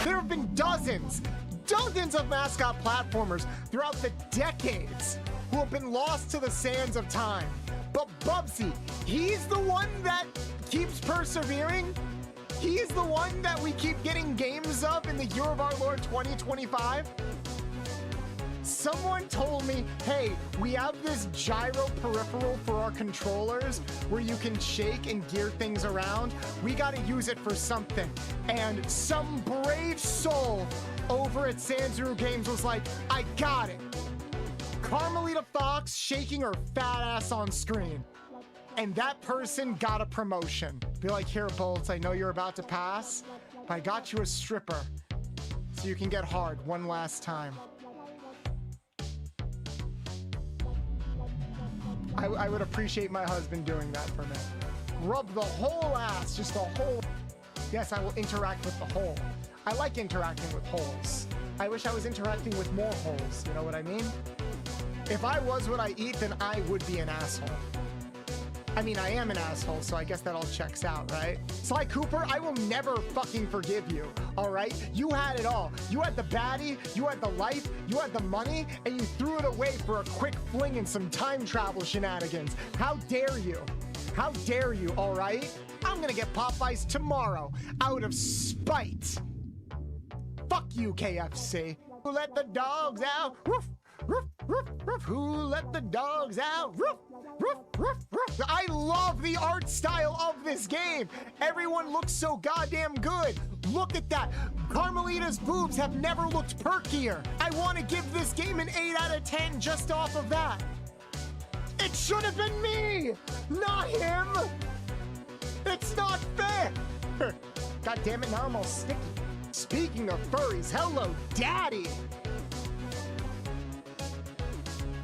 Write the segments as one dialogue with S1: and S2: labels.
S1: There have been dozens of mascot platformers throughout the decades who have been lost to the sands of time. But Bubsy, he's the one that keeps persevering. He's the one that we keep getting games of in the year of our Lord 2025. Someone told me, hey, we have this gyro peripheral for our controllers where you can shake and gear things around. We got to use it for something. And some brave soul over at Sanzuru Games was like, I got it. Carmelita Fox shaking her fat ass on screen. And that person got a promotion. Be like, here, Bolts, I know you're about to pass, but I got you a stripper so you can get hard one last time. I would appreciate my husband doing that for me. Rub the whole ass, just the whole. Yes, I will interact with the hole. I like interacting with holes. I wish I was interacting with more holes, you know what I mean? If I was what I eat, then I would be an asshole. I mean, I am an asshole, so I guess that all checks out, right? Sly Cooper, I will never fucking forgive you, all right? You had it all. You had the baddie, you had the life, you had the money, and you threw it away for a quick fling and some time travel shenanigans. How dare you? How dare you, all right? I'm gonna get Popeyes tomorrow out of spite. Fuck you, KFC. Who let the dogs out? Woof, woof, woof, woof. Who let the dogs out? Woof, woof, woof, woof. I love the art style of this game. Everyone looks so goddamn good. Look at that. Carmelita's boobs have never looked perkier. I want to give this game an 8 out of 10 just off of that. It should have been me, not him. It's not fair. God damn it, now I'm all sticky. Speaking of furries, hello, Daddy.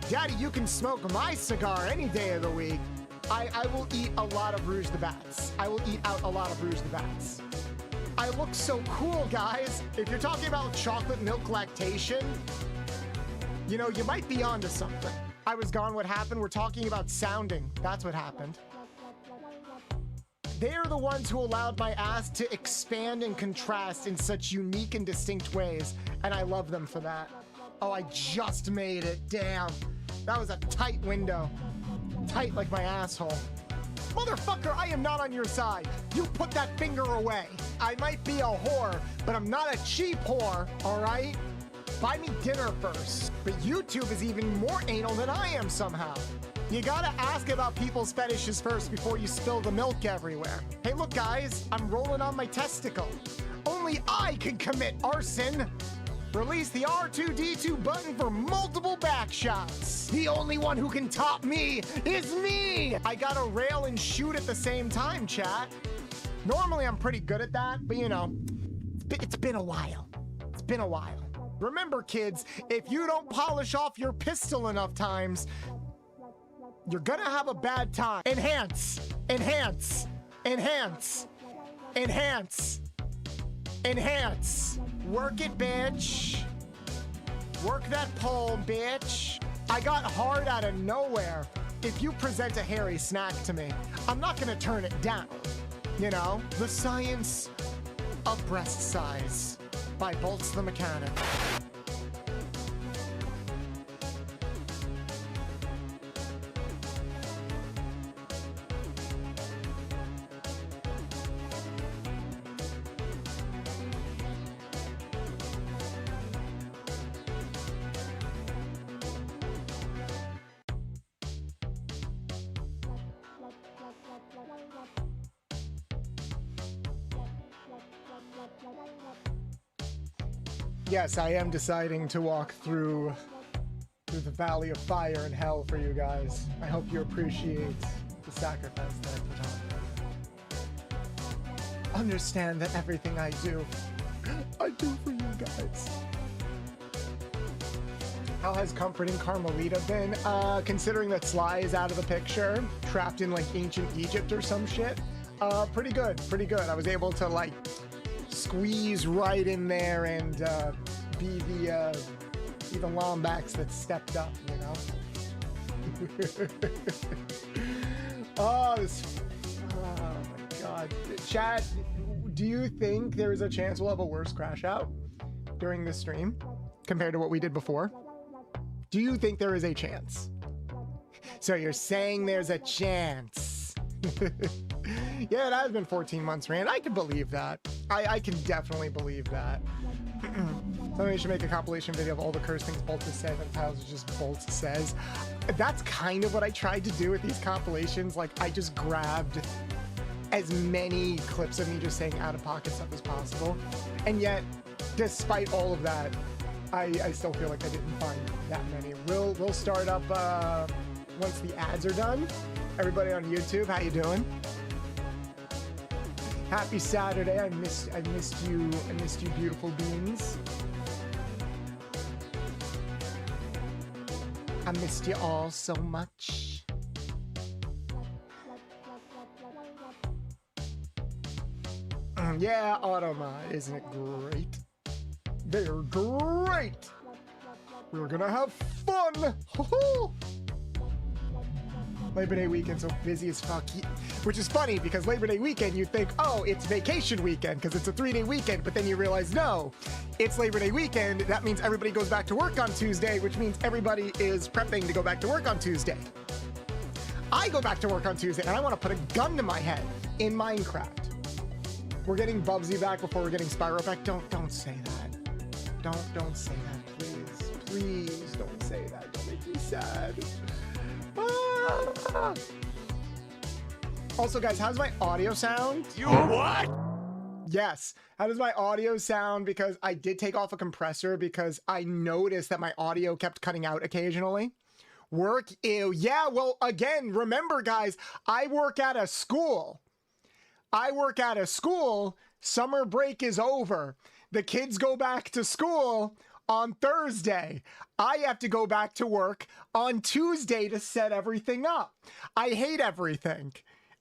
S1: Daddy, you can smoke my cigar any day of the week. I will eat a lot of Rouge the Bats. I will eat out a lot of Rouge the Bats. I look so cool, guys. If you're talking about chocolate milk lactation, you know, you might be onto something. I was gone, what happened? We're talking about sounding. That's what happened. They are the ones who allowed my ass to expand and contrast in such unique and distinct ways, and I love them for that. Oh, I just made it. Damn. That was a tight window. Tight like my asshole. Motherfucker, I am not on your side. You put that finger away. I might be a whore, but I'm not a cheap whore, all right? Buy me dinner first. But YouTube is even more anal than I am somehow. You gotta ask about people's fetishes first before you spill the milk everywhere. Hey, look, guys, I'm rolling on my testicle. Only I can commit arson. Release the R2-D2 button for multiple back shots. The only one who can top me is me. I gotta rail and shoot at the same time, chat. Normally, I'm pretty good at that, but you know, it's been a while. It's been a while. Remember, kids, if you don't polish off your pistol enough times, you're gonna have a bad time. Enhance, enhance, enhance, enhance, enhance. Work it, bitch. Work that pole, bitch. I got hard out of nowhere. If you present a hairy snack to me, I'm not gonna turn it down. You know, the science of breast size by Boltsthemechanic. Yes, I am deciding to walk through the valley of fire and hell for you guys. I hope you appreciate the sacrifice that I put on. Understand that everything I do for you guys. How has comforting Carmelita been? Considering that Sly is out of the picture, trapped in like ancient Egypt or some shit. Pretty good, pretty good. I was able to like squeeze right in there and be the Lombax that stepped up, you know? Oh, my God. Chat, do you think there is a chance we'll have a worse crash out during this stream compared to what we did before? Do you think there is a chance? So you're saying there's a chance. Yeah, it has been 14 months, Rand. I can believe that. I can definitely believe that. Somebody should make a compilation video of all the cursed things Bolts said and tiles just Bolts says. That's kind of what I tried to do with these compilations. Like, I just grabbed as many clips of me just saying out-of-pocket stuff as possible. And yet, despite all of that, I still feel like I didn't find that many. We'll start up once the ads are done. Everybody on YouTube, how you doing? Happy Saturday. I missed you. I missed you, beautiful beings. I missed you all so much. Yeah, Automa, isn't it great? They're great. We're gonna have fun. Labor Day weekend so busy as fuck, which is funny because Labor Day weekend you think, oh, it's vacation weekend because it's a 3-day weekend, but then you realize no, it's Labor Day weekend. That means everybody goes back to work on Tuesday, which means everybody is prepping to go back to work on Tuesday. I go back to work on Tuesday and I want to put a gun to my head in Minecraft. We're getting Bubsy back before we're getting Spyro back. Don't say that. Don't say that, please don't say that. Don't make me sad. Also, guys, how's my audio sound?
S2: You what?
S1: Yes. How does my audio sound? Because I did take off a compressor because I noticed that my audio kept cutting out occasionally. Work? Ew. Yeah, well, again, remember, guys, I work at a school. Summer break is over. The kids go back to school on Thursday. I have to go back to work on Tuesday to set everything up. I hate everything.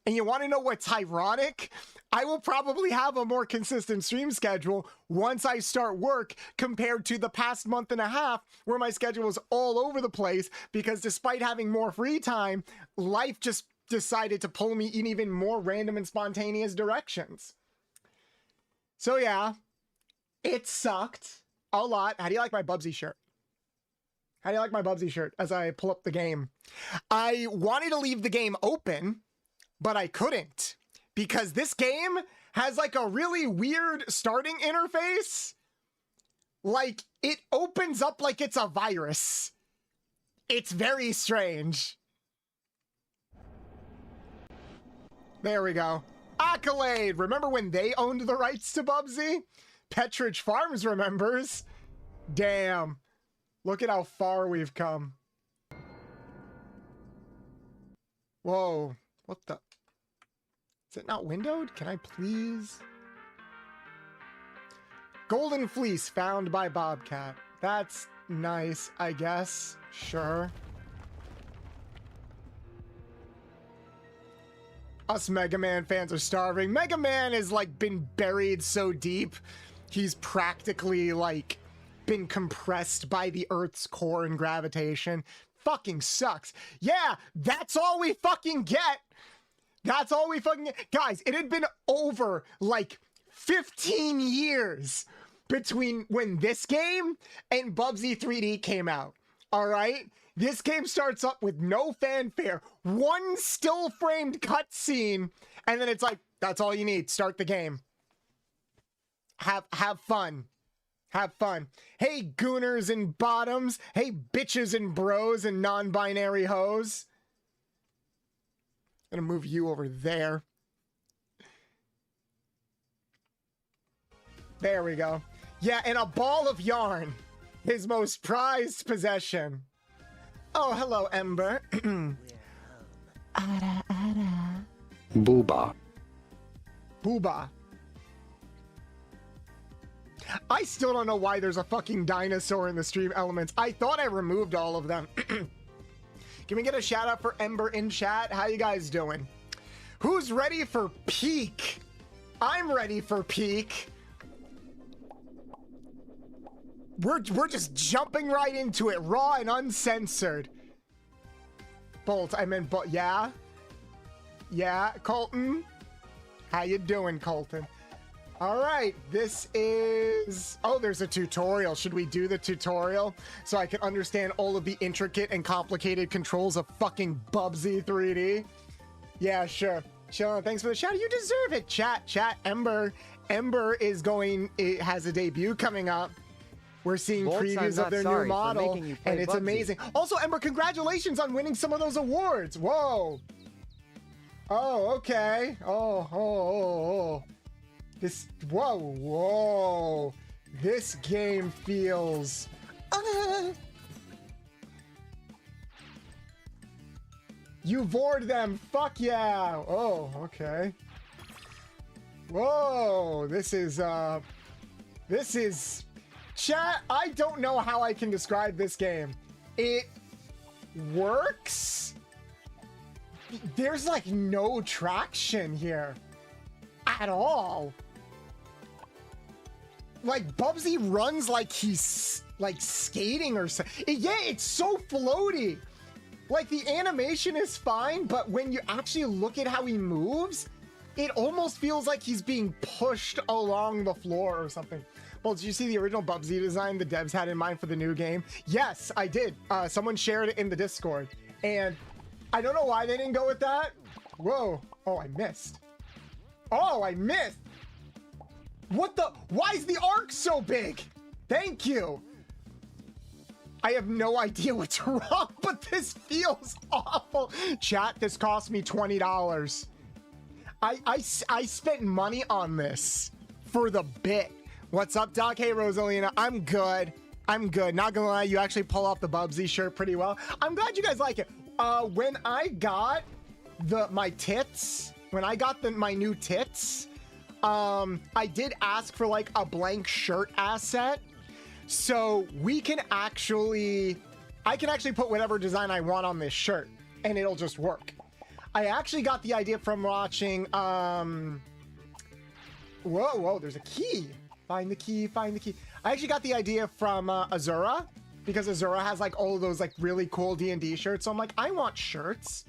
S1: And you want to know what's ironic? I will probably have a more consistent stream schedule once I start work compared to the past month and a half where my schedule was all over the place because despite having more free time, life just decided to pull me in even more random and spontaneous directions. So yeah, it sucked a lot. How do you like my Bubsy shirt? How do you like my Bubsy shirt as I pull up the game? I wanted to leave the game open, but I couldn't because this game has like a really weird starting interface. Like it opens up like it's a virus. It's very strange. There we go. Accolade. Remember when they owned the rights to Bubsy? Petridge Farms remembers. Damn. Look at how far we've come. Whoa. What the? Is it not windowed? Can I please? Golden Fleece found by Bobcat. That's nice, I guess. Sure. Us Mega Man fans are starving. Mega Man has like been buried so deep. He's practically like been compressed by the Earth's core and gravitation. Fucking sucks. Yeah, that's all we fucking get. That's all we fucking get. Guys, it had been over like 15 years between when this game and Bubsy 3D came out. All right? This game starts up with no fanfare, one still framed cutscene, and then it's like, that's all you need. Start the game. Have fun. Have fun. Hey, gooners and bottoms. Hey, bitches and bros and non-binary hoes. I'm gonna move you over there. There we go. Yeah, and a ball of yarn. His most prized possession. Oh, hello, Ember. Ara, ara.
S2: Booba.
S1: Booba. I still don't know why there's a fucking dinosaur in the stream elements. I thought I removed all of them. Can we get a shout out for Ember in chat? How you guys doing? Who's ready for peak? I'm ready for peak. We're just jumping right into it, raw and uncensored. Bolt. I meant Bolt. Yeah? Yeah, Colton? How you doing, Colton? All right, this is... Oh, there's a tutorial. Should we do the tutorial so I can understand all of the intricate and complicated controls of fucking Bubsy 3D? Yeah, sure. Sean, thanks for the shout. You deserve it. Chat. Ember is going... It has a debut coming up. We're seeing previews of their new model, and it's amazing. Also, Ember, congratulations on winning some of those awards. Whoa. Oh, okay. Oh. This, whoa. This game feels... You vored them. Fuck yeah. Oh, okay. Whoa. This is... Chat, I don't know how I can describe this game. It works. There's like no traction here at all. Like Bubsy runs like he's like skating or something. Yeah, it's so floaty. Like the animation is fine, but when you actually look at how he moves, it almost feels like he's being pushed along the floor or something. Well, did you see the original Bubsy design the devs had in mind for the new game? Yes, I did. Someone shared it in the Discord. And I don't know why they didn't go with that. Whoa. Oh, I missed. What the? Why is the arc so big? Thank you. I have no idea what's wrong, but this feels awful. Chat, this cost me $20. I spent money on this for the bit. What's up, Doc? Hey, Rosalina. I'm good. Not gonna lie, you actually pull off the Bubsy shirt pretty well. I'm glad you guys like it. When I got my new tits, I did ask for like a blank shirt asset. So I can actually put whatever design I want on this shirt and it'll just work. I actually got the idea from watching, whoa, there's a key. Find the key. I actually got the idea from Azura, because Azura has like all of those like really cool D&D shirts. So I'm like, I want shirts.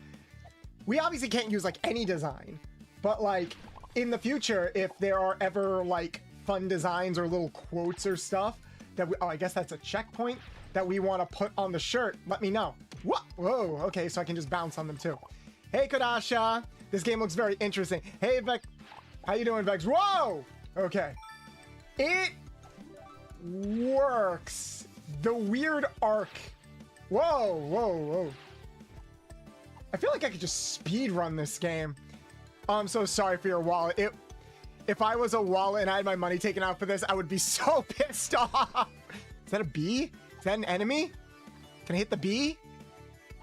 S1: We obviously can't use like any design, but like in the future, if there are ever like fun designs or little quotes or stuff that I guess that's a checkpoint that we want to put on the shirt, let me know. What? Whoa, okay, so I can just bounce on them too. Hey, Kodasha. This game looks very interesting. Hey, Vex. How you doing, Vex? Whoa! Okay. It works. The weird arc. Whoa. I feel like I could just speed run this game. I'm so sorry for your wallet. If I was a wallet and I had my money taken out for this, I would be so pissed off. Is that a bee? Is that an enemy? Can I hit the bee?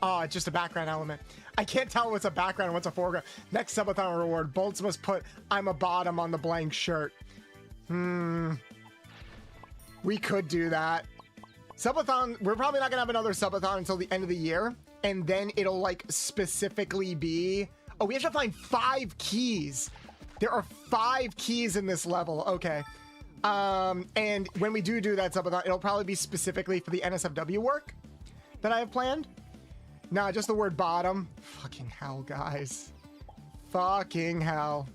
S1: Oh, it's just a background element. I can't tell what's a background and what's a foreground. Next subathon reward. Bolts must put I'm a bottom on the blank shirt. We could do that. Subathon, we're probably not gonna have another subathon until the end of the year. And then it'll like specifically be, oh, we have to find 5 keys. There are 5 keys in this level. Okay. And when we do that subathon, it'll probably be specifically for the NSFW work that I have planned. Nah, just the word bottom. Fucking hell, guys. Fucking hell.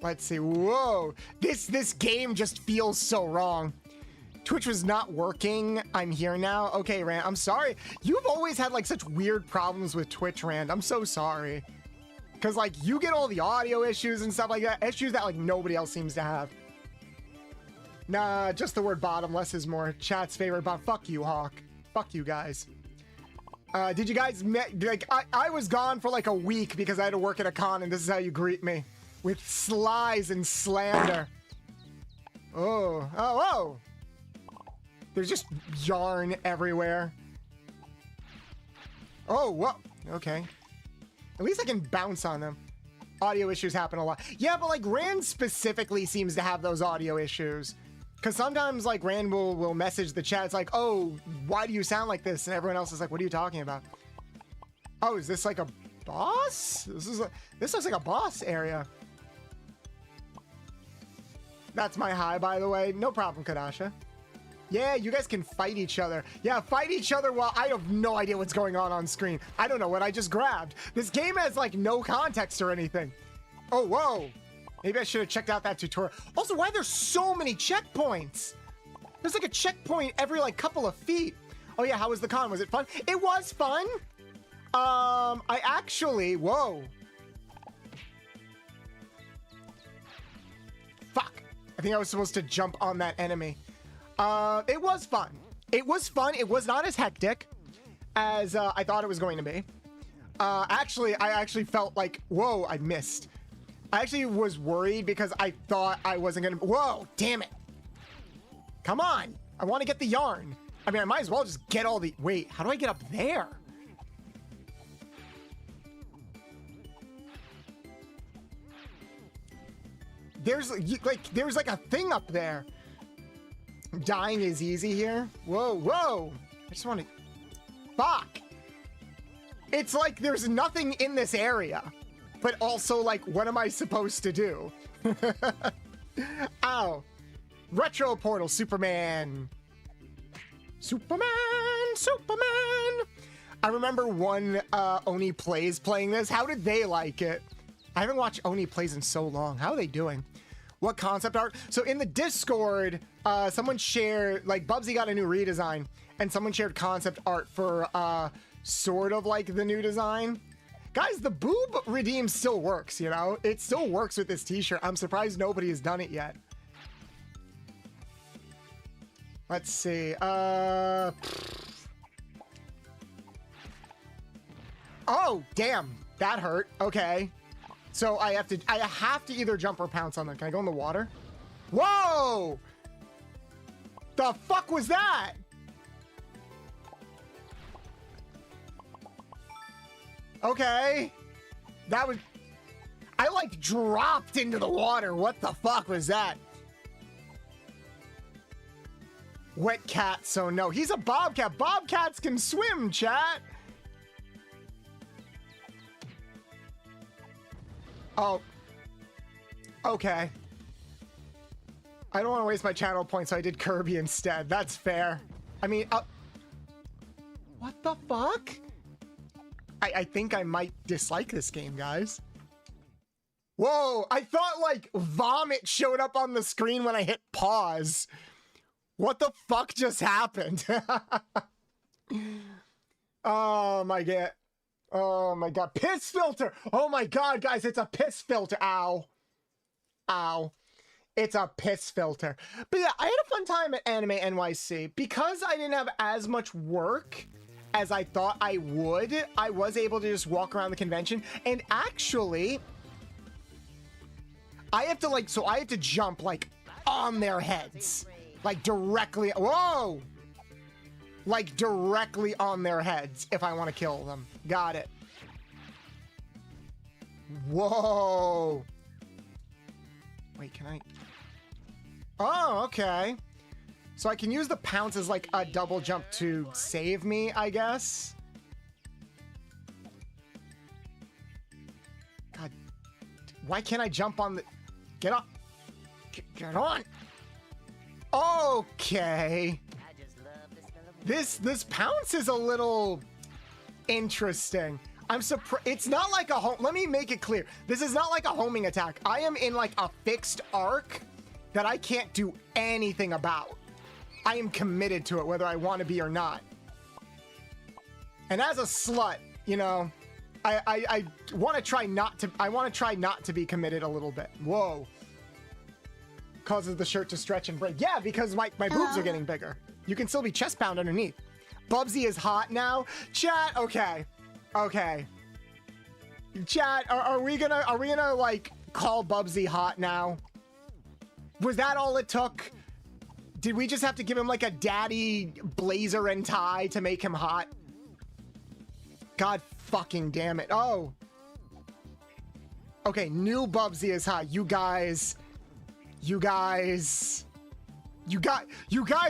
S1: Let's see. Whoa. This game just feels so wrong. Twitch was not working. I'm here now. Okay, Rand, I'm sorry. You've always had like such weird problems with Twitch, Rand. I'm so sorry. Because like you get all the audio issues and stuff like that. Issues that like nobody else seems to have. Nah, just the word bottom. Less is more. Chat's favorite bottom. Fuck you, Hawk. Fuck you guys. Did you guys like I was gone for like a week because I had to work at a con, and this is how you greet me. With slies and slander. Oh. There's just yarn everywhere. Oh, whoa. Okay. At least I can bounce on them. Audio issues happen a lot. Yeah, but like Rand specifically seems to have those audio issues. Because sometimes like Rand will message the chat. It's like, oh, why do you sound like this? And everyone else is like, what are you talking about? Oh, is this like a boss? This looks like a boss area. That's my high, by the way. No problem, Kadasha. Yeah, you guys can fight each other. Yeah, fight each other while I have no idea what's going on screen. I don't know what I just grabbed. This game has like no context or anything. Oh, whoa. Maybe I should have checked out that tutorial. Also, why are there so many checkpoints? There's like a checkpoint every like couple of feet. Oh yeah, how was the con? Was it fun? It was fun. I actually, whoa. Fuck. I think I was supposed to jump on that enemy. It was fun. It was fun. It was not as hectic as I thought it was going to be. Actually, I actually felt like, whoa, I missed. I actually was worried because I thought I wasn't gonna, whoa, damn it. Come on. I want to get the yarn. I mean, I might as well just get all the, wait, how do I get up there? There's like a thing up there. Dying is easy here. Whoa, whoa. I just want to, fuck. It's like there's nothing in this area, but also like, what am I supposed to do? Ow. Retro portal, Superman. Superman. I remember one Oni Plays playing this. How did they like it? I haven't watched Oni Plays in so long. How are they doing? What concept art? So in the Discord, someone shared, like Bubsy got a new redesign and someone shared concept art for sort of like the new design. Guys, the boob redeem still works, you know? It still works with this t-shirt. I'm surprised nobody has done it yet. Let's see. Oh, damn. That hurt. Okay. So I have to either jump or pounce on them. Can I go in the water? Whoa! The fuck was that? Okay. That was, I like dropped into the water. What the fuck was that? Wet cat, so no. He's a bobcat. Bobcats can swim, chat. Oh. Okay. I don't want to waste my channel points, so I did Kirby instead. That's fair. I mean, what the fuck? I think I might dislike this game, guys. Whoa, I thought like vomit showed up on the screen when I hit pause. What the fuck just happened? Oh my god. Oh my god. Piss filter. Oh my god, guys, it's a piss filter. Ow. Ow. It's a piss filter. But yeah, I had a fun time at Anime NYC. Because I didn't have as much work as I thought I would, I was able to just walk around the convention. And actually, I have to like, so I have to jump like on their heads. Like directly, whoa! Like directly on their heads if I want to kill them. Got it. Whoa! Wait, can I? Oh, okay. So I can use the pounce as like a double jump to save me, I guess. God, why can't I jump on the, get up, get on. Okay. This pounce is a little interesting. I'm surprised. It's not like a home. Let me make it clear. This is not like a homing attack. I am in like a fixed arc that I can't do anything about. I am committed to it, whether I want to be or not. And as a slut, you know, I want to try not to. I want to try not to be committed a little bit. Whoa. Causes the shirt to stretch and break. Yeah, because my boobs are getting bigger. You can still be chest bound underneath. Bubsy is hot now. Chat, okay. Okay. Chat, are we gonna like call Bubsy hot now? Was that all it took? Did we just have to give him like a daddy blazer and tie to make him hot? God fucking damn it. Oh. Okay, new Bubsy is hot. You guys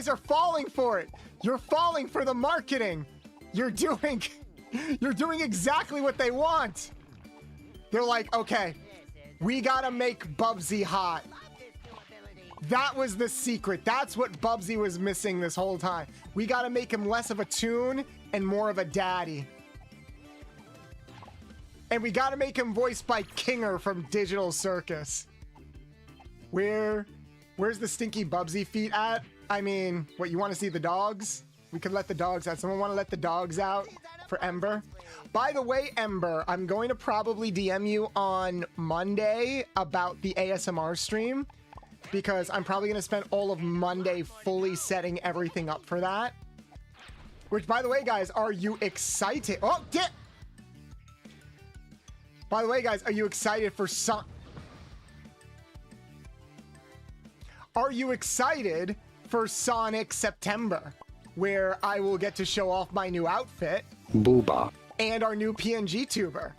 S1: are falling for it. You're falling for the marketing. You're doing exactly what they want. They're like, okay, we gotta make Bubsy hot. That was the secret. That's what Bubsy was missing this whole time. We gotta make him less of a toon and more of a daddy. And we gotta make him voiced by Kinger from Digital Circus. Where's the stinky Bubsy feet at? I mean, what, you want to see the dogs? We could let the dogs out. Someone want to let the dogs out for Ember? By the way, Ember, I'm going to probably DM you on Monday about the ASMR stream, because I'm probably going to spend all of Monday fully setting everything up for that. Which, by the way, guys, are you excited? Oh, get! By the way, guys, are you excited for Are you excited for Sonic September, where I will get to show off my new outfit?
S2: Booba.
S1: And our new PNG tuber,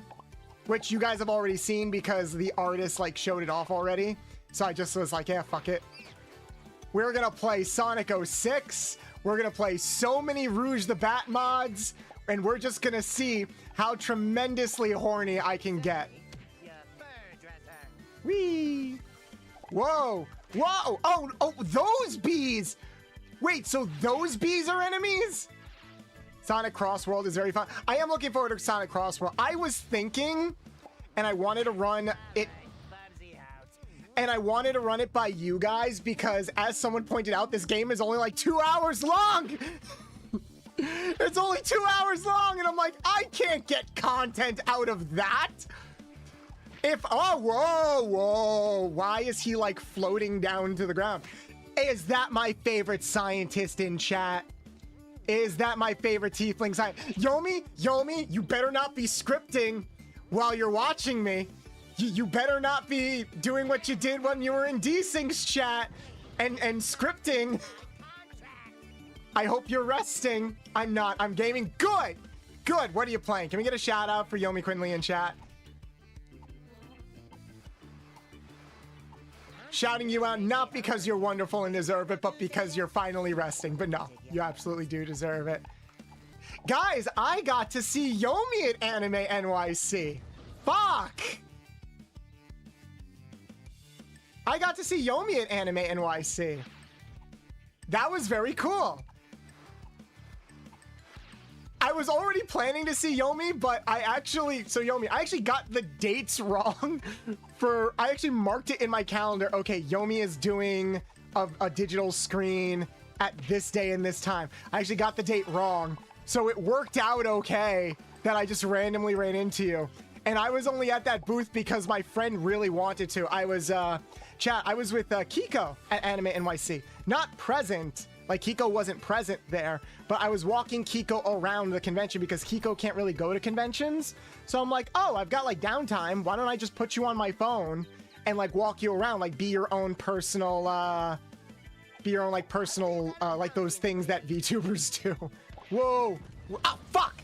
S1: which you guys have already seen because the artist like showed it off already. So I just was like, yeah, fuck it. We're gonna play Sonic 06. We're gonna play so many Rouge the Bat mods, and we're just gonna see how tremendously horny I can get. Whee! Whoa! Whoa! Oh, those bees! Wait, so those bees are enemies? Sonic Crossworld is very fun. I am looking forward to Sonic Crossworld. I was thinking, and I wanted to run it, and I wanted to run it by you guys because, as someone pointed out, this game is only like 2 hours long. It's only 2 hours long, and I'm like, I can't get content out of that. Whoa, why is he like floating down to the ground? Is that my favorite scientist in chat? Is that my favorite tiefling scientist? Yomi, you better not be scripting while you're watching me. You better not be doing what you did when you were in Desync's chat and scripting. I hope you're resting. I'm not. I'm gaming. Good. What are you playing? Can we get a shout out for Yomi Quinley in chat? Shouting you out not because you're wonderful and deserve it, but because you're finally resting. But no, you absolutely do deserve it. Guys, I got to see Yomi at Anime NYC. Fuck! I got to see Yomi at Anime NYC. That was very cool. I was already planning to see Yomi, but I actually got the dates wrong. I actually marked it in my calendar. Okay, Yomi is doing a digital screen at this day and this time. I actually got the date wrong. So it worked out okay that I just randomly ran into you. And I was only at that booth because my friend really wanted to. I was with Kiko at Anime NYC. Not present. Like, Kiko wasn't present there, but I was walking Kiko around the convention because Kiko can't really go to conventions. So I'm like, oh, I've got like downtime. Why don't I just put you on my phone and like walk you around, like be your own personal, like those things that VTubers do. Whoa. Oh, fuck.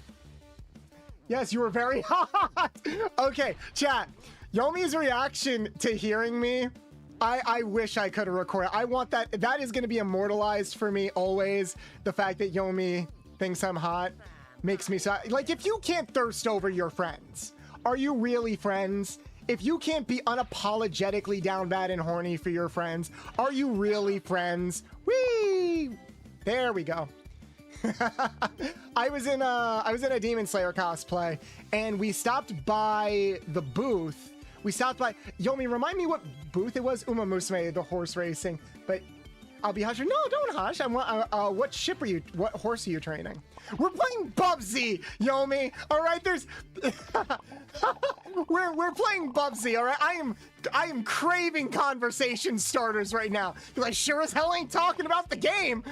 S1: Yes, you were very hot. Okay, chat. Yomi's reaction to hearing me, I wish I could have recorded. I want that. That is going to be immortalized for me always. The fact that Yomi thinks I'm hot makes me so... Like, if you can't thirst over your friends, are you really friends? If you can't be unapologetically down bad and horny for your friends, are you really friends? Whee! There we go. I was in a Demon Slayer cosplay, and we stopped by the booth. We stopped by... Yomi, remind me what booth it was? Uma Musume, the horse racing. But I'll be hushing. No, don't hush. What ship are you... What horse are you training? We're playing Bubsy, Yomi. All right, there's... we're playing Bubsy, all right? I am craving conversation starters right now. Because I sure as hell ain't talking about the game.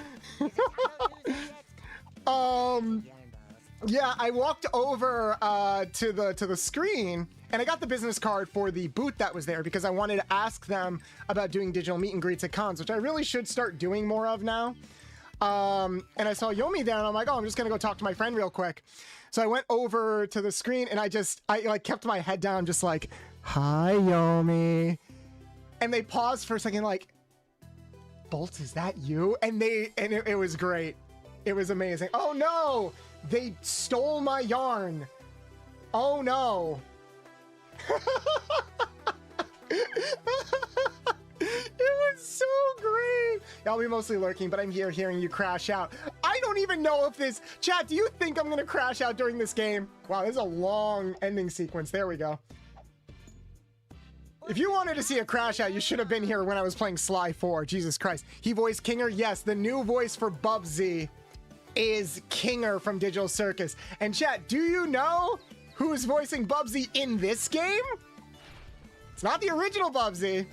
S1: Yeah, I walked over to the screen, and I got the business card for the booth that was there because I wanted to ask them about doing digital meet and greets at cons, which I really should start doing more of now. And I saw Yomi there, and I'm like, oh, I'm just gonna go talk to my friend real quick. So I went over to the screen, and I like kept my head down, just like, hi, Yomi. And they paused for a second, like, Bolt, is that you? And it was great. It was amazing. Oh no! They stole my yarn. Oh no. It was so I'll be mostly lurking, but I'm here hearing you crash out. I don't even know if this... Chat, do you think I'm gonna crash out during this game? Wow, this is a long ending sequence. There we go. If you wanted to see a crash out, you should have been here when I was playing Sly 4. Jesus Christ. He voiced Kinger? Yes, the new voice for Bubsy is Kinger from Digital Circus. And chat, do you know who's voicing Bubsy in this game? It's not the original Bubsy.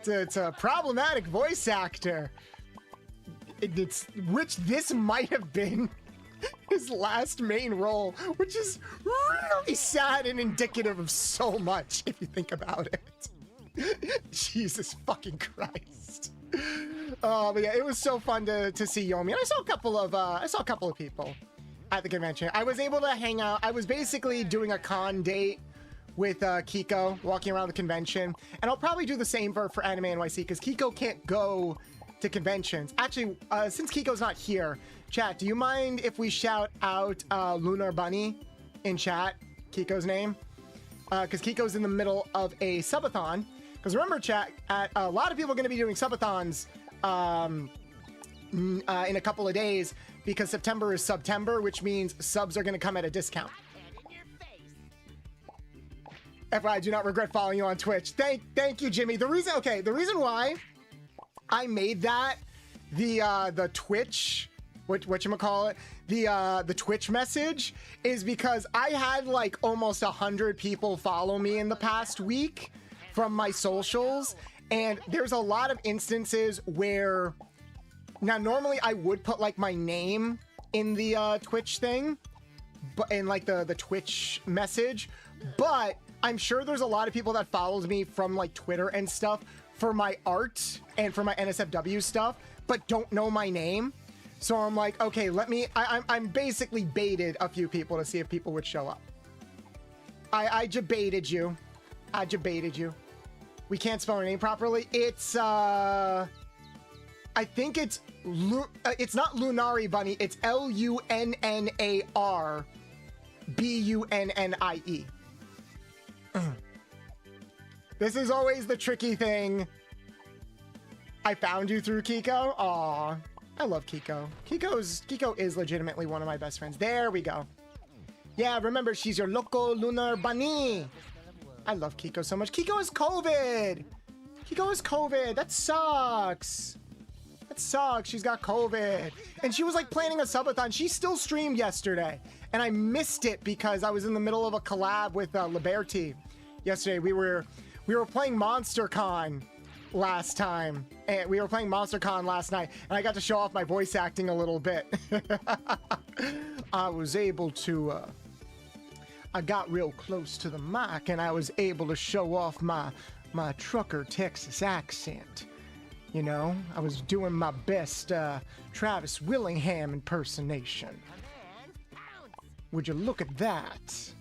S1: It's a problematic voice actor. Which this might have been his last main role, which is really sad and indicative of so much if you think about it. Jesus fucking Christ. But yeah, it was so fun to see Yomi, and I saw a couple of people at the convention. I was able to hang out. I was basically doing a con date with Kiko, walking around the convention, and I'll probably do the same for Anime NYC because Kiko can't go to conventions. Actually, since Kiko's not here, chat, do you mind if we shout out Lunar Bunny in chat, Kiko's name? Because Kiko's in the middle of a subathon. Because remember, chat, a lot of people are going to be doing subathons in a couple of days because September is Subtember, which means subs are going to come at a discount. FYI, I do not regret following you on Twitch. Thank you, Jimmy. The reason why I made that the Twitch, whatchamacallit, the Twitch message is because I had like almost 100 people follow me in the past week from my socials, and there's a lot of instances where now normally I would put like my name in the Twitch thing, but in like the Twitch message, but I'm sure there's a lot of people that follows me from like Twitter and stuff for my art and for my NSFW stuff, but don't know my name. So I'm like, okay, I'm basically baited a few people to see if people would show up. I jebaited you. I jebaited you. We can't spell her name properly. It's, I think it's not Lunari Bunny. It's LUNNARBUNNIE. This is always the tricky thing. I found you through Kiko. Aw, I love Kiko. Kiko is legitimately one of my best friends. There we go. Yeah, remember, she's your local Lunar Bunny. I love Kiko so much. Kiko is COVID. Kiko is COVID. That sucks. That sucks. She's got COVID. And she was like planning a subathon. She still streamed yesterday. And I missed it because I was in the middle of a collab with Liberty yesterday. We were playing MonsterCon last time. And we were playing MonsterCon last night. And I got to show off my voice acting a little bit. I was able to... I got real close to the mic and I was able to show off my trucker Texas accent. You know, I was doing my best Travis Willingham impersonation. Would you look at that?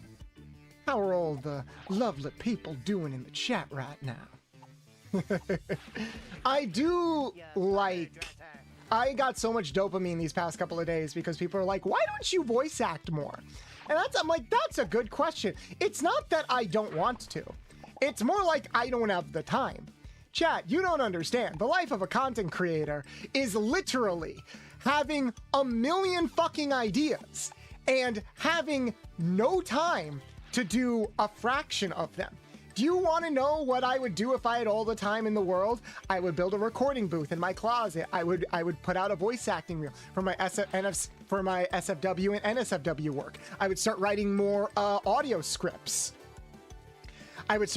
S1: How are all the lovely people doing in the chat right now? I got so much dopamine these past couple of days because people are like, why don't you voice act more? And I'm like, that's a good question. It's not that I don't want to. It's more like I don't have the time. Chat, you don't understand. The life of a content creator is literally having a million fucking ideas and having no time to do a fraction of them. Do you want to know what I would do if I had all the time in the world? I would build a recording booth in my closet. I would put out a voice acting reel for my SFW and NSFW work. I would start writing more audio scripts. I would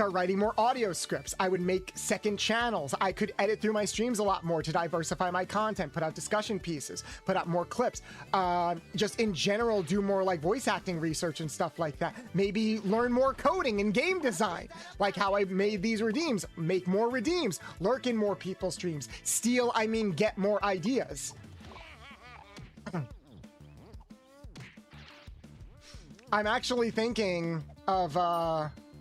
S1: make second channels. I could edit through my streams a lot more to diversify my content, put out discussion pieces, put out more clips. Just in general, do more like voice acting research and stuff like that. Maybe learn more coding and game design, like how I made these redeems. Make more redeems, lurk in more people's streams. Get more ideas. I'm actually thinking of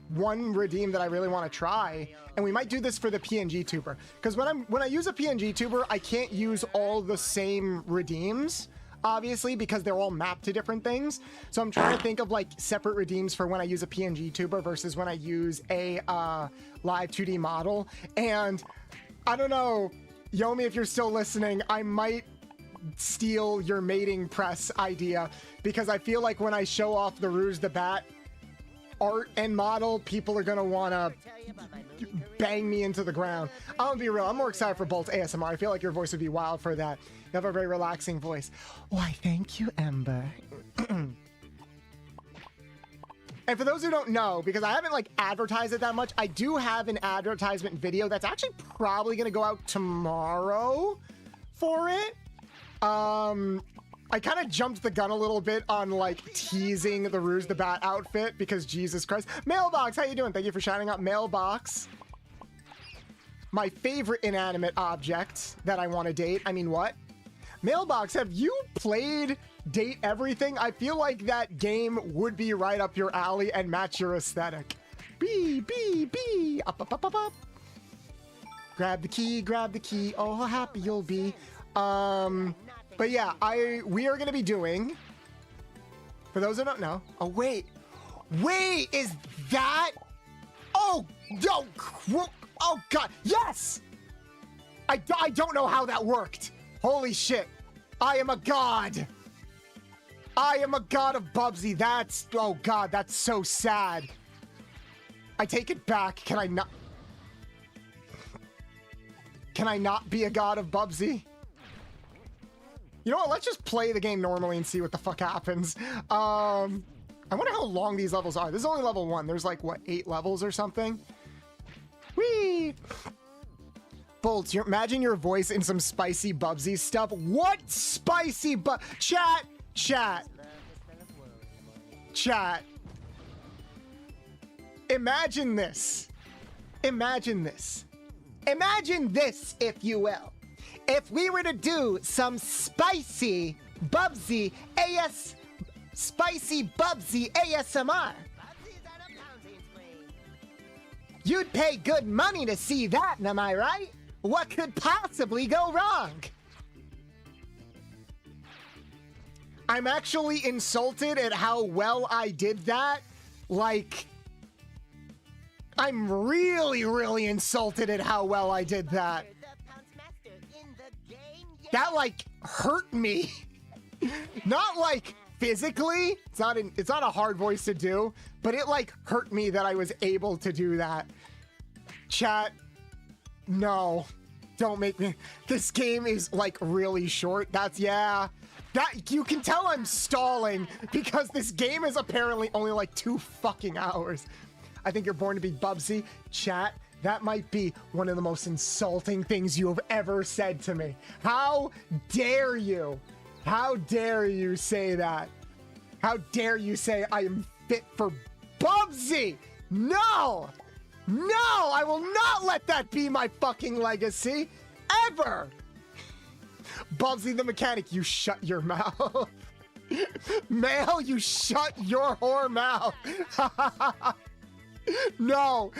S1: one redeem that I really want to try, and we might do this for the PNG tuber, because when I use a PNG tuber, I can't use all the same redeems obviously, because they're all mapped to different things. So I'm trying to think of like separate redeems for when I use a PNG tuber versus when I use a live 2D model. And I don't know, Yomi, if you're still listening, I might steal your mating press idea, because I feel like when I show off the Rouge the Bat art and model, people are gonna wanna bang me into the ground. I'm gonna be real, I'm more excited for Bolt's ASMR. I feel like your voice would be wild for that. You have a very relaxing voice. Why, thank you, Ember. And for those who don't know, because I haven't like advertised it that much, I do have an advertisement video that's actually probably gonna go out tomorrow for it. I kind of jumped the gun a little bit on like teasing the Rouge the Bat outfit, because Jesus Christ. Mailbox, how you doing? Thank you for shouting out Mailbox. My favorite inanimate object that I want to date. I mean, what? Mailbox, have you played Date Everything? I feel like that game would be right up your alley and match your aesthetic. Up, up, up, up, up. Grab the key, oh, how happy you'll be. But yeah, we are gonna be doing, for those who don't know, oh wait, is that, oh god, yes! I don't know how that worked. Holy shit, I am a god. I am a god of Bubsy. That's, oh god, that's so sad. I take it back. Can I not be a god of Bubsy? You know what, let's just play the game normally and see what the fuck happens. I wonder how long these levels are. This is only level 1. There's like, what, 8 levels or something? Whee! Bolts, imagine your voice in some spicy Bubsy stuff. What spicy Chat. Imagine this. Imagine this, if you will. If we were to do some spicy Bubsy ASMR, you'd pay good money to see that, am I right? What could possibly go wrong? I'm actually insulted at how well I did that. Like, I'm really insulted at how well I did that. That like hurt me. Not like physically. It's not a hard voice to do, but it like hurt me that I was able to do that. Chat, no, don't make me. This game is like really short. That you can tell I'm stalling because this game is apparently only like 2 fucking hours. I think you're born to be Bubsy. Chat, that might be one of the most insulting things you have ever said to me. How dare you? How dare you say that? How dare you say I am fit for Bubsy? No! No! I will not let that be my fucking legacy. Ever! Bubsy the mechanic, you shut your mouth. Male, you shut your whore mouth. No.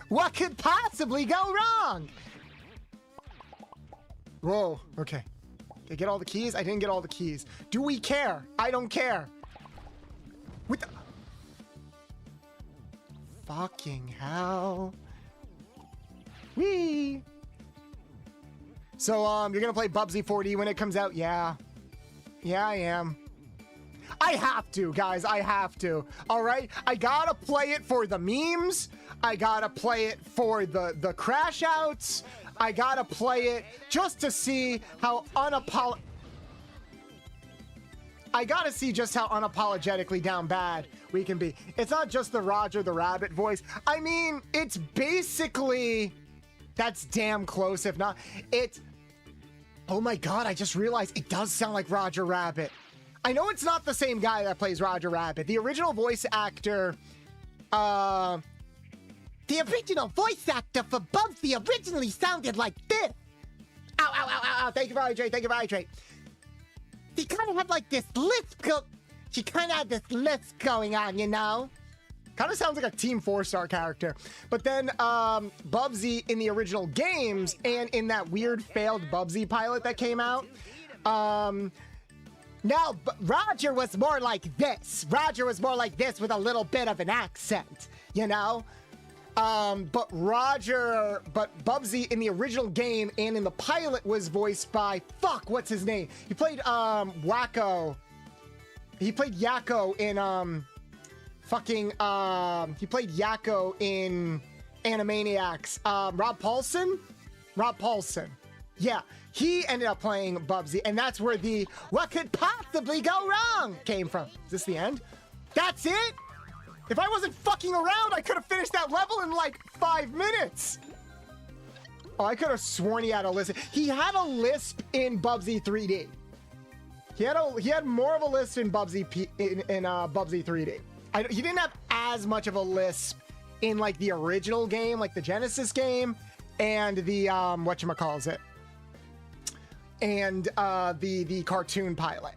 S1: What could possibly go wrong? Whoa, okay. Did I get all the keys? I didn't get all the keys. Do we care? I don't care. What the? Fucking hell. Whee! So, you're gonna play Bubsy 4D when it comes out? Yeah. Yeah, I am. I have to, guys. I have to. All right? I gotta play it for the memes. I gotta play it for the crash outs. I gotta play it just to see how I gotta see just how unapologetically down bad we can be. It's not just the Roger the Rabbit voice. I mean, it's basically... That's damn close, if not... It's... Oh my god, I just realized it does sound like Roger Rabbit. I know it's not the same guy that plays Roger Rabbit. The original voice actor... The original voice actor for Bubsy originally sounded like this. Ow. Thank you for hydrate. Thank you for hydrate. She kind of had like this lisp She kind of had this lisp going on, you know? Kind of sounds like a Team 4-star character. But then Bubsy in the original games and in that weird failed Bubsy pilot that came out, No, but Roger was more like this. Roger was more like this with a little bit of an accent, you know? But Bubsy in the original game and in the pilot was voiced by, what's his name? He played, Wacko. He played Yakko in, he played Yakko in Animaniacs. Rob Paulson? Rob Paulson. Yeah, he ended up playing Bubsy, and that's where the "what could possibly go wrong" came from. Is this the end? That's it? If I wasn't fucking around, I could have finished that level in like 5 minutes. Oh, I could have sworn he had a lisp. He had a lisp in Bubsy 3D. He had more of a lisp in Bubsy Bubsy 3D. He didn't have as much of a lisp in like the original game, like the Genesis game, and the whatchamacallit, and the cartoon pilot.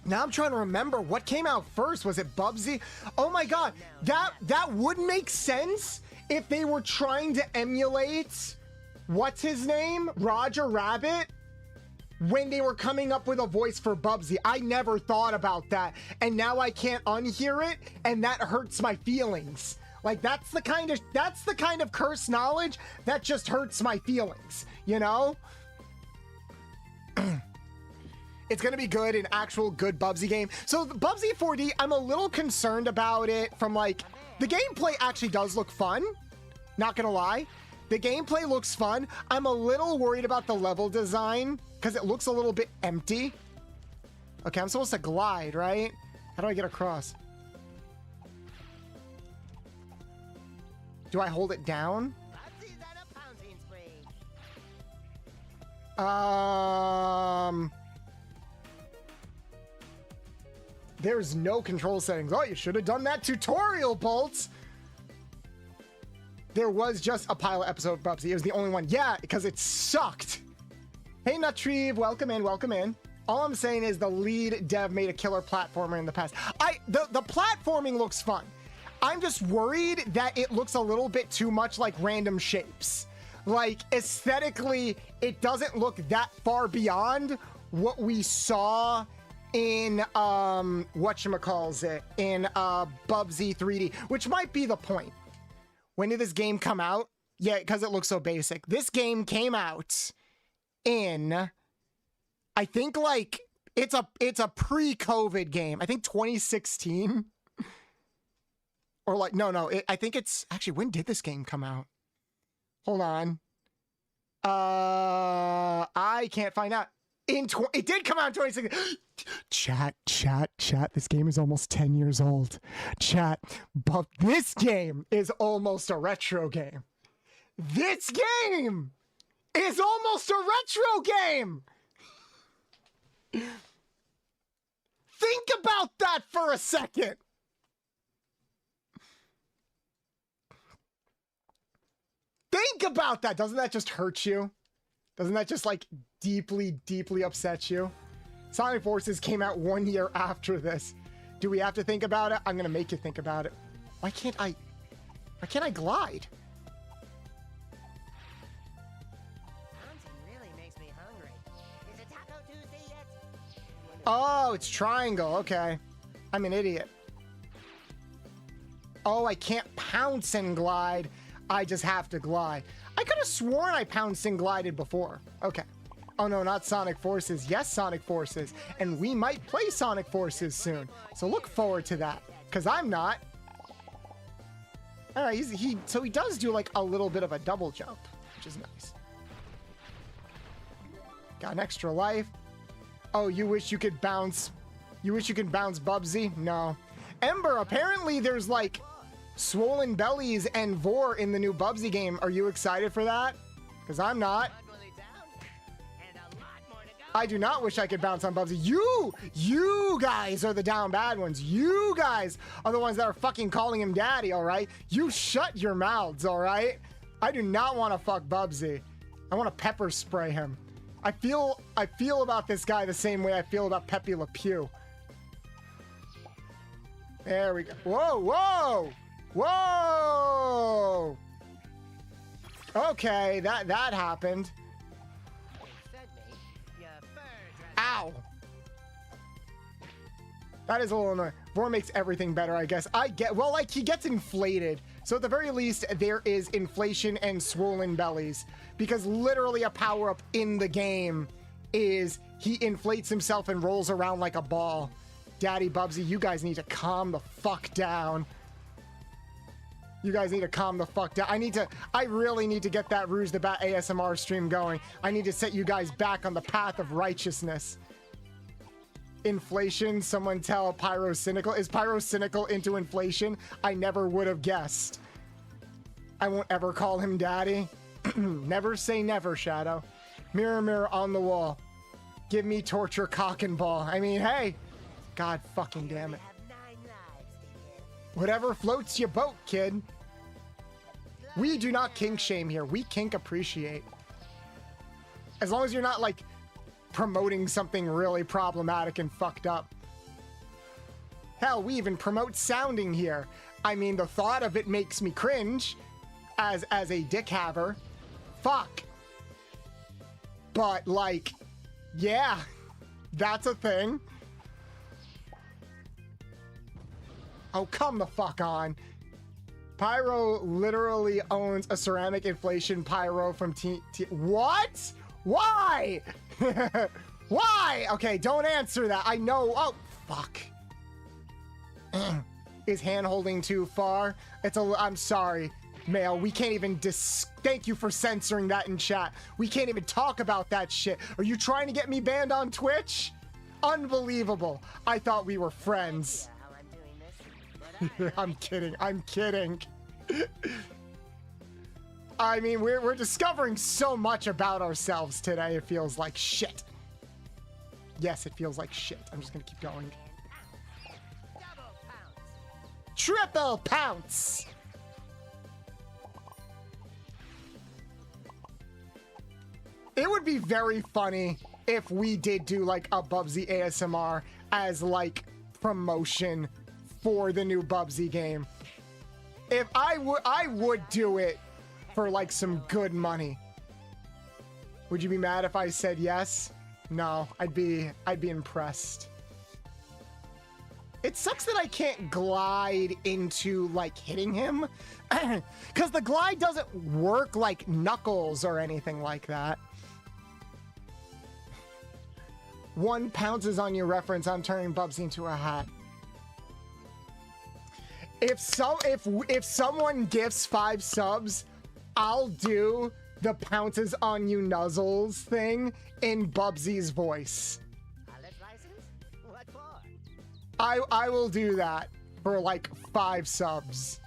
S1: Now I'm trying to remember what came out first. Was it Bubsy? Oh my god, that would make sense if they were trying to emulate what's his name, Roger Rabbit, when they were coming up with a voice for Bubsy. I never thought about that, and now I can't unhear it, and that hurts my feelings. Like that's the kind of cursed knowledge that just hurts my feelings, you know? It's gonna be good, an actual good Bubsy game. So the Bubsy 4D, I'm a little concerned about it from like, the gameplay actually does look fun, not gonna lie. The gameplay looks fun. I'm a little worried about the level design because it looks a little bit empty. Okay, I'm supposed to glide, right? How do I get across? Do I hold it down? There's no control settings. Oh, you should have done that tutorial, Bolts. There was just a pilot episode of Bubsy. It was the only one. Yeah, because it sucked. Hey, Nutrieve, welcome in, welcome in. All I'm saying is the lead dev made a killer platformer in the past. The platforming looks fun. I'm just worried that it looks a little bit too much like random shapes. Like, aesthetically, it doesn't look that far beyond what we saw in, whatchamacallit, in, Bubsy 3D, which might be the point. When did this game come out? Yeah, because it looks so basic. This game came out in, I think, like, it's a pre-COVID game. I think 2016. Or like, no, I think it's, actually, when did this game come out? Hold on. I can't find out. It did come out in 2016. Chat. This game is almost 10 years old. Chat, but this game is almost a retro game. This game is almost a retro game. Think about that for a second. Think about that. Doesn't that just hurt you? Doesn't that just like deeply, deeply upset you? Sonic Forces came out 1 year after this. Do we have to think about it? I'm gonna make you think about it. Why can't I glide?
S3: Really makes me hungry. Is it Taco Tuesday yet?
S1: Oh, it's triangle. Okay. I'm an idiot. Oh, I can't pounce and glide. I just have to glide. I could have sworn I pounced and glided before. Okay. Oh no, not Sonic Forces. Yes, Sonic Forces. And we might play Sonic Forces soon. So look forward to that. Because I'm not. Alright, so he does do like a little bit of a double jump, which is nice. Got an extra life. Oh, you wish you could bounce. You wish you could bounce Bubsy? No. Ember, apparently there's like swollen bellies and vor in the new Bubsy game. Are you excited for that? Because I'm not. I do not wish I could bounce on Bubsy. You guys are the down bad ones. You guys are the ones that are fucking calling him daddy, all right? You shut your mouths, all right? I do not want to fuck Bubsy. I want to pepper spray him. I feel about this guy the same way I feel about Pepe Le Pew. There we go. Whoa, whoa, whoa. Okay, that happened. Ow! That is a little annoying. Vor makes everything better, I guess. Well, like, he gets inflated. So at the very least, there is inflation and swollen bellies. Because literally a power-up in the game is he inflates himself and rolls around like a ball. Daddy Bubsy, you guys need to calm the fuck down. You guys need to calm the fuck down. I really need to get that Rouge the Bat ASMR stream going. I need to set you guys back on the path of righteousness. Inflation, someone tell Pyro cynical. Is Pyro cynical into inflation? I never would have guessed. I won't ever call him daddy. Never say never, Shadow. Mirror, mirror on the wall. Give me torture cock and ball. I mean, hey. God fucking damn it. Whatever floats your boat, kid. We do not kink shame here. We kink appreciate. As long as you're not, like, promoting something really problematic and fucked up. Hell, we even promote sounding here. I mean, the thought of it makes me cringe as a dick haver. Fuck. But, like, yeah, that's a thing. Oh, come the fuck on. Pyro literally owns a ceramic inflation pyro from What? Why? Why? Okay, don't answer that. I know. Oh, fuck. Is hand holding too far? I'm sorry, Mail. We can't even thank you for censoring that in chat. We can't even talk about that shit. Are you trying to get me banned on Twitch? Unbelievable. I thought we were friends. I'm kidding. I'm kidding. I mean, we're discovering so much about ourselves today. It feels like shit. Yes, it feels like shit. I'm just gonna keep going. Triple pounce. It would be very funny if we did do like a Bubsy ASMR as like promotion for the new Bubsy game. If I would do it for like some good money. Would you be mad if I said yes? No, I'd be impressed. It sucks that I can't glide into like hitting him because the glide doesn't work like Knuckles or anything like that. 1 pounces on your reference. I'm turning Bubsy into a hat. If someone gifts 5 subs, I'll do the pounces on you nuzzles thing in Bubsy's voice.
S3: What for?
S1: I will do that for like 5 subs.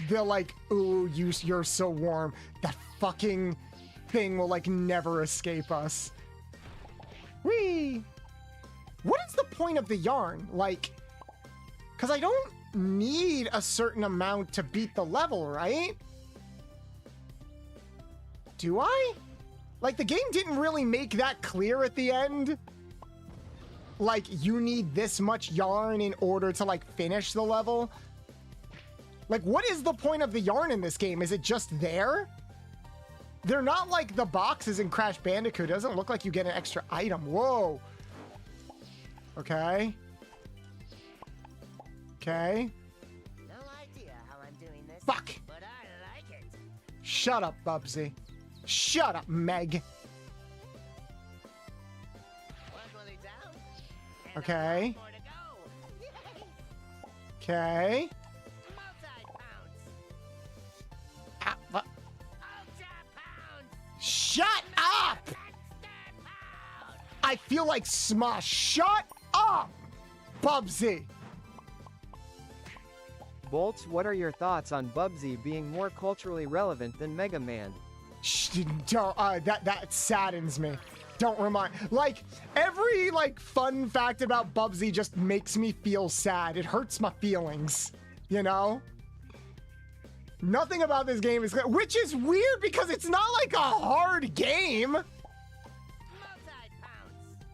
S1: They're like, ooh, you're so warm. That fucking thing will like never escape us. Whee! What is the point of the yarn? Like, because I don't need a certain amount to beat the level, right? Do I? Like, the game didn't really make that clear at the end. Like, you need this much yarn in order to, like, finish the level. Like, what is the point of the yarn in this game? Is it just there? They're not like the boxes in Crash Bandicoot. It doesn't look like you get an extra item. Whoa. Okay. Okay.
S3: No idea how I'm doing this.
S1: Fuck.
S3: But I like it.
S1: Shut up, Bubsy. Shut up, Meg.
S3: One fully down. And
S1: Okay.
S3: more to go. Yay.
S1: Okay.
S3: Multi-pounce.
S1: What?
S3: Ultra pounce.
S1: Shut up!
S3: Extra pounce.
S1: I feel like Smosh. Shut up, Bubsy.
S4: Bolts, what are your thoughts on Bubsy being more culturally relevant than Mega Man?
S1: Don't, that saddens me. Don't remind. Like, every, like, fun fact about Bubsy just makes me feel sad. It hurts my feelings, you know? Nothing about this game is... Which is weird because it's not, like, a hard game.
S3: Multi-pounce.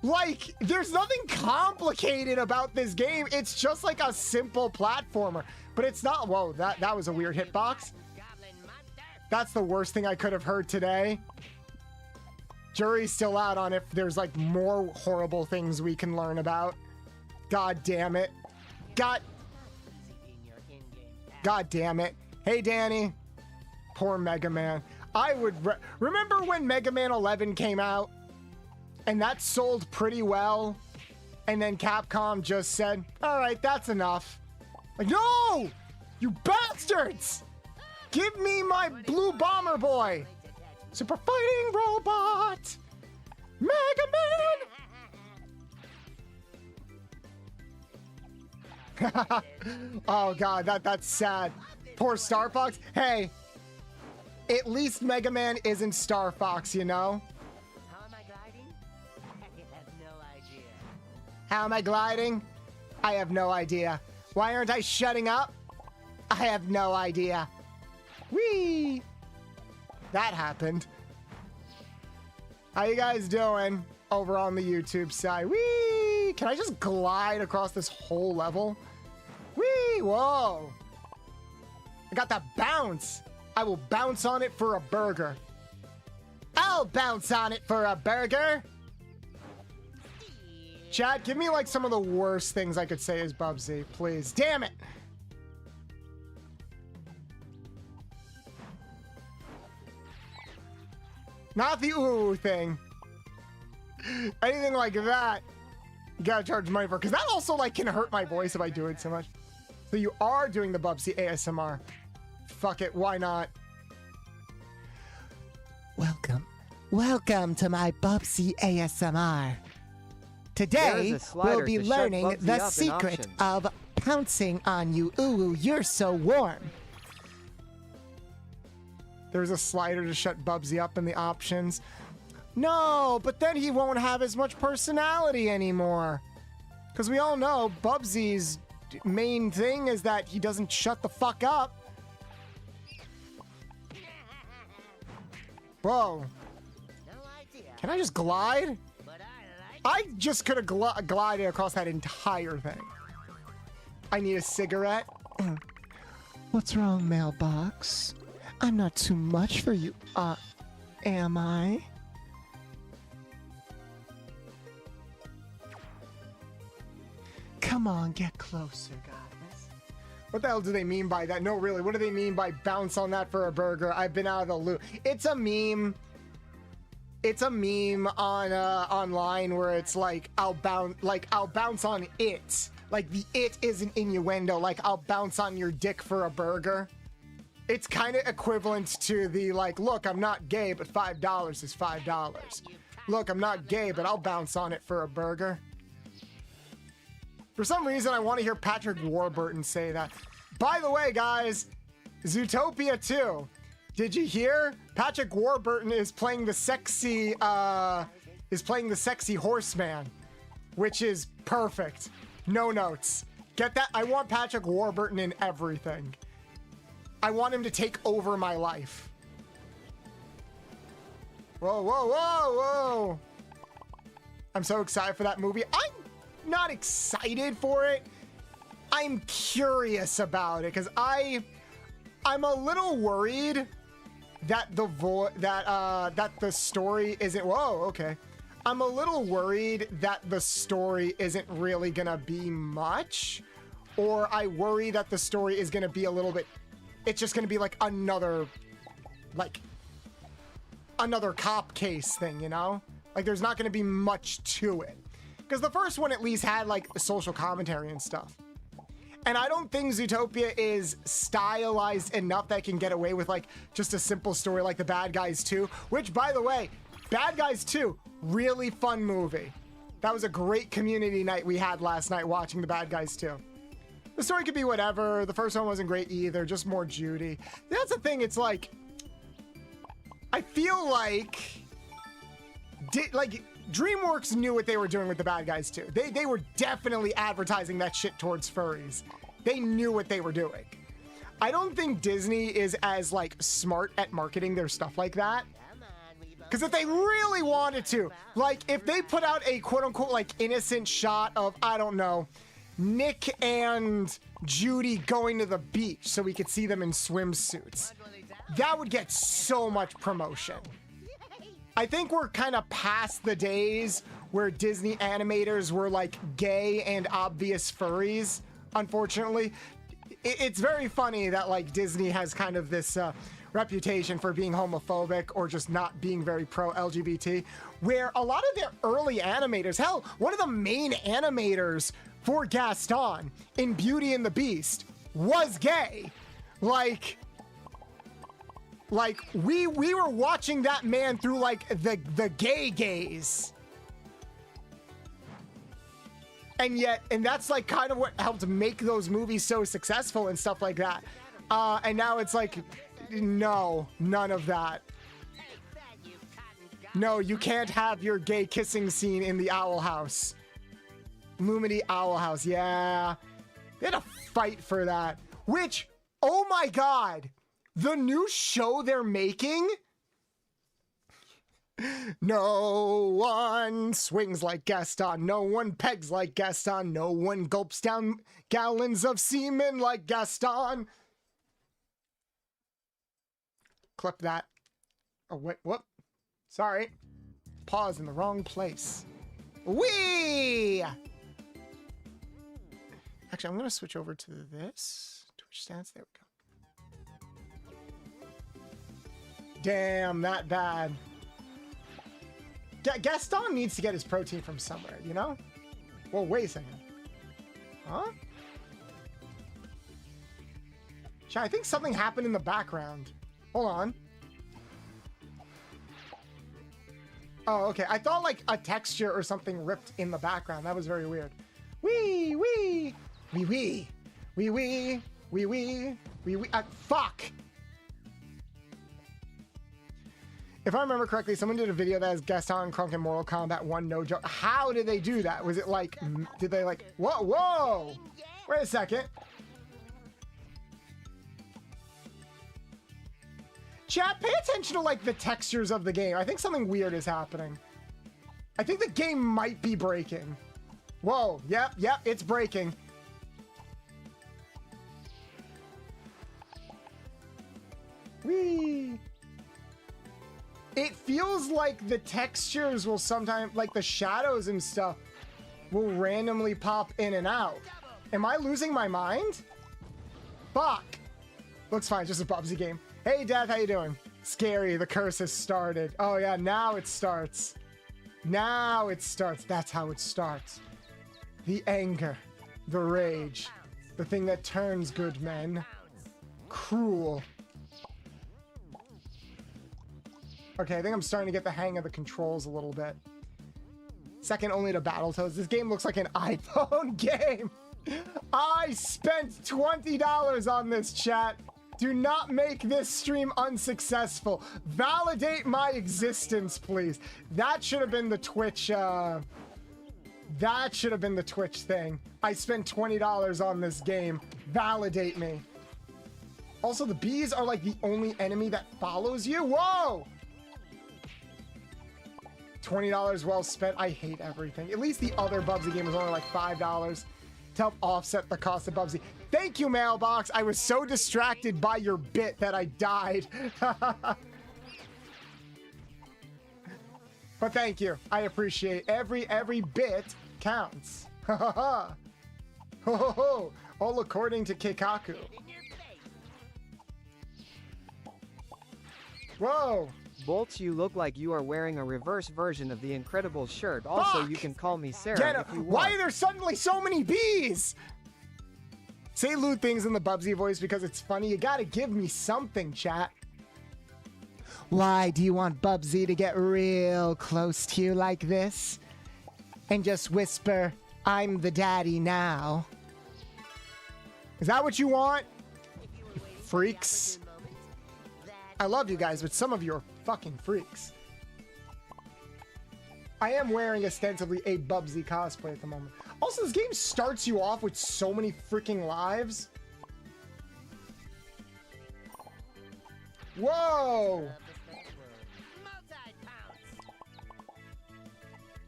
S1: Like, there's nothing complicated about this game. It's just, like, a simple platformer. But it's not... Whoa, that was a weird hitbox.
S3: Goblin monster.
S1: That's the worst thing I could have heard today. Jury's still out on if there's like more horrible things we can learn about. God damn it. God damn it. Hey, Danny. Poor Mega Man. I would remember when Mega Man 11 came out and that sold pretty well. And then Capcom just said, all right, that's enough. Like, no, you bastards. Give me my blue bomber boy. Super fighting robot. Mega Man. Oh God, that's sad. Poor Star Fox. Hey, at least Mega Man isn't Star Fox, you know?
S3: How am I gliding? I have no idea.
S1: How am I gliding? I have no idea. Why aren't I shutting up? I have no idea. Whee! That happened. How you guys doing over on the YouTube side? Whee! Can I just glide across this whole level? Whee! Whoa! I got that bounce. I will bounce on it for a burger. I'll bounce on it for a burger. Chat, give me like some of the worst things I could say as Bubsy, please. Damn it! Not the ooh thing. Anything like that, you gotta charge money for, because that also like can hurt my voice if I do it so much. So you are doing the Bubsy ASMR. Fuck it, why not? Welcome to my Bubsy ASMR. Today, we'll be learning the secret of pouncing on you. Ooh, you're so warm. There's a slider to shut Bubsy up in the options. No, but then he won't have as much personality anymore. Because we all know Bubsy's main thing is that he doesn't shut the fuck up. Whoa.
S3: No idea.
S1: Can I just glide?
S3: But I like
S1: I just could have glided across that entire thing. I need a cigarette. What's wrong, mailbox? I'm not too much for you, am I? Come on, get closer, guys. What the hell do they mean by that? No, really, what do they mean by bounce on that for a burger? I've been out of the loop. It's a meme. It's a meme on online where it's like I'll bounce on it. Like the it is an innuendo. Like I'll bounce on your dick for a burger. It's kind of equivalent to the like, look, I'm not gay, but $5 is $5. Look, I'm not gay, but I'll bounce on it for a burger. For some reason, I want to hear Patrick Warburton say that. By the way, guys, Zootopia 2. Did you hear? Patrick Warburton is playing the sexy horseman, which is perfect. No notes. Get that? I want Patrick Warburton in everything. I want him to take over my life. Whoa, whoa, whoa, whoa. I'm so excited for that movie. I'm not excited for it. I'm curious about it because I'm a little worried that the story isn't. Whoa, okay. I'm a little worried that the story isn't really gonna be much, or I worry that the story is gonna be a little bit. It's just gonna be like another cop case thing, you know? Like there's not gonna be much to it. Because the first one at least had like social commentary and stuff. And I don't think Zootopia is stylized enough that it can get away with like just a simple story like The Bad Guys 2, which by the way, Bad Guys 2, really fun movie. That was a great community night we had last night watching The Bad Guys 2. The story could be whatever. The first one wasn't great either, just more Judy. That's the thing, it's like, I feel like DreamWorks knew what they were doing with The Bad Guys 2. They were definitely advertising that shit towards furries. They knew what they were doing. I don't think Disney is as like smart at marketing their stuff like that. Because if they really wanted to, like if they put out a quote unquote like innocent shot of, I don't know, Nick and Judy going to the beach so we could see them in swimsuits. that would get so much promotion. I think we're kind of past the days where Disney animators were like gay and obvious furries, unfortunately. It's very funny that like Disney has kind of this reputation for being homophobic or just not being very pro-LGBT, where a lot of their early animators, hell, one of the main animators for Gaston in Beauty and the Beast was gay. Like we were watching that man through like the gay gaze. And that's like kind of what helped make those movies so successful and stuff like that. And now it's like, no, none of that. No, you can't have your gay kissing scene in the Owl House. Lumity Owl House, yeah. They had a fight for that. Which, oh my god, the new show they're making? No one swings like Gaston. No one pegs like Gaston. No one gulps down gallons of semen like Gaston. Clip that. Oh, wait, whoop. Sorry. Pause in the wrong place. Whee! Actually, I'm going to switch over to this. Twitch stats. There we go. Damn, that bad. Gaston needs to get his protein from somewhere, you know? Well, wait a second. Huh? I think something happened in the background. Hold on. Oh, okay. I thought like a texture or something ripped in the background. That was very weird. Wee, wee, wee, wee, wee, wee, wee, wee, wee, wee. Fuck! If I remember correctly, someone did a video that has Gaston and Krunk in Mortal Kombat 1, no joke. How did they do that? Was it like, did they like, whoa, wait a second. Chat, pay attention to like the textures of the game. I think something weird is happening. I think the game might be breaking. Whoa, yep, it's breaking. Whee! It feels like the textures will sometimes, like the shadows and stuff, will randomly pop in and out. Am I losing my mind? Fuck. Looks fine, just a Bubsy game. Hey, Death, how you doing? Scary, the curse has started. Oh yeah, now it starts. Now it starts. That's how it starts. The anger, the rage, the thing that turns good men cruel. Okay, I think I'm starting to get the hang of the controls a little bit. Second only to Battletoads. This game looks like an iPhone game. I spent $20 on this, chat. Do not make this stream unsuccessful. Validate my existence, please. That should have been the Twitch, that should have been the Twitch thing. I spent $20 on this game. Validate me. Also, the bees are like the only enemy that follows you. Whoa! $20 well spent. I hate everything. At least the other Bubsy game was only like $5 to help offset the cost of Bubsy. Thank you, Mailbox. I was so distracted by your bit that I died. But thank you. I appreciate every bit counts. All according to Keikaku. Whoa.
S4: Bolts, you look like you are wearing a reverse version of the Incredibles shirt. Also,
S1: Fuck!
S4: you can call me Sarah if you want.
S1: Why are there suddenly so many bees? Say lewd things in the Bubsy voice because it's funny. You gotta give me something, chat. Why do you want Bubsy to get real close to you like this? And just whisper, I'm the daddy now. Is that what you want? You freaks. I love you guys, but some of you are fucking freaks. I am wearing ostensibly a Bubsy cosplay at the moment. Also, this game starts you off with so many freaking lives. Whoa!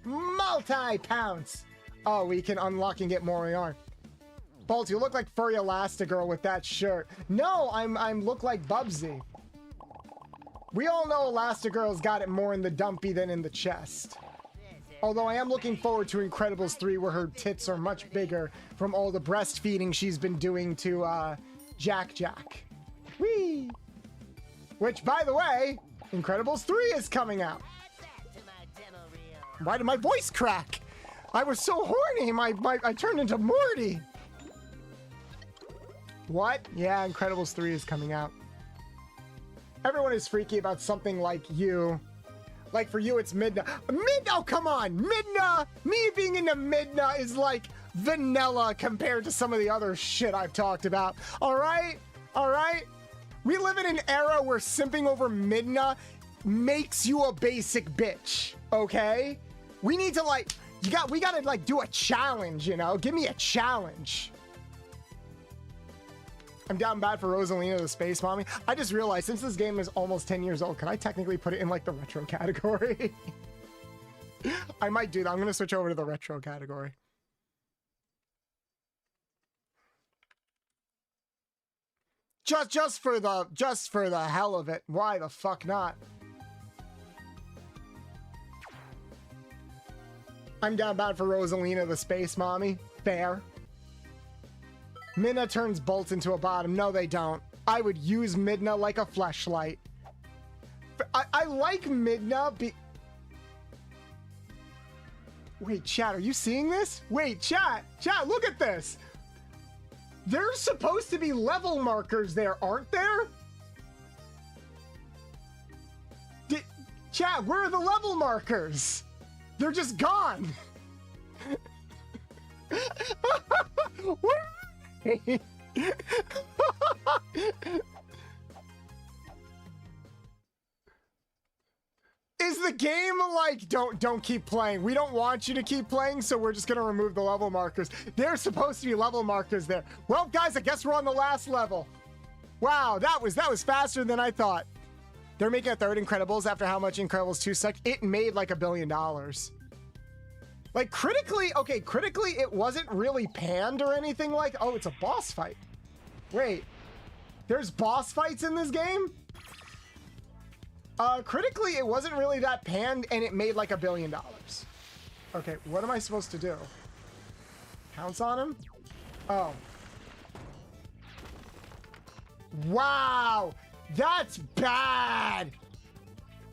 S1: Multi-pounce! Oh, we can unlock and get more yarn. Bolt, you look like furry Elastigirl with that shirt. No, I'm look like Bubsy. We all know Elastigirl's got it more in the dumpy than in the chest. Although I am looking forward to Incredibles 3 where her tits are much bigger from all the breastfeeding she's been doing to Jack Jack. Whee! Which, by the way, Incredibles 3 is coming out. Why did my voice crack? I was so horny, I turned into Morty. What? Yeah, Incredibles 3 is coming out. Everyone is freaky about something like you. Like for you, it's Midna. Oh, come on. Midna! Me being into Midna is like vanilla compared to some of the other shit I've talked about. All right? All right? We live in an era where simping over Midna makes you a basic bitch. Okay? We need to like, we gotta like do a challenge, you know? Give me a challenge. I'm down bad for Rosalina the Space Mommy. I just realized since this game is almost 10 years old, can I technically put it in like the retro category? I might do that. I'm gonna switch over to the retro category. Just for the hell of it. Why the fuck not? I'm down bad for Rosalina the Space Mommy. Fair. Midna turns bolts into a bottom. No, they don't. I would use Midna like a fleshlight. I like Midna Wait, chat, are you seeing this? Wait, chat, look at this. There's supposed to be level markers there, aren't there? Chat, where are the level markers? They're just gone. Where? Is the game like don't keep playing? We don't want you to keep playing, so we're just gonna remove the level markers. There's supposed to be level markers there. Well, guys, I guess we're on the last level. Wow, that was faster than I thought. They're making a third Incredibles after how much Incredibles 2 sucked. It made like $1 billion. Like critically, okay, critically it wasn't really panned or anything like, oh, it's a boss fight. Wait, there's boss fights in this game? Critically it wasn't really that panned and it made like $1 billion. Okay, what am I supposed to do? Pounce on him? Oh. Wow, that's bad.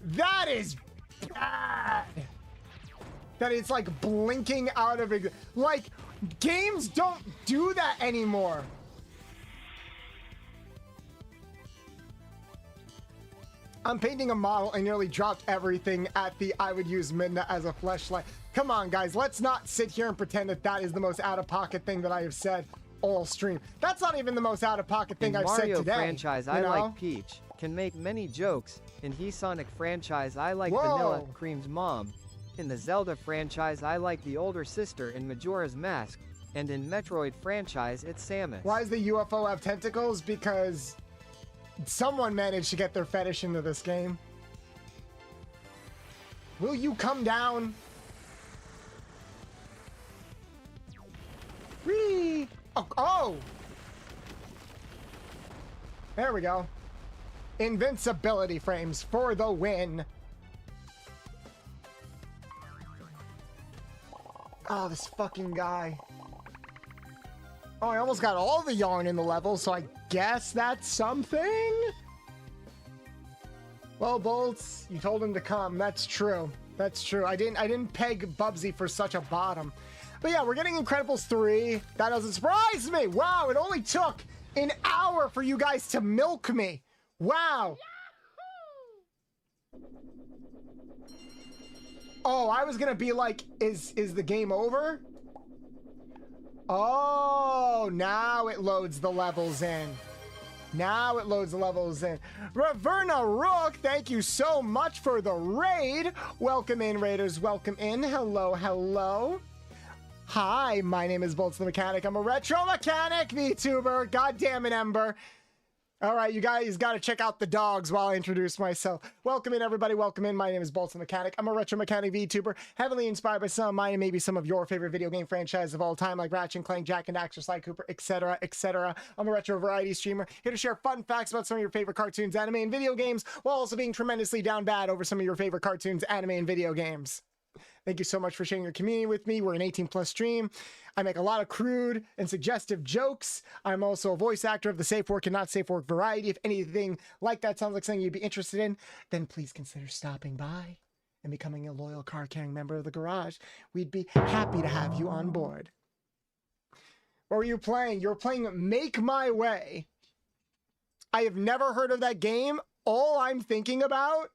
S1: That is bad. That it's like blinking out of it. Like, games don't do that anymore. I'm painting a model and nearly dropped everything at the I would use Midna as a fleshlight. Come on, guys, let's not sit here and pretend that that is the most out-of-pocket thing that I have said all stream. That's not even the most out-of-pocket thing I've said today.
S4: In Mario franchise, I like Peach. Can make many jokes. In He Sonic franchise, I like Vanilla Cream's mom. In the Zelda franchise, I like the older sister in Majora's Mask. And in Metroid franchise, it's Samus.
S1: Why does the UFO have tentacles? Because someone managed to get their fetish into this game. Will you come down? Whee! Oh! There we go. Invincibility frames for the win. Oh, this fucking guy. Oh, I almost got all the yarn in the level, so I guess that's something? Well, Bolts, you told him to come. That's true. That's true. I didn't peg Bubsy for such a bottom. But yeah, we're getting Incredibles 3. That doesn't surprise me. Wow, it only took an hour for you guys to milk me. Wow. Oh, I was gonna be like, is the game over? Oh, now it loads the levels in. Now it loads the levels in. Raverna Rook, thank you so much for the raid. Welcome in, raiders. Welcome in. Hello, hello. Hi, my name is Boltsthemechanic. I'm a retro mechanic VTuber. God damn it, Ember. All right, you guys got to check out the dogs while I introduce myself. Welcome in, everybody. Welcome in. My name is Boltsthemechanic. I'm a retro mechanic VTuber, heavily inspired by some of mine and maybe some of your favorite video game franchises of all time, like Ratchet & Clank, Jak and Daxter, Sly Cooper, etc., etc. I'm a retro variety streamer, here to share fun facts about some of your favorite cartoons, anime, and video games, while also being tremendously down bad over some of your favorite cartoons, anime, and video games. Thank you so much for sharing your community with me. We're an 18+ stream. I make a lot of crude and suggestive jokes. I'm also a voice actor of the safe work and not safe work variety. If anything like that sounds like something you'd be interested in, then please consider stopping by and becoming a loyal card-carrying member of the garage. We'd be happy to have you on board. What were you playing? You were playing Make My Way. I have never heard of that game. All I'm thinking about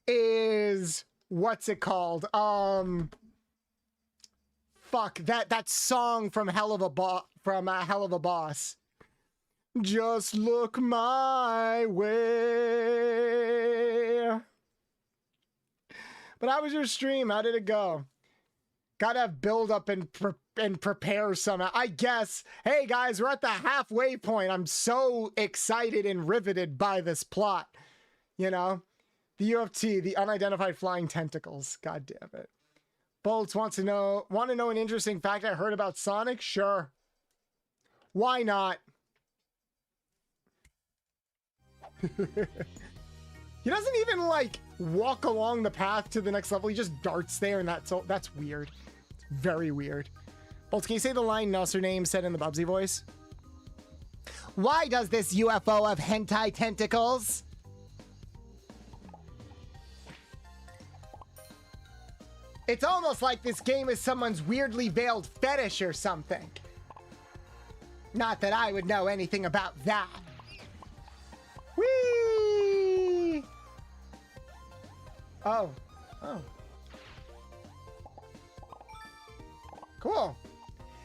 S1: is... what's it called? Fuck, that song from Hell of a Boss. Just look my way. But how was your stream? How did it go? Gotta have build up and prepare somehow. I guess. Hey guys, we're at the halfway point. I'm so excited and riveted by this plot. You know? The UFT, the unidentified flying tentacles. God damn it. Bolts want to know an interesting fact I heard about Sonic? Sure. Why not? He doesn't even, like, walk along the path to the next level. He just darts there, and that's weird. It's very weird. Bolts, can you say the line Nusser name said in the Bubsy voice? Why does this UFO have hentai tentacles? It's almost like this game is someone's weirdly veiled fetish or something. Not that I would know anything about that. Whee! Oh. Oh. Cool.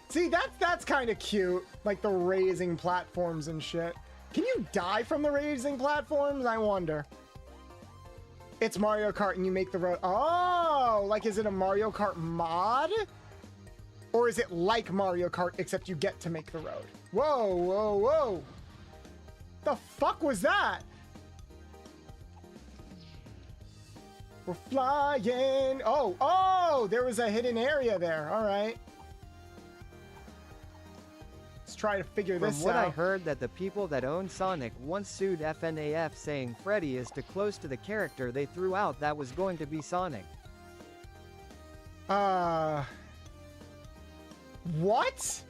S1: See, that's kind of cute. Like the raising platforms and shit. Can you die from the raising platforms? I wonder. It's Mario Kart and you make the road. Oh, like is it a Mario Kart mod? Or is it like Mario Kart except you get to make the road? Whoa, whoa, whoa. The fuck was that? We're flying. Oh, there was a hidden area there. All right. Let's try to figure this out.
S4: From what I heard that the people that own Sonic once sued FNAF saying Freddy is too close to the character they threw out that was going to be Sonic.
S1: What?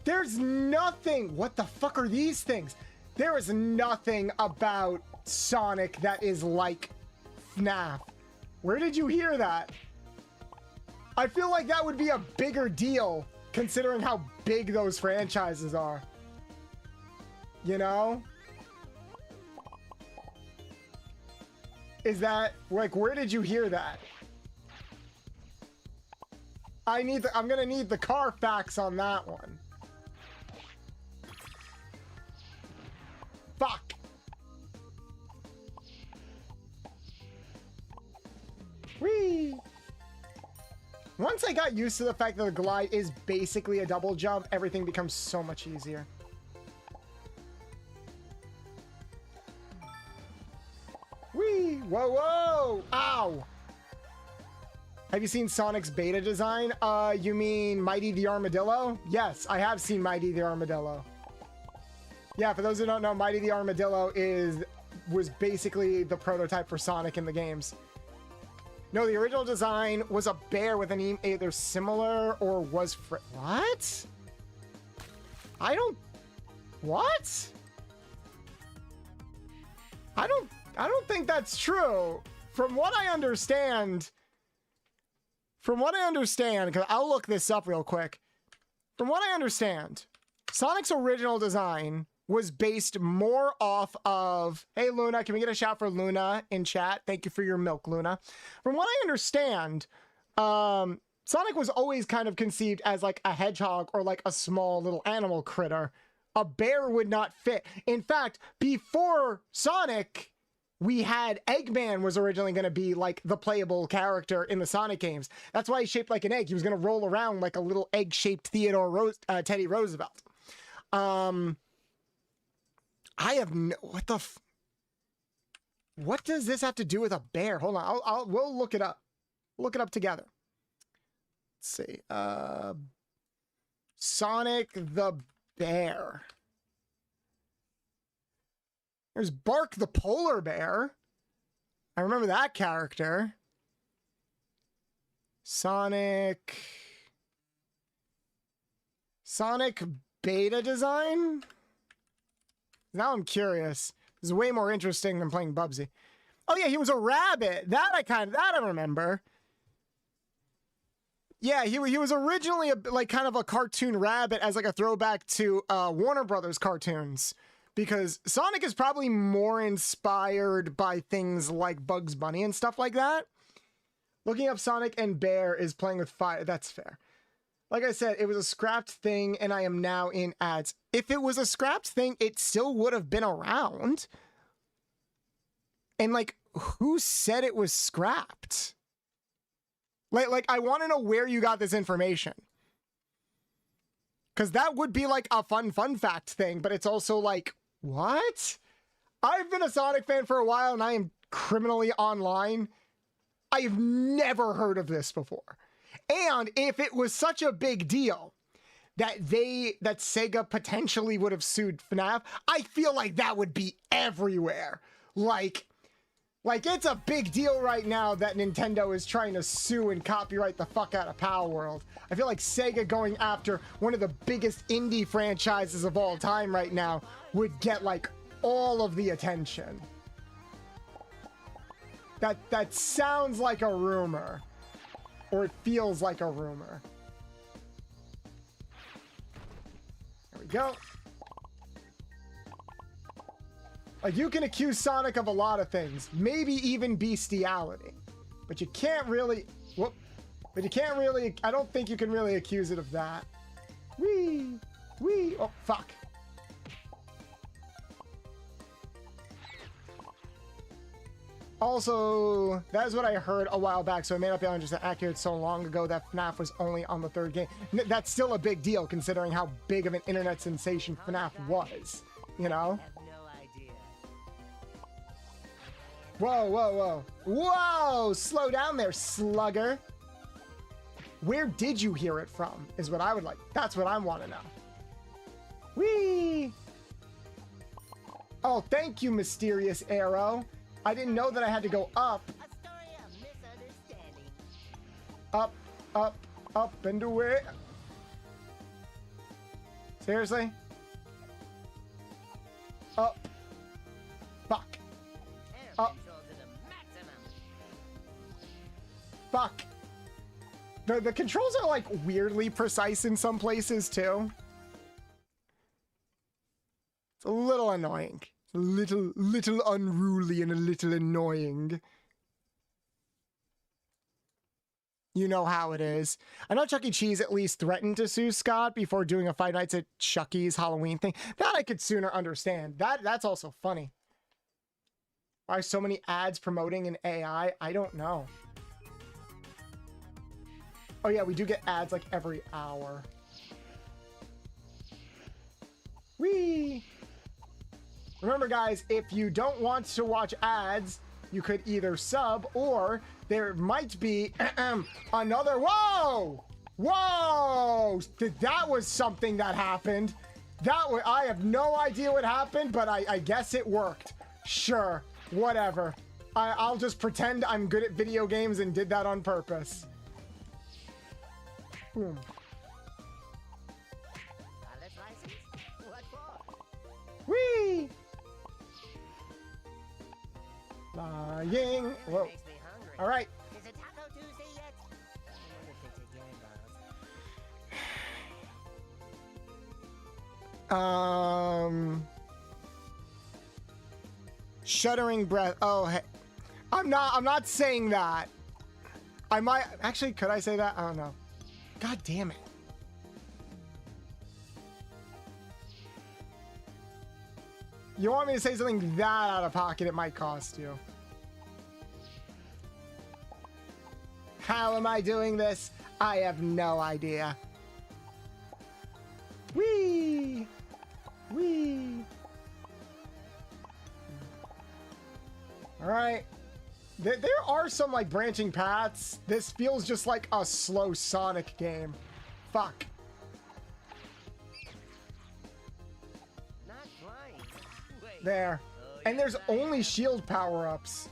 S1: There's nothing. What the fuck are these things? There is nothing about Sonic that is like FNAF. Where did you hear that? I feel like that would be a bigger deal considering how big those franchises are. You know? Is that, like, where did you hear that? I'm gonna need the Carfax on that one. Fuck. Whee! Once I got used to the fact that the glide is basically a double jump, everything becomes so much easier. Whee! Whoa, whoa! Ow! Have you seen Sonic's beta design? You mean Mighty the Armadillo? Yes, I have seen Mighty the Armadillo. Yeah, for those who don't know, Mighty the Armadillo was basically the prototype for Sonic in the games. No, the original design was a bear with an either similar or was what? What? I don't think that's true. From what I understand, because I'll look this up real quick. From what I understand, Sonic's original design was based more off of, hey Luna, can we get a shout for Luna in chat? Thank you for your milk, Luna. From what I understand, Sonic was always kind of conceived as like a hedgehog or like a small little animal critter. A bear would not fit. In fact, before Sonic, we had Eggman was originally going to be like the playable character in the Sonic games. That's why he's shaped like an egg. He was going to roll around like a little egg-shaped Teddy Roosevelt. I have no, what does this have to do with a bear? Hold on, we'll look it up. Look it up together. Let's see. Sonic the Bear. There's Bark the Polar Bear. I remember that character. Sonic beta design? Now I'm curious. This is way more interesting than playing Bubsy. Oh yeah, he was a rabbit. That I remember. Yeah, he was originally kind of a cartoon rabbit as like a throwback to Warner Brothers cartoons, because Sonic is probably more inspired by things like Bugs Bunny and stuff like that. Looking up Sonic and Bear is playing with fire. That's fair. Like I said, it was a scrapped thing, and I am now in ads. If it was a scrapped thing, it still would have been around. And like, who said it was scrapped? Like I want to know where you got this information. Because that would be like a fun fact thing, but it's also like, what? I've been a Sonic fan for a while, and I am criminally online. I have never heard of this before. And if it was such a big deal that Sega potentially would have sued FNAF, I feel like that would be everywhere. Like it's a big deal right now that Nintendo is trying to sue and copyright the fuck out of Power World. I feel like Sega going after one of the biggest indie franchises of all time right now would get like all of the attention. That sounds like a rumor. Or it feels like a rumor. There we go. Like, you can accuse Sonic of a lot of things. Maybe even bestiality. But you can't really... But you can't really... I don't think you can really accuse it of that. Whee! Whee! Oh, fuck. Also, that is what I heard a while back, so it may not be 100% accurate so long ago that FNAF was only on the third game. That's still a big deal, considering how big of an internet sensation FNAF was, you know? Whoa, whoa, whoa. Whoa! Slow down there, slugger. Where did you hear it from, is what I would like. That's what I want to know. Whee! Oh, thank you, Mysterious Arrow. I didn't know that I had to go up. Up, up, up, and away. Seriously? Up. Fuck. Up. Fuck. The controls are like weirdly precise in some places too. It's a little annoying. A little unruly and a little annoying. You know how it is. I know Chuck E. Cheese at least threatened to sue Scott before doing a Five Nights at Chucky's Halloween thing. That I could sooner understand. That's also funny. Why are so many ads promoting an AI? I don't know. Oh yeah, we do get ads like every hour. Whee! Remember guys, if you don't want to watch ads, you could either sub or there might be another... Whoa! Whoa! That was something that happened. I have no idea what happened, but I guess it worked. Sure, whatever. I'll just pretend I'm good at video games and did that on purpose. Boom. Whee! Lying. Whoa. All right.
S3: Is it Taco Tuesday yet? I wonder if they take game balls.
S1: Shuddering breath. Oh, hey. I'm not saying that. I might actually. Could I say that? I don't know. God damn it. You want me to say something that out of pocket, it might cost you. How am I doing this? I have no idea. Whee! Whee! There are some like branching paths. This feels just like a slow Sonic game. Fuck.
S3: Not flying. Wait.
S1: There. And there's only shield power-ups.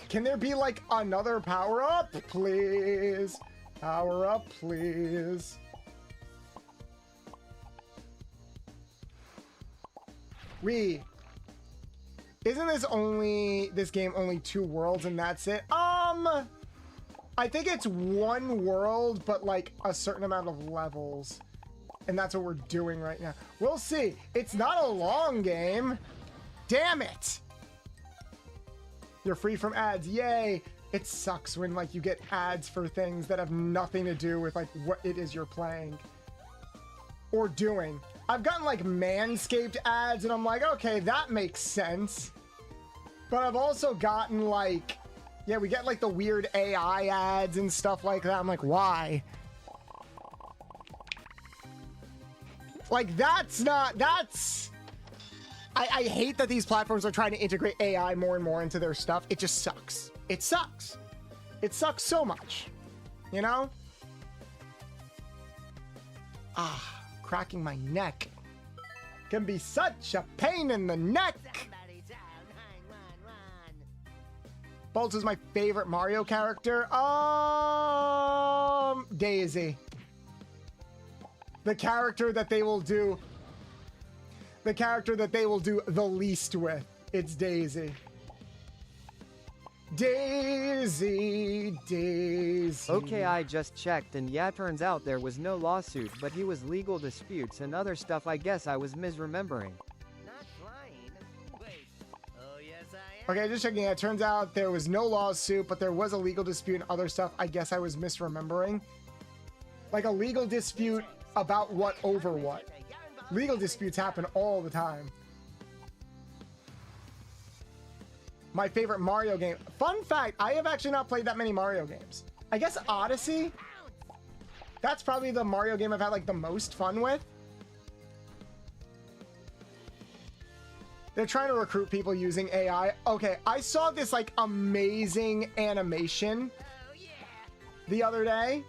S1: Can there be like another power-up? Please. Power-up, please. Isn't this game only 2 worlds and that's it? I think it's 1 world, but like a certain amount of levels. And that's what we're doing right now. We'll see. It's not a long game. Damn it. You're free from ads. Yay. It sucks when like you get ads for things that have nothing to do with like what it is you're playing or doing. I've gotten like Manscaped ads and I'm like, okay, that makes sense. But I've also gotten like, yeah, we get like the weird AI ads and stuff like that. I'm like, why? Like, I hate that these platforms are trying to integrate AI more and more into their stuff. It just sucks. It sucks. It sucks so much. You know? Cracking my neck can be such a pain in the neck.
S3: Somebody dial 911.
S1: Bolts is my favorite Mario character. Daisy. The character that they will do the least with. It's Daisy. Daisy.
S4: Okay, I just checked and yeah, turns out there was no lawsuit, but he was legal disputes and other stuff. I guess I was misremembering.
S3: Not flying. Wait. Oh yes I am.
S1: Okay, just checking. It turns out there was no lawsuit, but there was a legal dispute and other stuff. I guess I was misremembering. Like a legal dispute about what over what. Legal disputes happen all the time. My favorite Mario game. Fun fact, I have actually not played that many Mario games. I guess Odyssey. That's probably the Mario game I've had like the most fun with. They're trying to recruit people using AI. Okay, I saw this like amazing animation the other day.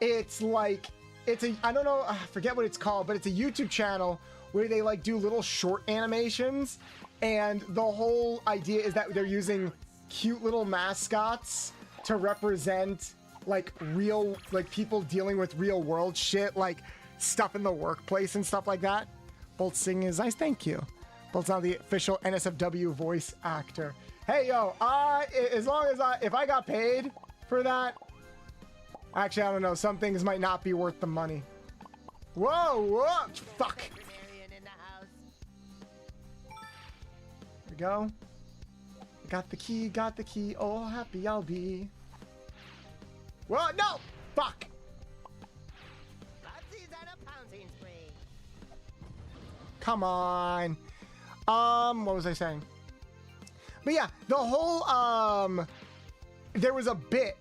S1: It's like, I don't know, I forget what it's called, but it's a YouTube channel where they like do little short animations. And the whole idea is that they're using cute little mascots to represent like real, like people dealing with real world shit, like stuff in the workplace and stuff like that. Bolt singing is nice, thank you. Bolt's now the official NSFW voice actor. Hey, yo, as long as if I got paid for that, actually, I don't know, some things might not be worth the money. Whoa, fuck. There we go. Got the key, oh, how happy I'll be. Whoa, no! Fuck!
S3: Bubsy's on a pouncing spree.
S1: Come on. What was I saying? But yeah, the whole, there was a bit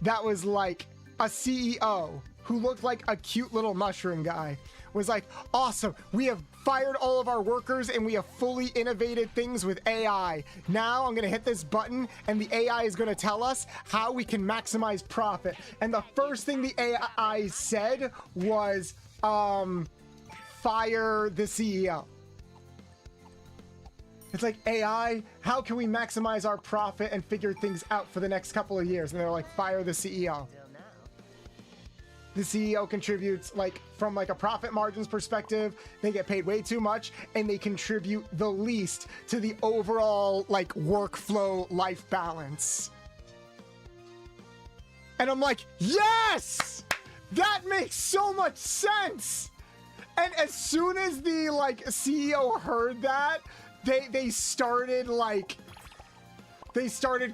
S1: that was like a CEO who looked like a cute little mushroom guy was like, awesome, we have fired all of our workers and we have fully innovated things with AI. Now I'm gonna hit this button and the AI is gonna tell us how we can maximize profit. And the first thing the AI said was, fire the CEO. It's like, AI, how can we maximize our profit and figure things out for the next couple of years? And they're like, fire the CEO. The CEO contributes, like, from like a profit margins perspective, they get paid way too much and they contribute the least to the overall like workflow life balance. And I'm like, yes! That makes so much sense! And as soon as the like CEO heard that, they started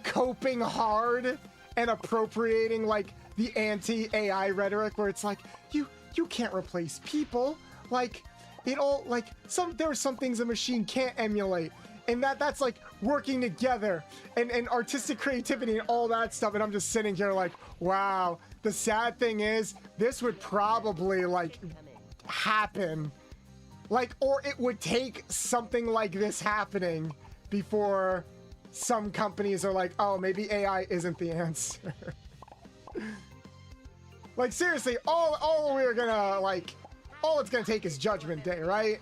S1: coping hard and appropriating like the anti-AI rhetoric where it's like, you can't replace people. Like, it all, like, there are some things a machine can't emulate. And that's like working together and artistic creativity and all that stuff. And I'm just sitting here like, wow. The sad thing is, this would probably like happen. Like, or it would take something like this happening before some companies are like, oh, maybe AI isn't the answer. Like, seriously, all we're gonna, like, all it's gonna take is Judgment Day, right?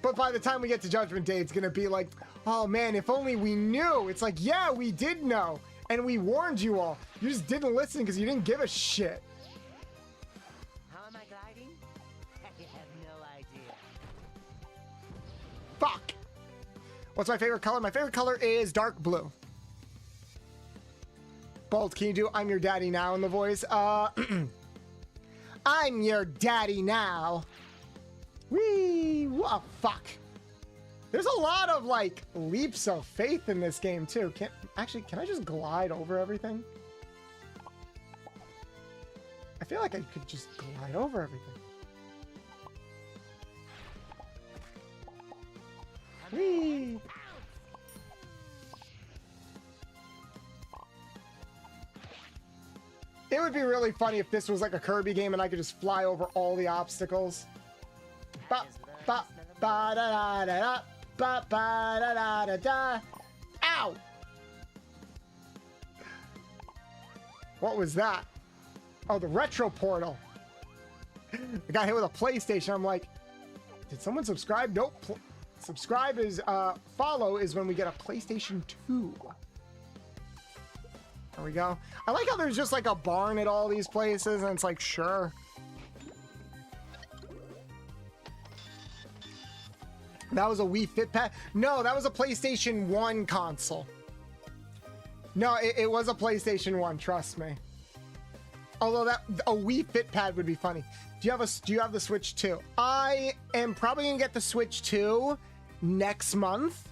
S1: But by the time we get to Judgment Day, it's gonna be like, oh man, if only we knew. It's like, yeah, we did know. And we warned you all. You just didn't listen because you didn't give a shit.
S3: How am I gliding? I have no idea.
S1: Fuck. What's my favorite color? My favorite color is dark blue. Bolt, can you do I'm your daddy now in the voice? I'm your daddy now. Whee! Oh, fuck. There's a lot of, like, leaps of faith in this game, too. Can I just glide over everything? I feel like I could just glide over everything. Whee! It would be really funny if this was like a Kirby game and I could just fly over all the obstacles. Ba ba ba da da da ba ba da da da da. Ow! What was that? Oh, the retro portal. I got hit with a PlayStation. I'm like, did someone subscribe? Nope. Subscribe is follow is when we get a PlayStation 2. There we go. I like how there's just like a barn at all these places, and it's like, sure. That was a Wii Fit Pad. No, that was a PlayStation 1 console. No, it was a PlayStation 1, trust me. Although a Wii Fit Pad would be funny. Do you have the Switch 2? I am probably gonna get the Switch 2 next month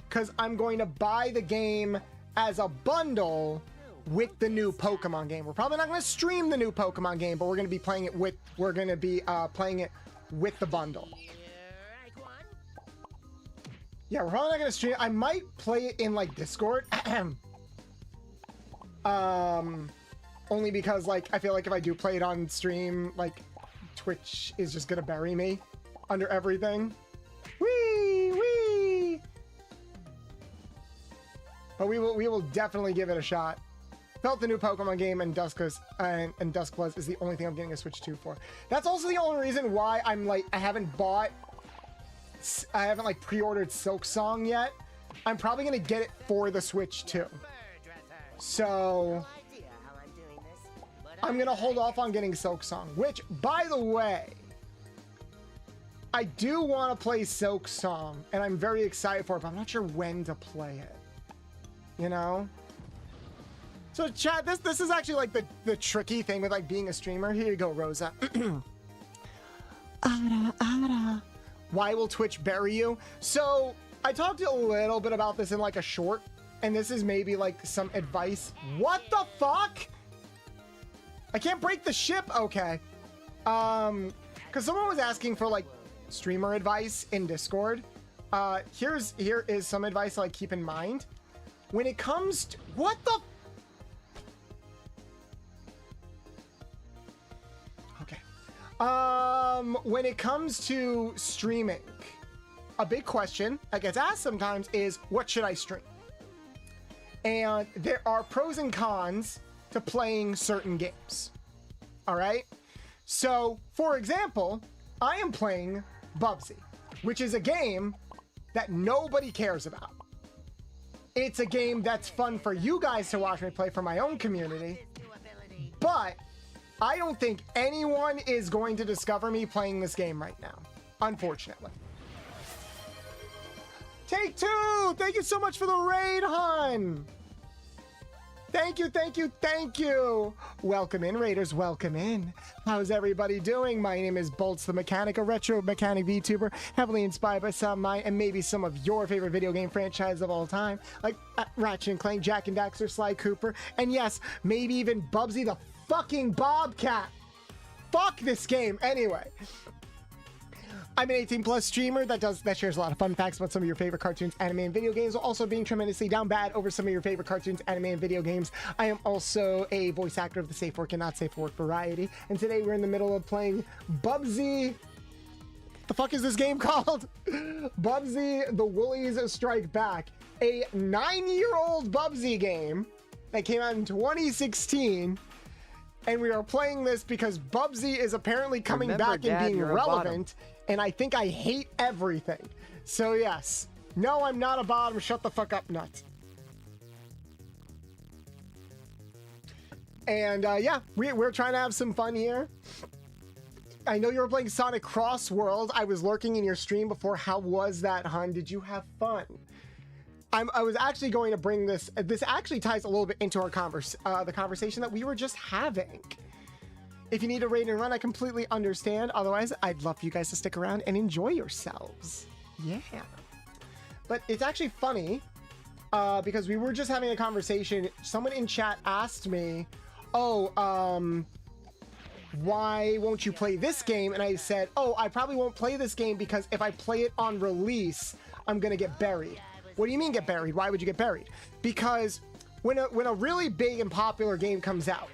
S1: because I'm going to buy the game as a bundle with the new Pokemon game. We're probably not going to stream the new Pokemon game, but we're going to be playing it with the bundle. Yeah, we're probably not going to stream. I might play it in like Discord. Only because like I feel like if I do play it on stream, like Twitch is just going to bury me under everything. Wee wee. But we will definitely give it a shot. Felt the new Pokemon game and Dusk's and Duskbuzz is the only thing I'm getting a Switch 2 for. That's also the only reason why I'm like I haven't like pre-ordered Silk Song yet. I'm probably gonna get it for the Switch 2. So I'm gonna hold off on getting Silk Song, which by the way, I do want to play Silk Song and I'm very excited for it, but I'm not sure when to play it. You know? So chat, this is actually like the tricky thing with like being a streamer. Here you go, Rosa. Why will Twitch bury you? So I talked a little bit about this in like a short, and this is maybe like some advice. What the fuck? I can't break the ship. Okay. Because someone was asking for like streamer advice in Discord. Here is some advice to like keep in mind. When it comes to what the when it comes to streaming, a big question that gets asked sometimes is, what should I stream? And there are pros and cons to playing certain games. All right. So, for example, I am playing Bubsy, which is a game that nobody cares about. It's a game that's fun for you guys to watch me play for my own community, but I don't think anyone is going to discover me playing this game right now, unfortunately. Take two! Thank you so much for the raid, hun! Thank you, thank you, thank you! Welcome in, Raiders, welcome in. How's everybody doing? My name is Boltsthemechanic, a retro mechanic VTuber, heavily inspired by some of mine and maybe some of your favorite video game franchises of all time, like Ratchet & Clank, Jak and Daxter, Sly Cooper, and yes, maybe even Bubsy the fucking Bobcat. Fuck this game. Anyway, I'm an 18+ streamer that shares a lot of fun facts about some of your favorite cartoons, anime, and video games, while also being tremendously down bad over some of your favorite cartoons, anime, and video games. I am also a voice actor of the safe work and not safe for work variety, and today we're in the middle of playing Bubsy. The fuck is this game called? Bubsy the Woolies Strike Back. a 9-year-old Bubsy game that came out in 2016. And we are playing this because Bubsy is apparently coming
S4: Remember,
S1: back
S4: Dad,
S1: and being
S4: you're a
S1: relevant. And I think I hate everything. So yes. No, I'm not a bottom. Shut the fuck up, nuts. And yeah, we're trying to have some fun here. I know you were playing Sonic Cross World. I was lurking in your stream before. How was that, hun? Did you have fun? I was actually going to bring this. This actually ties a little bit into our the conversation that we were just having. If you need a raid and run, I completely understand. Otherwise, I'd love for you guys to stick around and enjoy yourselves. Yeah. But it's actually funny because we were just having a conversation. Someone in chat asked me, oh, why won't you play this game? And I said, oh, I probably won't play this game because if I play it on release, I'm going to get buried. What do you mean get buried? Why would you get buried? Because when a really big and popular game comes out,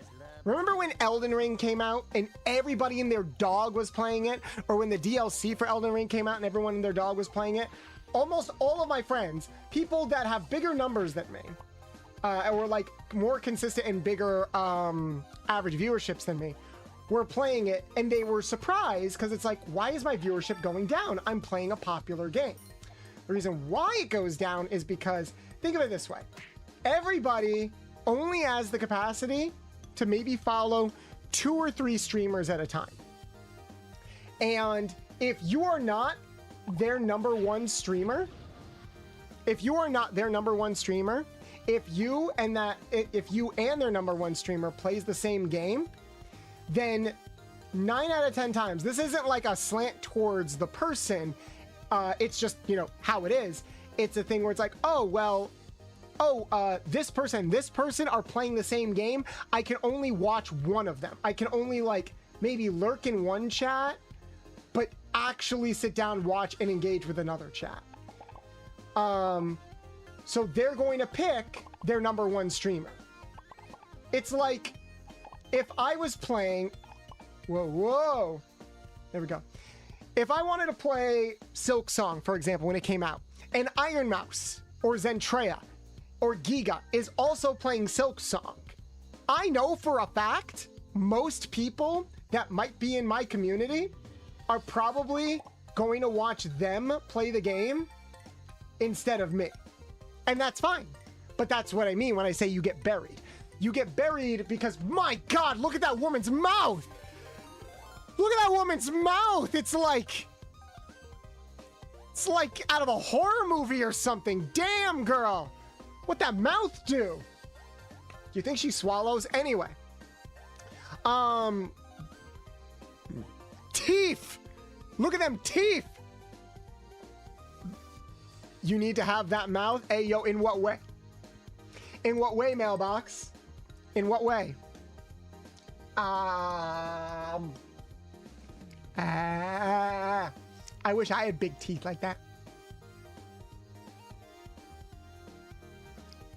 S1: remember when Elden Ring came out and everybody and their dog was playing it? Or when the DLC for Elden Ring came out and everyone and their dog was playing it? Almost all of my friends, people that have bigger numbers than me, or like more consistent and bigger average viewerships than me, were playing it, and they were surprised because it's like, why is my viewership going down? I'm playing a popular game. The reason why it goes down is because, think of it this way, everybody only has the capacity to maybe follow 2 or 3 streamers at a time. And if you are not their number one streamer, if you and their number one streamer plays the same game, then 9 out of 10 times, this isn't like a slant towards the person, it's just, you know, how it is. It's a thing where it's like, oh, well, this person are playing the same game. I can only watch one of them. I can only like maybe lurk in one chat, but actually sit down, watch, and engage with another chat. So they're going to pick their number one streamer. It's like if I was playing, whoa, there we go. If I wanted to play Silk Song, for example, when it came out, and Iron Mouse or Zentreya or Giga is also playing Silk Song, I know for a fact most people that might be in my community are probably going to watch them play the game instead of me. And that's fine. But that's what I mean when I say you get buried. You get buried because, my God, look at that woman's mouth. Look at that woman's mouth. It's like out of a horror movie or something. Damn, girl. What'd that mouth do? Do you think she swallows? Anyway. Teeth. Look at them teeth. You need to have that mouth. Hey, yo, in what way? In what way, mailbox? In what way? I wish I had big teeth like that.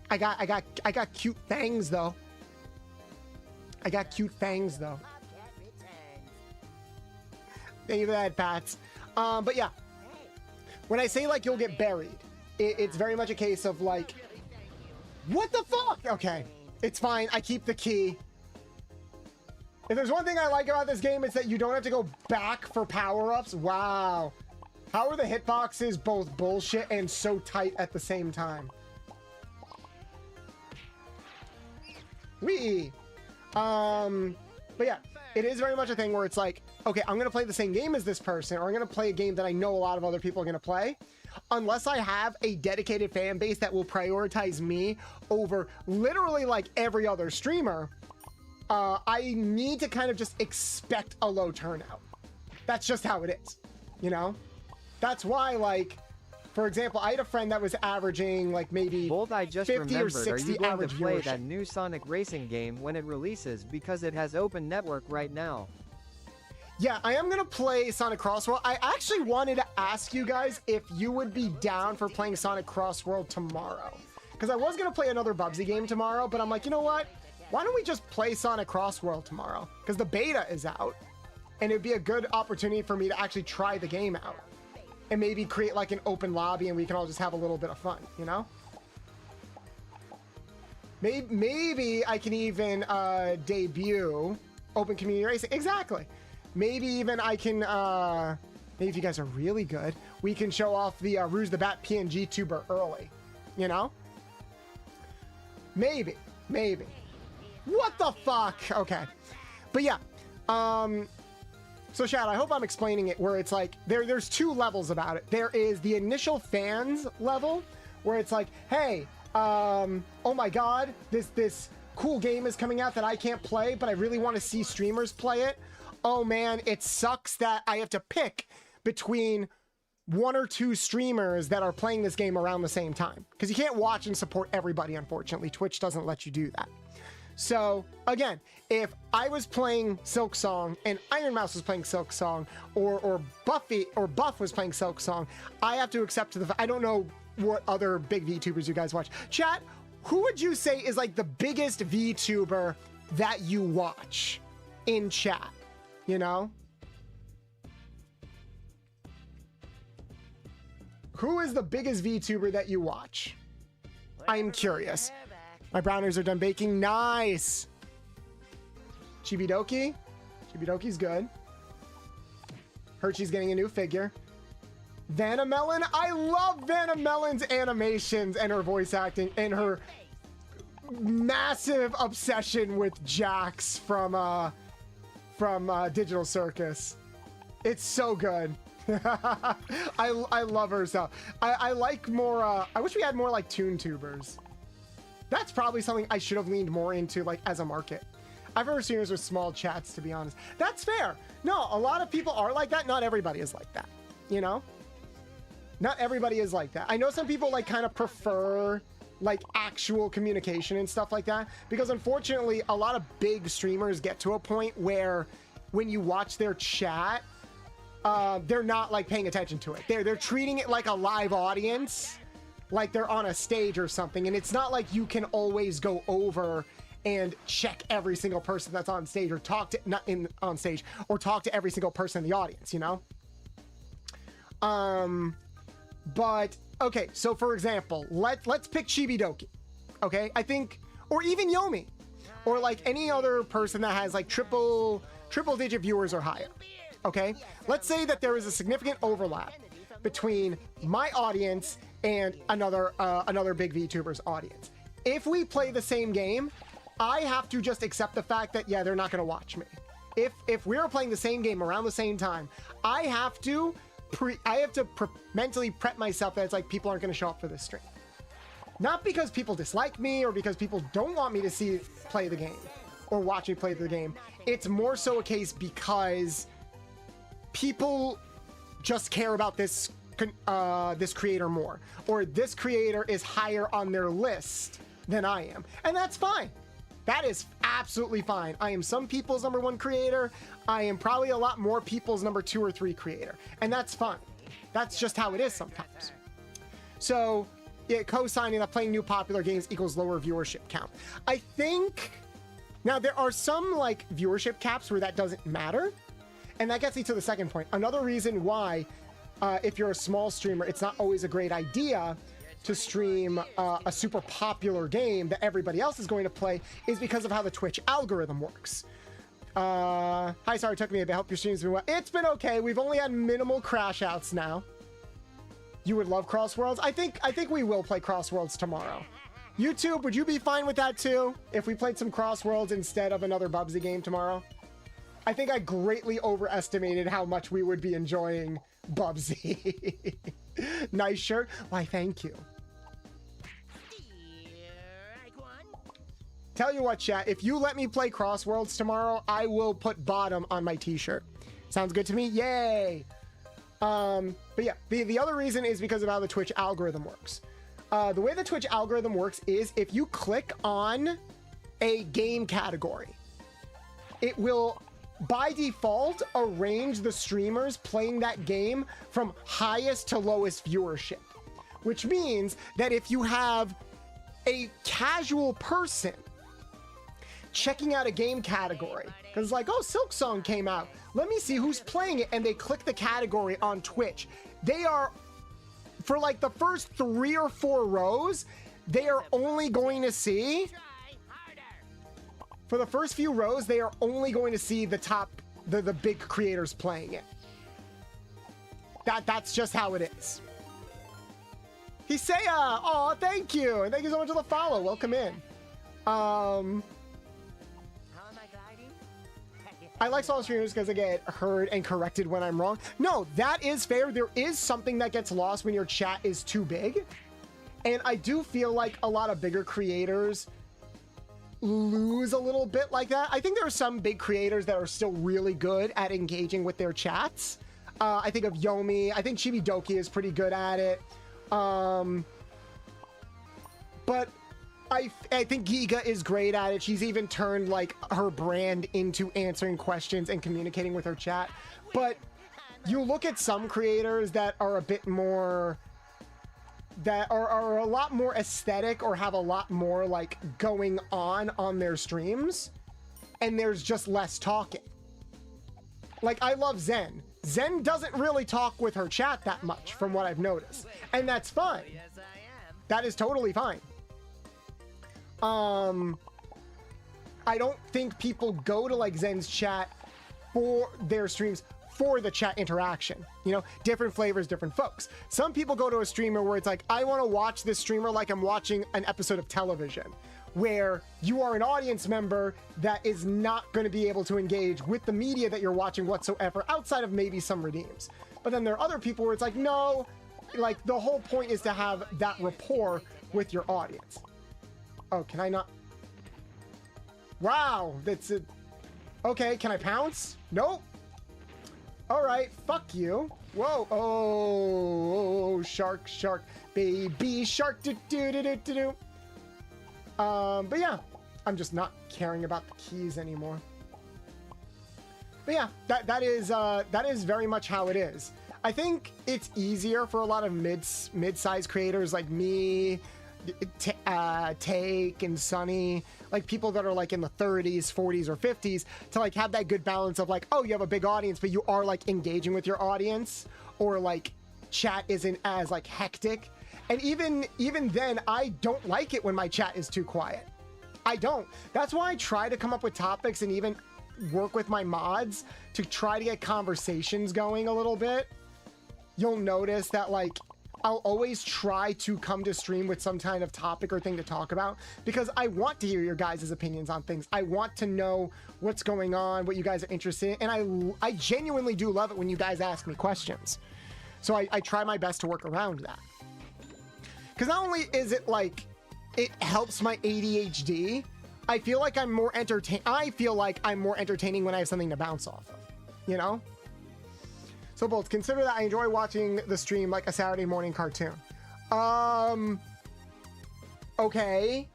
S1: I got cute fangs though. I got cute fangs though. Thank you for that, Pats. But yeah, when I say like you'll get buried, it's very much a case of like, what the fuck? Okay, it's fine. I keep the key. If there's one thing I like about this game, it's that you don't have to go back for power-ups. Wow. How are the hitboxes both bullshit and so tight at the same time? Wee. But yeah, it is very much a thing where it's like, okay, I'm going to play the same game as this person, or I'm going to play a game that I know a lot of other people are going to play. Unless I have a dedicated fan base that will prioritize me over literally like every other streamer, I need to kind of just expect a low turnout. That's just how it is, you know? That's why, like, for example, I had a friend that was averaging like maybe
S4: Bolt, I just
S1: 50 or
S4: remembered,
S1: 60
S4: are you going
S1: average
S4: to play
S1: viewership.
S4: that new Sonic Racing game when it releases because it has open network right now?
S1: Yeah, I am gonna play Sonic Cross World. I actually wanted to ask you guys if you would be down for playing Sonic Cross World tomorrow. Because I was gonna play another Bubsy game tomorrow, but I'm like, you know what? Why don't we just play Sonic Cross World tomorrow? Because the beta is out. And it'd be a good opportunity for me to actually try the game out. And maybe create like an open lobby and we can all just have a little bit of fun, you know? Maybe I can even debut open community racing. Exactly. Maybe even I can, maybe if you guys are really good, we can show off the Rouge the Bat PNG tuber early, you know? Maybe. What the fuck? Okay. But yeah, so Chad, I hope I'm explaining it where it's like, there's two levels about it. There is the initial fans level where it's like, hey, oh my God, this cool game is coming out that I can't play, but I really want to see streamers play it. Oh man, it sucks that I have to pick between one or two streamers that are playing this game around the same time. Because you can't watch and support everybody, unfortunately. Twitch doesn't let you do that. So again, if I was playing Silk Song and Iron Mouse was playing Silk Song, or Buffy or Buff was playing Silk Song, I have to accept I don't know what other big VTubers you guys watch. Chat, who would you say is like the biggest VTuber that you watch in chat? You know? Who is the biggest VTuber that you watch? I'm curious. My brownies are done baking. Nice. Chibidoki. Chibidoki's good. Hershey's getting a new figure. Vanamelon. I love Vanamelon's animations and her voice acting and her massive obsession with Jax from Digital Circus. It's so good. I love her stuff. I like more, I wish we had more like Toon Tubers. That's probably something I should have leaned more into, like, as a market. I've ever seen with small chats, to be honest. That's fair. No, a lot of people are like that. Not everybody is like that, you know? Not everybody is like that. I know some people, like, kind of prefer, like, actual communication and stuff like that, because unfortunately, a lot of big streamers get to a point where when you watch their chat, they're not, like, paying attention to it. They're treating it like a live audience, like they're on a stage or something, and it's not like you can always go over and check every single person that's on stage, or talk to on stage, or talk to every single person in the audience, you know? But okay, so for example, let's pick Chibidoki. Okay, I think, or even Yomi, or like any other person that has like triple digit viewers or higher. Okay, let's say that there is a significant overlap between my audience and another big VTuber's audience. If we play the same game, I have to just accept the fact that, yeah, they're not going to watch me. If we're playing the same game around the same time, I have to mentally prep myself that it's like people aren't going to show up for this stream. Not because people dislike me or because people don't want me to play the game or watch me play the game. It's more so a case because people just care about this creator more, or this creator is higher on their list than I am, and that's fine. That is absolutely fine. I am some people's #1 creator. I am probably a lot more people's #2 or 3 creator, and that's fine. That's just how it is sometimes. So, yeah, co-signing that playing new popular games equals lower viewership count. I think now there are some like viewership caps where that doesn't matter, and that gets me to the second point. Another reason why, if you're a small streamer, it's not always a great idea to stream a super popular game that everybody else is going to play, is because of how the Twitch algorithm works. Hi, sorry, it took me a bit. Hope your stream's been well. It's been okay. We've only had minimal crash outs now. You would love Crossworlds? I think we will play Crossworlds tomorrow. YouTube, would you be fine with that too? If we played some Crossworlds instead of another Bubsy game tomorrow? I think I greatly overestimated how much we would be enjoying Bubsy. Nice shirt. Why, thank you. Tell you what, chat, if you let me play Crossworlds tomorrow, I will put bottom on my t-shirt. Sounds good to me? Yay! But yeah, the other reason is because of how the Twitch algorithm works. The way the Twitch algorithm works is if you click on a game category, it will by default arrange the streamers playing that game from highest to lowest viewership, which means that if you have a casual person checking out a game category, because it's like, oh, Silk Song came out, let me see who's playing it, and they click the category on Twitch, they are, for like the first 3 or 4 rows, they are only going to see For the first few rows, they are only going to see the top, the big creators playing it. That's just how it is. Hisaya, oh, thank you. And thank you so much for the follow. Welcome in.
S3: How am I gliding?
S1: I like solo streamers because I get heard and corrected when I'm wrong. No, that is fair. There is something that gets lost when your chat is too big. And I do feel like a lot of bigger creators lose a little bit like that. I think there are some big creators that are still really good at engaging with their chats. I think of Yomi. I think Chibidoki is pretty good at it. But I think Giga is great at it. She's even turned like her brand into answering questions and communicating with her chat. But you look at some creators that are a bit more, that are a lot more aesthetic or have a lot more like going on their streams, and there's just less talking. Like, I love Zen. Zen doesn't really talk with her chat that much from what I've noticed, and that's fine.
S3: Yes, I am.
S1: That is totally fine. I don't think people go to like Zen's chat for their streams for the chat interaction. You know, different flavors, different folks. Some people go to a streamer where it's like, I want to watch this streamer like I'm watching an episode of television, where you are an audience member that is not going to be able to engage with the media that you're watching whatsoever, outside of maybe some redeems. But then there are other people where it's like, no, like the whole point is to have that rapport with your audience. Oh, can I not? Wow, that's it. Okay, can I pounce? Nope. All right, fuck you. Whoa, oh, shark, baby shark, do. But yeah, I'm just not caring about the keys anymore. But yeah, that is very much how it is. I think it's easier for a lot of mid-sized creators like me, Take and Sunny, like people that are like in the 30s, 40s, or 50s, to like have that good balance of like, oh, you have a big audience, but you are like engaging with your audience, or like chat isn't as like hectic. And even then, I don't like it when my chat is too quiet. I don't. That's why I try to come up with topics and even work with my mods to try to get conversations going a little bit. You'll notice that like I'll always try to come to stream with some kind of topic or thing to talk about, because I want to hear your guys' opinions on things. I want to know what's going on, what you guys are interested in, and I genuinely do love it when you guys ask me questions. So I try my best to work around that. Because not only is it like, it helps my ADHD, I feel like I'm more entertaining when I have something to bounce off of, you know? So Bolts, consider that I enjoy watching the stream like a Saturday morning cartoon. Okay.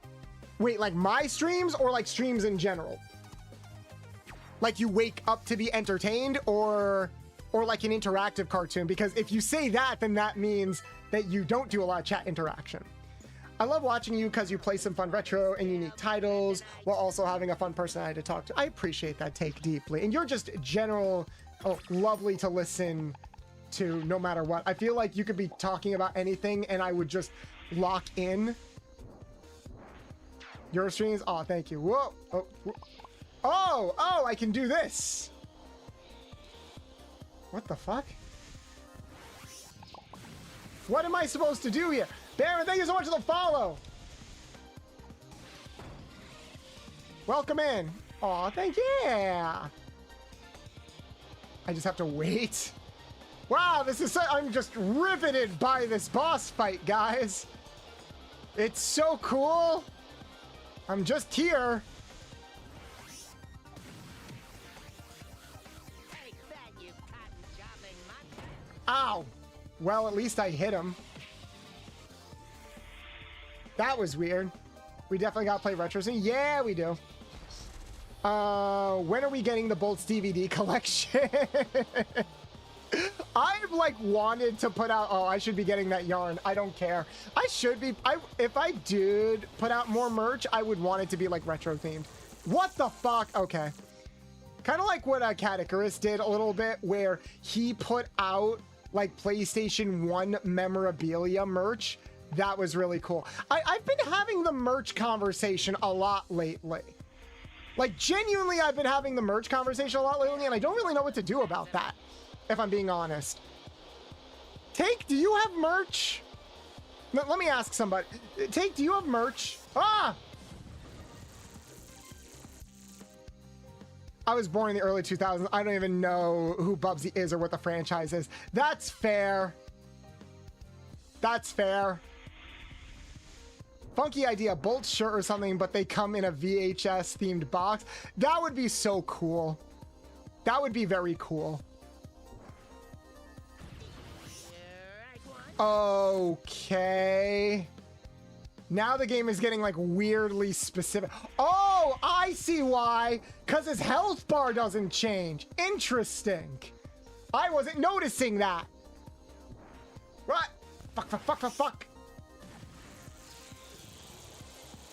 S1: Wait, like my streams or like streams in general? Like you wake up to be entertained, or like an interactive cartoon? Because if you say that, then that means that you don't do a lot of chat interaction. I love watching you because you play some fun retro and unique titles while also having a fun personality to talk to. I appreciate that take deeply. And you're just general, lovely to listen to no matter what. I feel like you could be talking about anything and I would just lock in. Your streams? Oh, thank you. Whoa. Oh, I can do this. What the fuck? What am I supposed to do here? Baron, thank you so much for the follow. Welcome in. Aw, thank you. Yeah. I just have to wait. Wow, this is I'm just riveted by this boss fight, guys. It's so cool. I'm just here. Ow. Well, at least I hit him. That was weird. We definitely got to play retro scene. Yeah, we do. When are we getting the Bolts DVD collection? I've like wanted to put out, I should be getting that yarn. I don't care. I should be. If I did put out more merch, I would want it to be like retro themed. What the fuck? Okay. Kind of like what Catacarus did a little bit, where he put out like PlayStation 1 memorabilia merch. That was really cool. I've been having the merch conversation a lot lately. Like, genuinely, I've been having the merch conversation a lot lately, and I don't really know what to do about that, if I'm being honest. Take, do you have merch? Let me ask somebody. Take, do you have merch? Ah! I was born in the early 2000s. I don't even know who Bubsy is or what the franchise is. That's fair. That's fair. Funky idea, Bolt shirt or something, but they come in a VHS themed box. That would be so cool. That would be very cool. Okay. Now the game is getting like weirdly specific. Oh, I see why. Because his health bar doesn't change. Interesting. I wasn't noticing that. What? Fuck.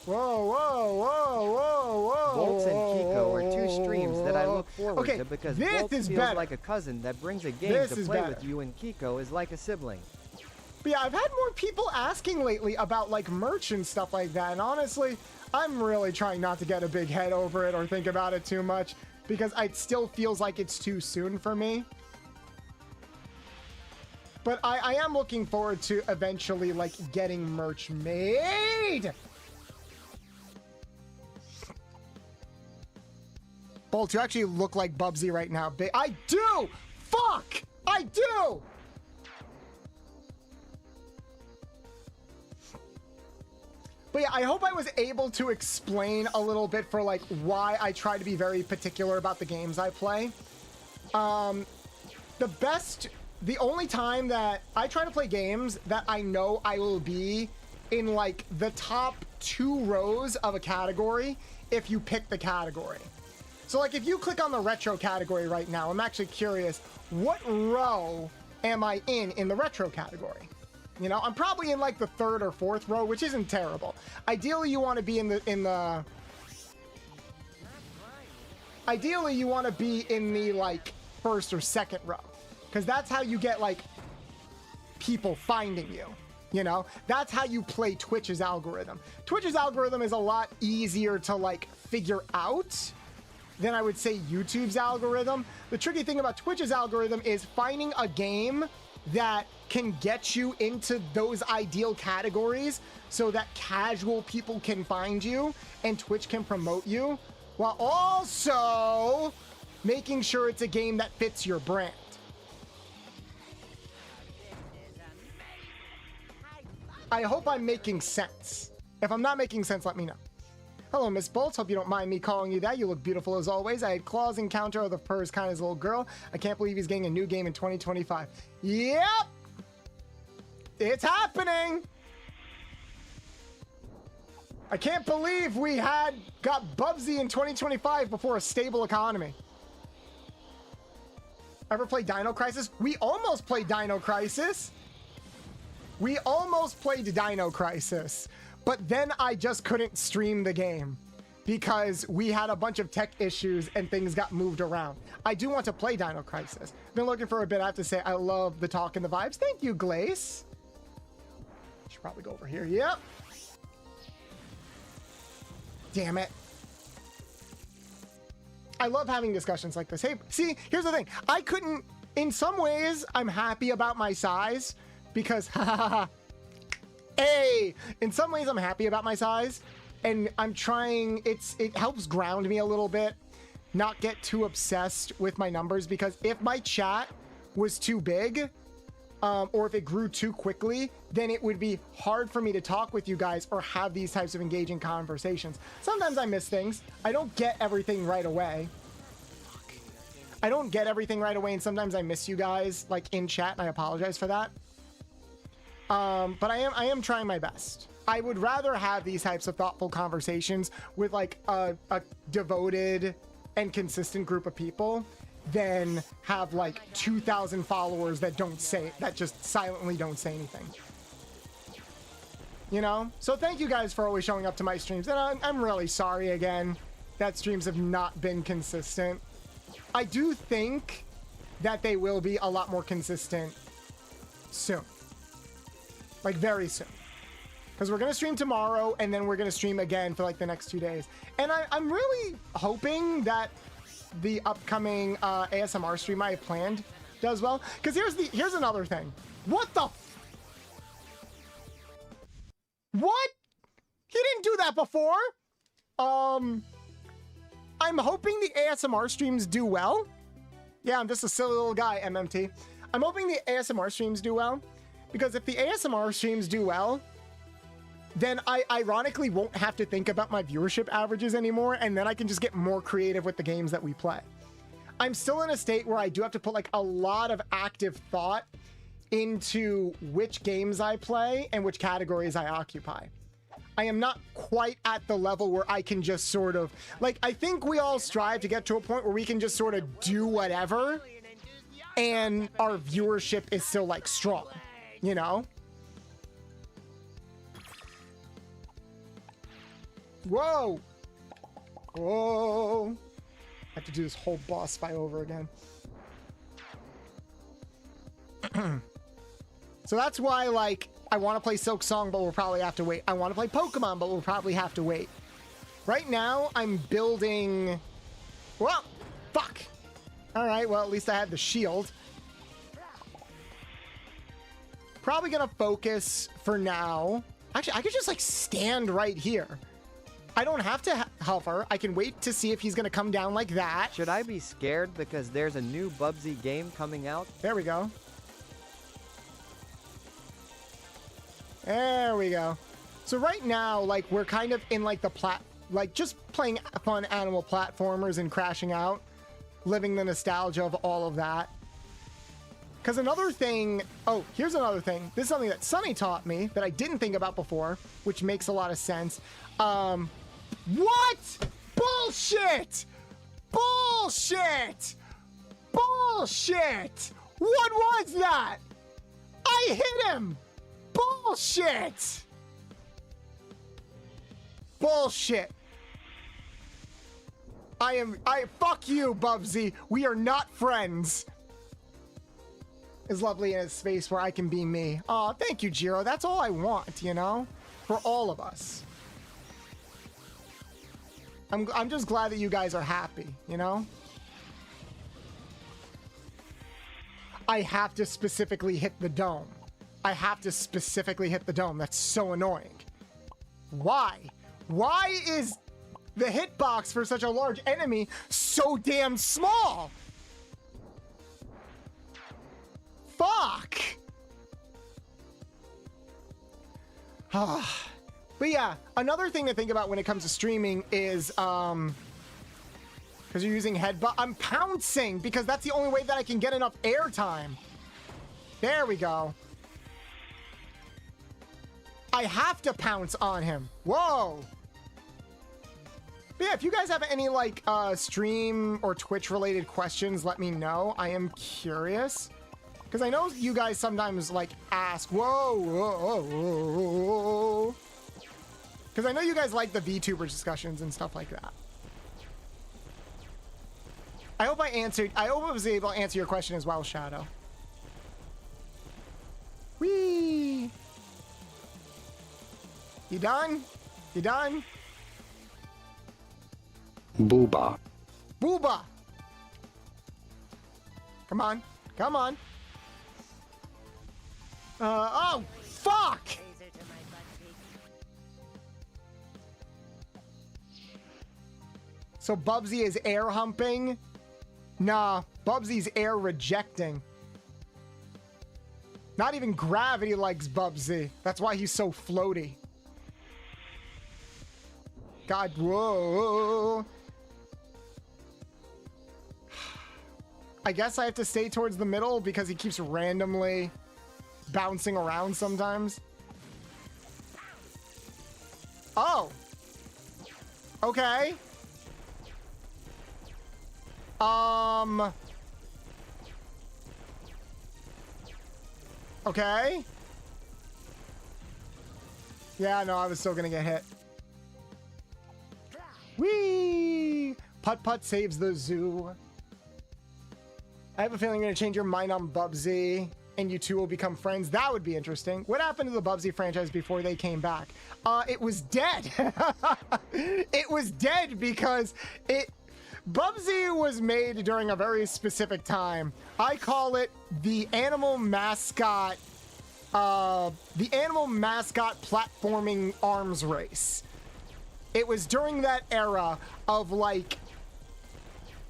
S1: Whoa.
S4: Bolts and Kiko are two streams that I look forward to because
S1: this
S4: Bolts
S1: is
S4: feels
S1: better.
S4: like a cousin that brings a game
S1: This
S4: to
S1: is
S4: play
S1: better.
S4: with you, and Kiko is like a sibling.
S1: But yeah, I've had more people asking lately about like merch and stuff like that. And honestly, I'm really trying not to get a big head over it or think about it too much because it still feels like it's too soon for me. But I am looking forward to eventually like getting merch made. Bolt, you actually look like Bubsy right now. I do! Fuck! I do! But yeah, I hope I was able to explain a little bit for like why I try to be very particular about the games I play. The only time that I try to play games that I know I will be in like the top 2 rows of a category if you pick the category. So like if you click on the retro category right now, I'm actually curious, what row am I in the retro category? You know, I'm probably in like the 3rd or 4th row, which isn't terrible. Ideally, you want to be in the like 1st or 2nd row, because that's how you get like people finding you. You know, that's how you play Twitch's algorithm. Twitch's algorithm is a lot easier to like figure out than I would say YouTube's algorithm. The tricky thing about Twitch's algorithm is finding a game that can get you into those ideal categories so that casual people can find you and Twitch can promote you, while also making sure it's a game that fits your brand. I hope I'm making sense. If I'm not making sense, let me know. Hello, Miss Bolts. Hope you don't mind me calling you that. You look beautiful as always. I had Claw's encounter of the purrs kind of little girl. I can't believe he's getting a new game in 2025. Yep! It's happening! I can't believe we got Bubsy in 2025 before a stable economy. Ever play Dino Crisis? We almost played Dino Crisis. But then I just couldn't stream the game because we had a bunch of tech issues and things got moved around. I do want to play Dino Crisis. Been looking for a bit. I have to say, I love the talk and the vibes. Thank you, Glace. Should probably go over here. Yep. Damn it. I love having discussions like this. Hey, see, here's the thing. In some ways, I'm happy about my size because, hey, in some ways I'm happy about my size and I'm trying, it helps ground me a little bit, not get too obsessed with my numbers, because if my chat was too big, or if it grew too quickly, then it would be hard for me to talk with you guys or have these types of engaging conversations. Sometimes I miss things. I don't get everything right away. And sometimes I miss you guys like in chat, and I apologize for that. But I am trying my best. I would rather have these types of thoughtful conversations with like a devoted and consistent group of people than have like 2,000 followers that just silently don't say anything. You know? So thank you guys for always showing up to my streams. And I'm really sorry again that streams have not been consistent. I do think that they will be a lot more consistent soon. Like very soon. because we're gonna stream tomorrow and then we're gonna stream again for like the next 2 days. And I'm really hoping that the upcoming ASMR stream I have planned does well. Because here's another thing. What the? What? He didn't do that before. I'm hoping the ASMR streams do well. Yeah, I'm just a silly little guy, MMT. I'm hoping the ASMR streams do well, because if the ASMR streams do well, then I ironically won't have to think about my viewership averages anymore, and then I can just get more creative with the games that we play. I'm still in a state where I do have to put like a lot of active thought into which games I play and which categories I occupy. I am not quite at the level where I can just sort of, like, I think we all strive to get to a point where we can just sort of do whatever and our viewership is still like strong, you know? Whoa! Whoa! I have to do this whole boss fight over again. So that's why, like, I want to play Silk Song, but we'll probably have to wait. I want to play Pokemon, but we'll probably have to wait. Right now, I'm building... Well, fuck! Alright, well, at least I had the shield. Probably gonna focus for now. Actually, I could just, like, stand right here. I don't have to hover. I can wait to see if he's gonna come down like that.
S4: Should I be scared because there's a new Bubsy game coming out?
S1: There we go. There we go. So right now, like, we're kind of in, like, just playing fun animal platformers and crashing out, living the nostalgia of all of that. Because another thing... Oh, here's another thing. This is something that Sunny taught me that I didn't think about before, which makes a lot of sense. What? Bullshit! Bullshit! Bullshit! What was that? I hit him! Bullshit! Bullshit. Fuck you, Bubsy. We are not friends. Is lovely in a space where I can be me. Aw, thank you, Jiro. That's all I want, you know? For all of us. I'm just glad that you guys are happy, you know? I have to specifically hit the dome. I have to specifically hit the dome. That's so annoying. Why? Why is the hitbox for such a large enemy so damn small? Fuck! But yeah, another thing to think about when it comes to streaming is, because you're using headbutt, I'm pouncing because that's the only way that I can get enough airtime. There we go. I have to pounce on him. Whoa. But yeah, if you guys have any, like, stream or Twitch related questions, let me know. I am curious. Because I know you guys sometimes, like, ask, whoa, whoa, whoa, whoa. Because I know you guys like the VTuber discussions and stuff like that. I hope I was able to answer your question as well, Shadow. Whee! You done? You done?
S2: Booba.
S1: Booba! Come on. Come on. Oh, fuck! So Bubsy is air humping? Nah, Bubsy's air rejecting. Not even gravity likes Bubsy. That's why he's so floaty. God, whoa. I guess I have to stay towards the middle because he keeps randomly bouncing around sometimes. Oh. Okay. Okay. Yeah, no, I was still gonna get hit. Whee! Putt-Putt saves the zoo. I have a feeling you're gonna change your mind on Bubsy. and you two will become friends. That would be interesting. What happened to the Bubsy franchise before they came back? It was dead. It was dead because Bubsy was made during a very specific time. I call it the animal mascot platforming arms race. It was during that era of, like,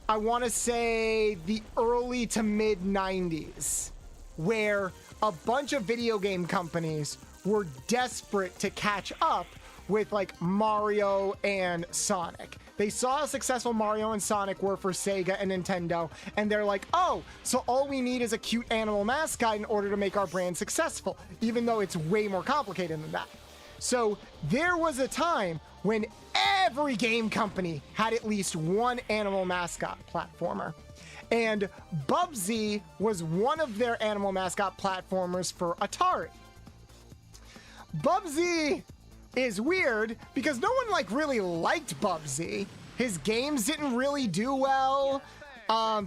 S1: I want to say the early to mid 90s, where a bunch of video game companies were desperate to catch up with, like, Mario and Sonic. They saw how successful Mario and Sonic were for Sega and Nintendo, and they're like, oh, so all we need is a cute animal mascot in order to make our brand successful, even though it's way more complicated than that. So there was a time when every game company had at least one animal mascot platformer. And Bubsy was one of their animal mascot platformers for Atari. Bubsy is weird because no one, like, really liked Bubsy. His games didn't really do well.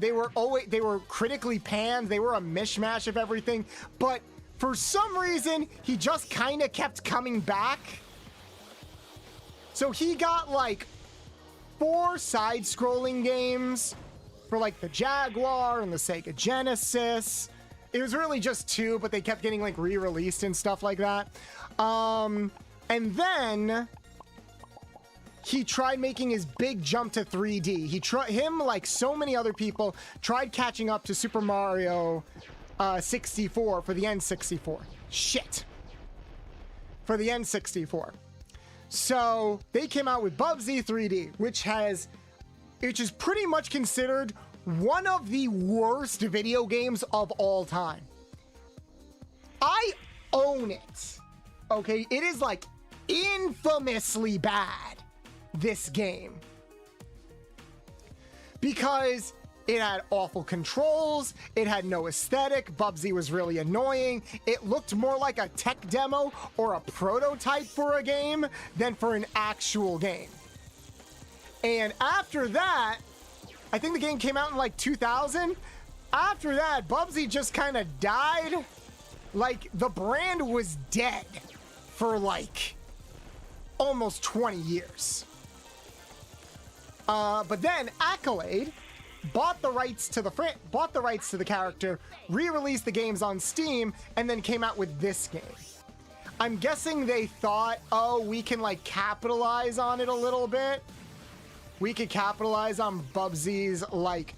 S1: They were critically panned. They were a mishmash of everything. But for some reason, he just kind of kept coming back. So he got, like, 4 side-scrolling games for, like, the Jaguar and the Sega Genesis. It was really just 2, but they kept getting, like, re-released and stuff like that. And then he tried making his big jump to 3D. Him, like so many other people, tried catching up to Super Mario 64 for the N64. Shit. For the N64. So they came out with Bubsy 3D, which is pretty much considered one of the worst video games of all time. I own it. Okay, it is, like, infamously bad, this game, because it had awful controls, it had no aesthetic, Bubsy was really annoying, it looked more like a tech demo or a prototype for a game than for an actual game. And after that, I think the game came out in, like, 2000. After that, Bubsy just kind of died. Like, the brand was dead for, like, almost 20 years. But then Accolade bought the rights to the character, re-released the games on Steam, and then came out with this game. I'm guessing they thought, oh, we can, like, capitalize on it a little bit. We could capitalize on Bubsy's, like,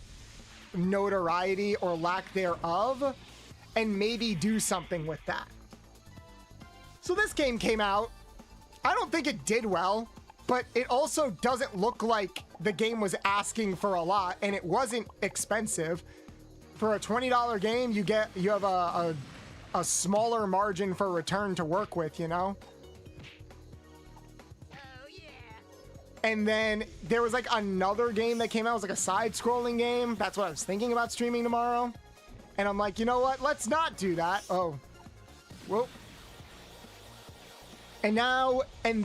S1: notoriety or lack thereof, and maybe do something with that. So this game came out. I don't think it did well, but it also doesn't look like the game was asking for a lot, and it wasn't expensive. For a $20 game, you have a smaller margin for return to work with, you know?
S3: Oh, yeah.
S1: And then there was, like, another game that came out. It was like a side-scrolling game. That's what I was thinking about streaming tomorrow. And I'm like, you know what? Let's not do that. Oh. Whoa. And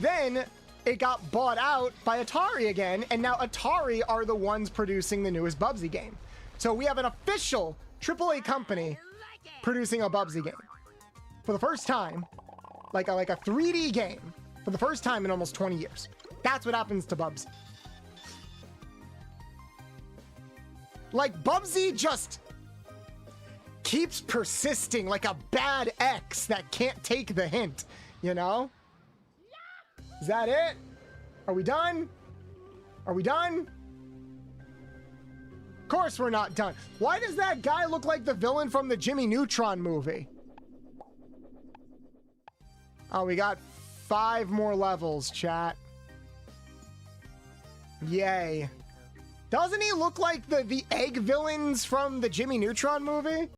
S1: then it got bought out by Atari again, and now Atari are the ones producing the newest Bubsy game. So we have an official AAA company producing a Bubsy game. For the first time, like a 3D game, for the first time in almost 20 years. That's what happens to Bubsy. Like, Bubsy just keeps persisting like a bad ex that can't take the hint, you know? Is that it? Are we done? Are we done? Of course we're not done. Why does that guy look like the villain from the Jimmy Neutron movie? Oh, we got 5 more levels, chat. Yay. Doesn't he look like the egg villains from the Jimmy Neutron movie?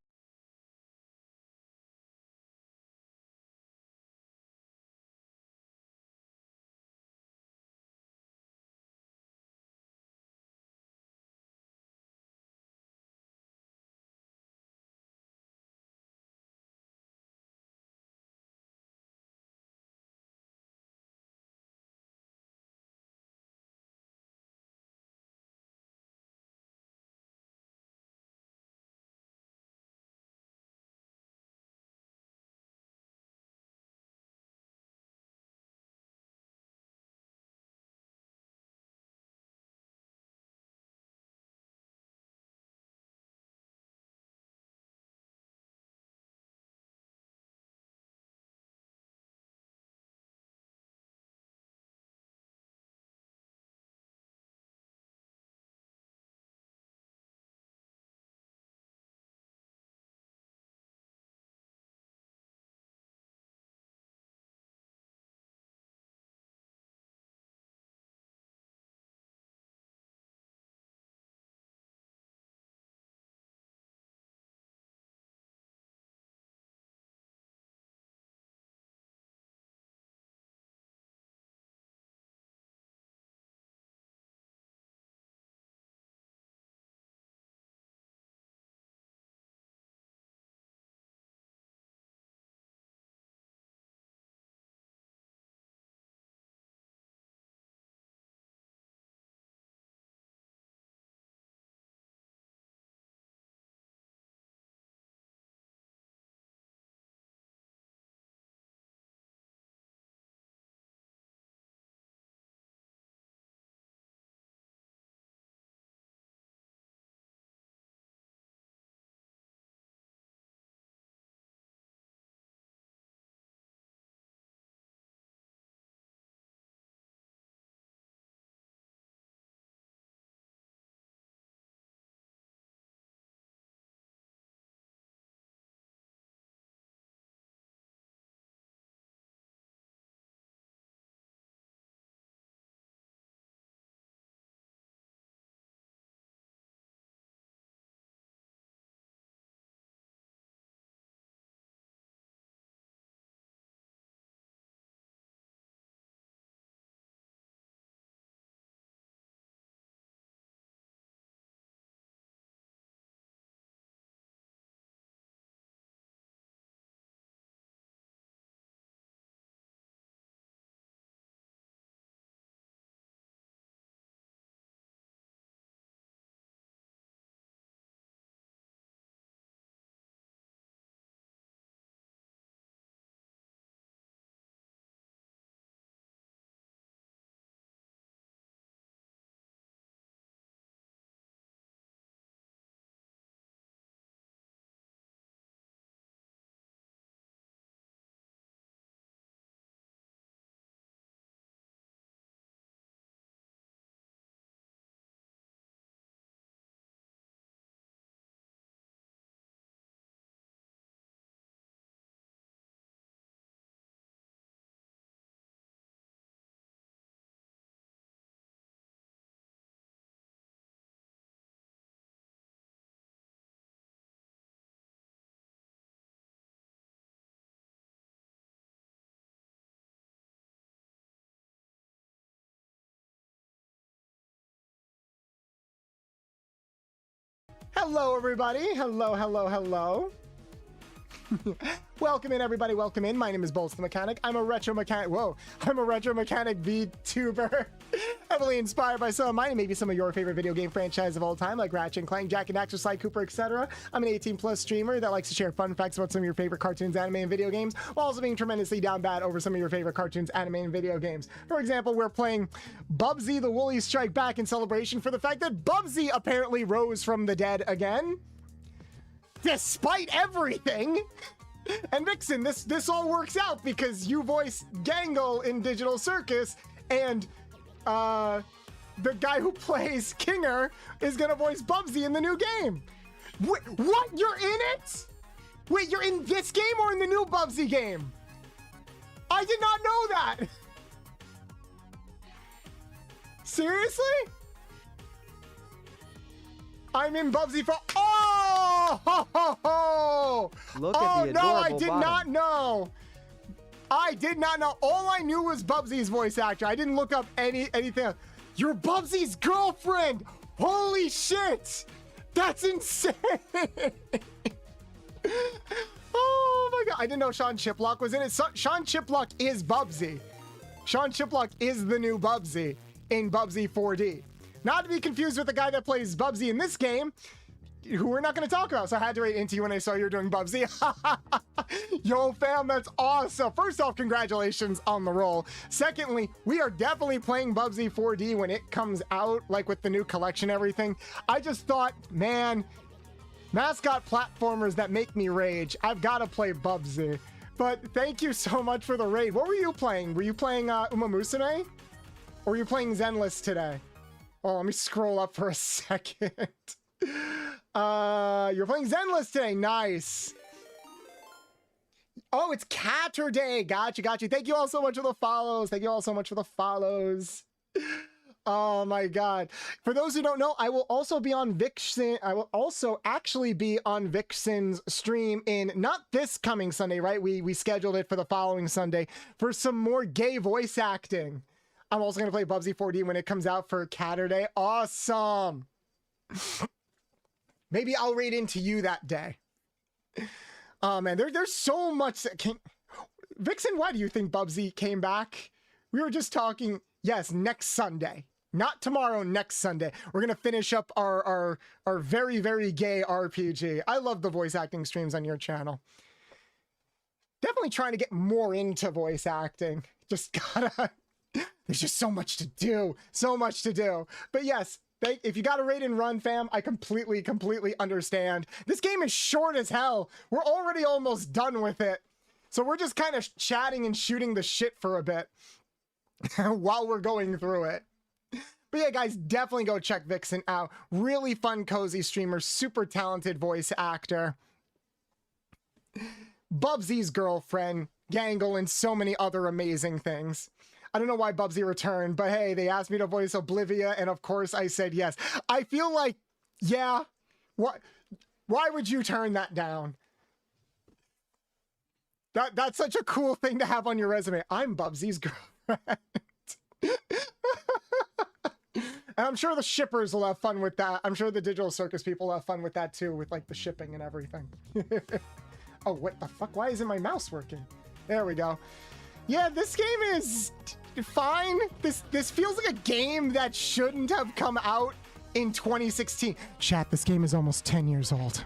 S1: Hello, everybody. Hello, hello, hello. Welcome in, everybody. Welcome in. My name is Boltsthemechanic. I'm a retro mechanic. Whoa, I'm a retro mechanic Vtuber. Heavily inspired by maybe some of your favorite video game franchises of all time, like Ratchet and Clank, Jack and Daxter, Sly Cooper, etc. I'm an 18+ streamer that likes to share fun facts about some of your favorite cartoons, anime, and video games, while also being tremendously down bad over some of your favorite cartoons, anime, and video games. For example, we're playing Bubsy the Woolies Strike Back in celebration for the fact that Bubsy apparently rose from the dead again. Despite everything. And Vixen, this all works out because you voice Gangle in Digital Circus, and the guy who plays Kinger is gonna voice Bubsy in the new game. Wait, what? You're in it? Wait, you're in this game or in the new Bubsy game? I did not know that. Seriously? I'm in Bubsy for. Oh! Ho, ho, ho.
S4: Look at the adorable
S1: no, I did
S4: bottom.
S1: not know. I did not know. All I knew was Bubsy's voice actor. I didn't look up anything else. You're Bubsy's girlfriend. Holy shit. That's insane. Oh my god. I didn't know Sean Chiplock was in it. Sean Chiplock is Bubsy. Sean Chiplock is the new Bubsy in Bubsy 4D. Not to be confused with the guy that plays Bubsy in this game, who we're not going to talk about. So I had to write into you when I saw you were doing Bubsy. Yo, fam, that's awesome. First off, congratulations on the role. Secondly, we are definitely playing Bubsy 4D when it comes out, like with the new collection, everything. I just thought, man, mascot platformers that make me rage. I've got to play Bubsy. But thank you so much for the raid. What were you playing? Were you playing Uma Musume? Or were you playing Zenless today? Oh, let me scroll up for a second. You're playing Zenless today. Nice. Oh, it's Catterday. Got you. Thank you all so much for the follows. Thank you all so much for the follows. Oh my god. For those who don't know, I will also be on Vixen. I will also actually be on Vixen's stream in not this coming Sunday, right? We scheduled it for the following Sunday for some more gay voice acting. I'm also going to play Bubsy 4D when it comes out for Catterday. Awesome. Maybe I'll raid into you that day. Oh man, there's so much that can. Vixen, why do you think Bubsy came back? We were just talking. Yes, next Sunday. Not tomorrow, next Sunday. We're going to finish up our very, very gay RPG. I love the voice acting streams on your channel. Definitely trying to get more into voice acting. Just gotta. There's just so much to do. So much to do. But yes, if you got a raid and run, fam, I completely understand. This game is short as hell. We're already almost done with it. So we're just kind of chatting and shooting the shit for a bit while we're going through it. But yeah, guys, definitely go check Vixen out. Really fun, cozy streamer, super talented voice actor. Bubsy's girlfriend, Gangle, and so many other amazing things. I don't know why Bubsy returned, but hey, they asked me to voice Oblivia, and of course I said yes. I feel like, yeah, why would you turn that down? That's such a cool thing to have on your resume. I'm Bubsy's girlfriend. And I'm sure the shippers will have fun with that. I'm sure the Digital Circus people will have fun with that too, with like the shipping and everything. Oh, what the fuck? Why isn't my mouse working? There we go. Yeah, this game is fine. This feels like a game that shouldn't have come out in 2016. Chat, this game is almost 10 years old.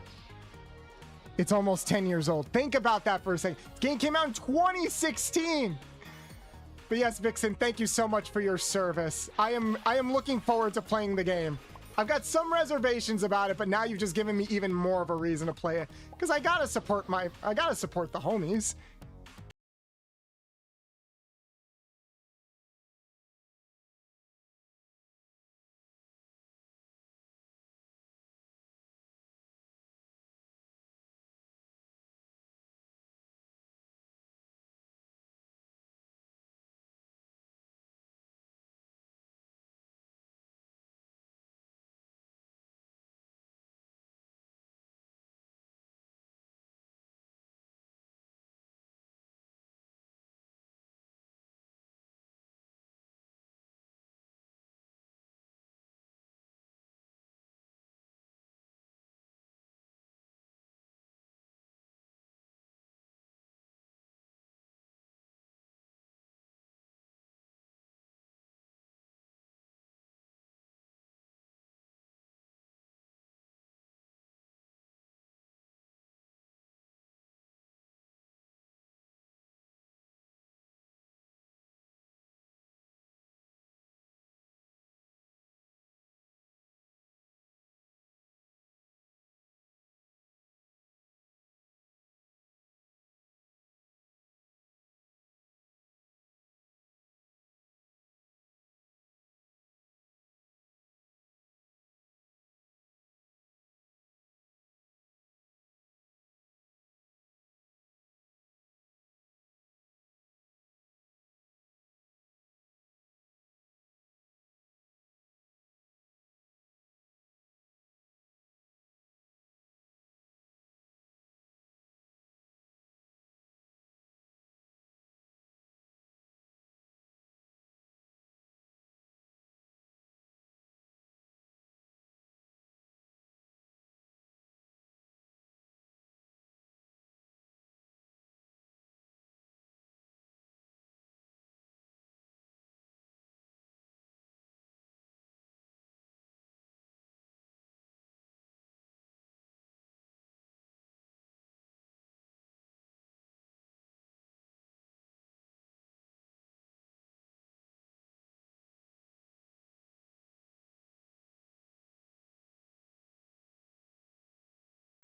S1: It's almost 10 years old. Think about that for a second. This game came out in 2016. But yes, Vixen, thank you so much for your service. I am looking forward to playing the game. I've got some reservations about it, but now you've just given me even more of a reason to play it. Because I gotta support the homies.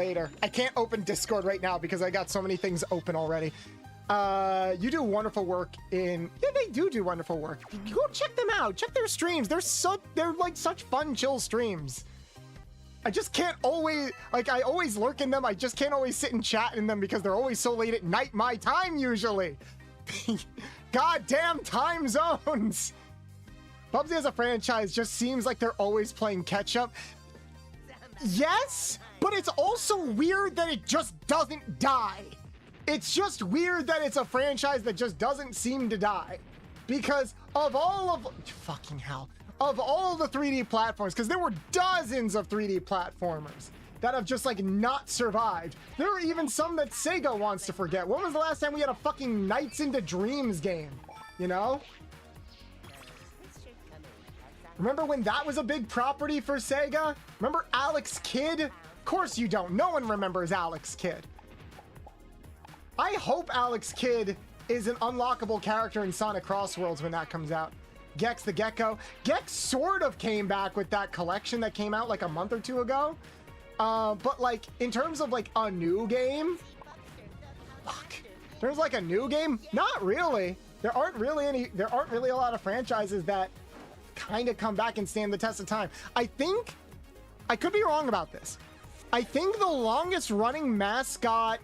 S1: later. I can't open Discord right now because I got so many things open already. You do wonderful work in... Yeah, they do wonderful work. Go check them out. Check their streams. They're like such fun, chill streams. I just can't always... Like, I always lurk in them. I just can't always sit and chat in them because they're always so late at night my time, usually. Goddamn time zones. Bubsy as a franchise just seems like they're always playing catch-up. Yes, but it's also weird that it just doesn't die. It's just weird that it's a franchise that just doesn't seem to die. Because of all of... Fucking hell. Of all the 3D platforms, because there were dozens of 3D platformers that have just, like, not survived. There are even some that Sega wants to forget. When was the last time we had a fucking Nights into Dreams game? You know? Remember when that was a big property for Sega? Remember Alex Kidd? Of course you don't. No one remembers Alex Kidd. I hope Alex Kidd is an unlockable character in Sonic Crossworlds when that comes out. Gex the Gecko. Gex sort of came back with that collection that came out like a month or two ago. But like, in terms of like a new game, fuck. In terms of like a new game, not really. There aren't really a lot of franchises that kind of come back and stand the test of time. I think, I could be wrong about this. I think the longest running mascot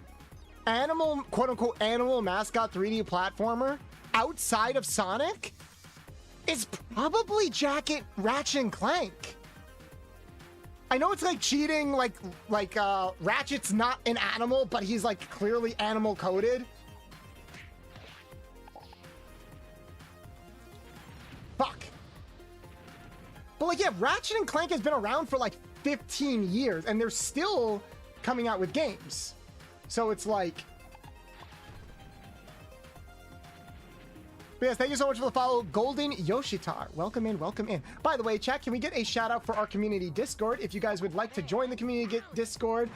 S1: animal, quote unquote animal mascot 3D platformer outside of Sonic is probably Ratchet and Clank. I know it's like cheating, like Ratchet's not an animal, but he's like clearly animal coded. Fuck. But like, yeah, Ratchet and Clank has been around for like 15 years and they're still coming out with games. So it's like... But yes, thank you so much for the follow, Golden Yoshitar. Welcome in, welcome in. By the way, chat, can we get a shout out for our community Discord? If you guys would like to join the community Discord,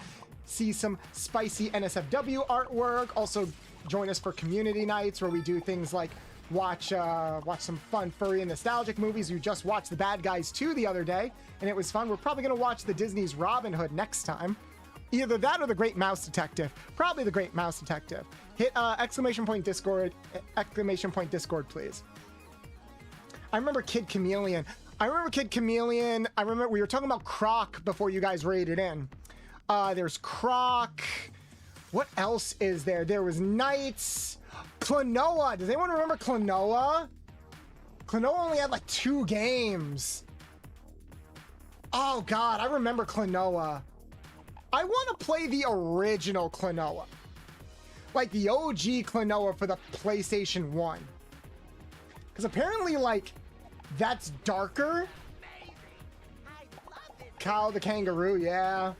S1: see some spicy NSFW artwork, also join us for community nights where we do things like watch some fun furry and nostalgic movies. You just watched The Bad Guys 2 the other day, and it was fun. We're probably going to watch the Disney's Robin Hood next time. Either that or The Great Mouse Detective. Probably The Great Mouse Detective. Hit exclamation point Discord, please. I remember Kid Chameleon. I remember we were talking about Croc before you guys raided in. There's Croc. What else is there? There was Knights. Klonoa. Does anyone remember Klonoa? Klonoa only had like 2 games. Oh God, I remember Klonoa. I want to play the original Klonoa. Like the OG Klonoa for the PlayStation 1. Because apparently, like, that's darker. Kyle the Kangaroo, yeah.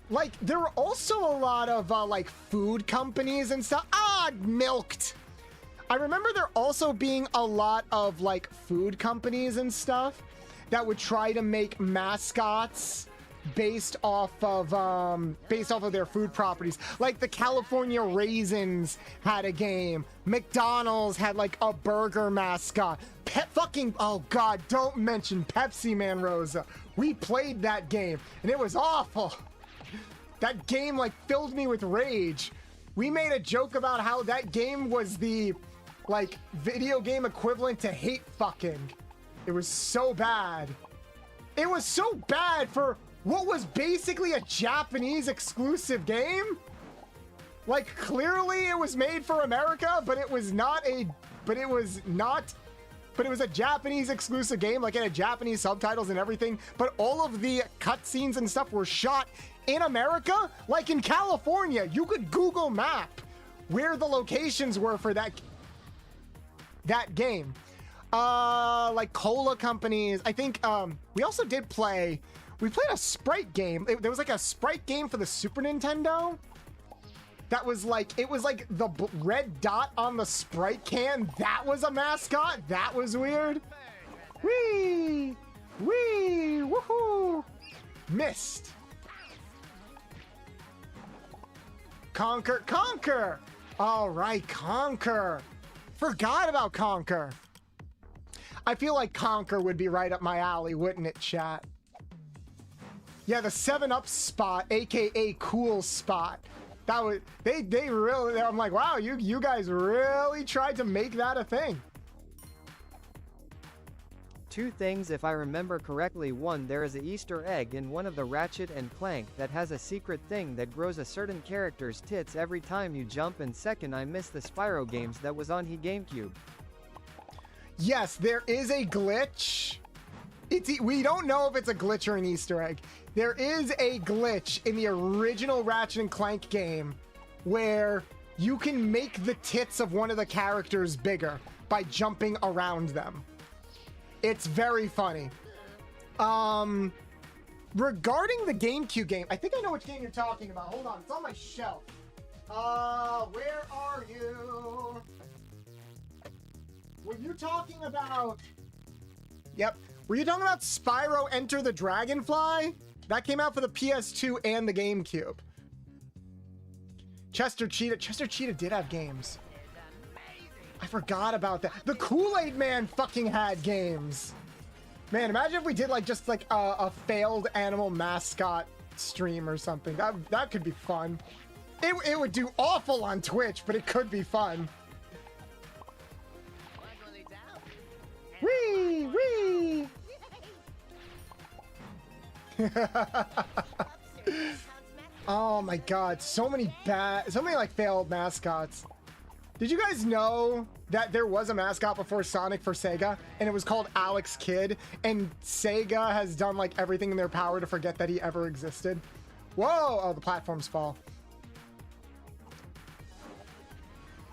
S1: Like, there were also a lot of, like, food companies and stuff. Milked! I remember there also being a lot of, like, food companies and stuff that would try to make mascots based off of their food properties. Like the California Raisins had a game. McDonald's had like a burger mascot. Oh God, don't mention Pepsi Man Rosa. We played that game and it was awful. That game like filled me with rage. We made a joke about how that game was the like video game equivalent to hate fucking. It was so bad. It was so bad for what was basically a Japanese exclusive game. Like clearly it was made for America, but it was a Japanese exclusive game, like it had Japanese subtitles and everything, but all of the cutscenes and stuff were shot in America, like in California. You could Google map where the locations were for that game. Like cola companies. I think we also did play. We played a Sprite game. There was like a Sprite game for the Super Nintendo. That was like, it was like the red dot on the Sprite can. That was a mascot. That was weird. Whee! Whee! Woohoo! Missed. Conquer! All right, Conquer. Forgot about Conquer. I feel like Conquer would be right up my alley, wouldn't it, chat? Yeah, the 7-Up spot, aka Cool Spot. That was they really. I'm like, wow, you guys really tried to make that a thing.
S4: 2 things if I remember correctly. 1, there is an Easter egg in one of the Ratchet and Clank that has a secret thing that grows a certain character's tits every time you jump, and 2nd, I missed the Spyro games that was on the GameCube.
S1: Yes, there is a glitch. We don't know if it's a glitch or an Easter egg. There is a glitch in the original Ratchet and Clank game where you can make the tits of one of the characters bigger by jumping around them. It's very funny. Regarding the GameCube game, I think I know which game you're talking about. Hold on, it's on my shelf. Where are you? Were you talking about... Yep. Were you talking about Spyro Enter the Dragonfly? That came out for the PS2 and the GameCube. Chester Cheetah did have games. I forgot about that. The Kool-Aid Man fucking had games. Man, imagine if we did like just like a failed animal mascot stream or something. That could be fun. It would do awful on Twitch, but it could be fun. Wee! Wee! Oh my god, so many like failed mascots. Did you guys know that there was a mascot before Sonic for Sega, and it was called Alex Kidd, and Sega has done like everything in their power to forget that he ever existed? Whoa! Oh, the platforms fall.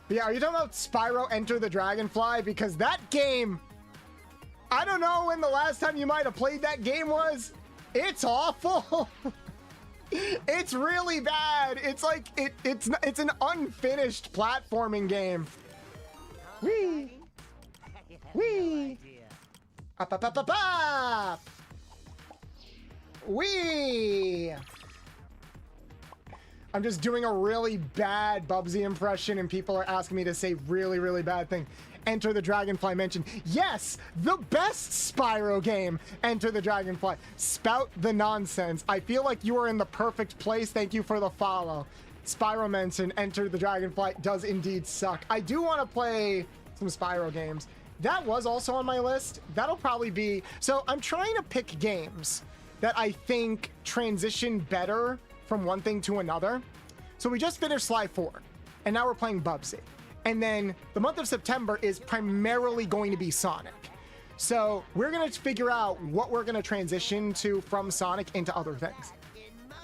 S1: But yeah, are you talking about Spyro Enter the Dragonfly? Because that game, I don't know when the last time you might have played that game was. It's awful. It's really bad. It's like it's an unfinished platforming game. Wee. Wee. Up up up up up. Wee. I'm just doing a really bad Bubsy impression and people are asking me to say really, really bad thing. Enter the Dragonfly mentioned. Yes, the best Spyro game, Enter the Dragonfly. Spout the nonsense. I feel like you are in the perfect place. Thank you for the follow. Spyro mentioned Enter the Dragonfly does indeed suck. I do want to play some Spyro games. That was also on my list. That'll probably be... So I'm trying to pick games that I think transition better from one thing to another. So we just finished Sly 4, and now we're playing Bubsy. And then the month of September is primarily going to be Sonic. So we're going to figure out what we're going to transition to from Sonic into other things.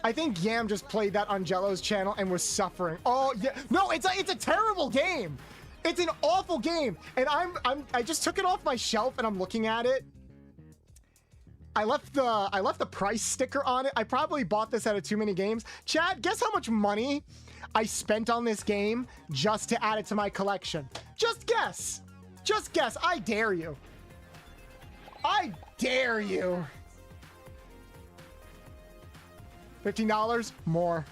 S1: I think Yam just played that on Jello's channel and was suffering. Oh, yeah. No, it's a terrible game. It's an awful game. And I just took it off my shelf and I'm looking at it. I left the price sticker on it. I probably bought this out of too many games. Chad, guess how much money I spent on this game just to add it to my collection? Just guess. Just guess. I dare you. I dare you. $15? More.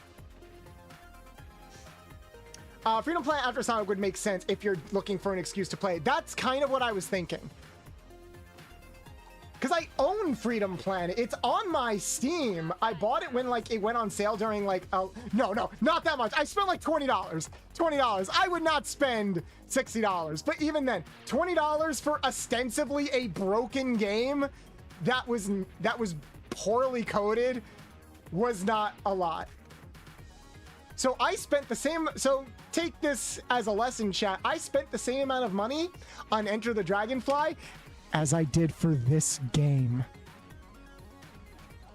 S1: Freedom Planet after Sonic would make sense if you're looking for an excuse to play. That's kind of what I was thinking. Because I own Freedom Planet. It's on my Steam. I bought it when like it went on sale during like, no, not that much. I spent like $20. $20. I would not spend $60. But even then, $20 for ostensibly a broken game that was poorly coded was not a lot. So I spent the same, so take this as a lesson, chat. I spent the same amount of money on Enter the Dragonfly as I did for this game.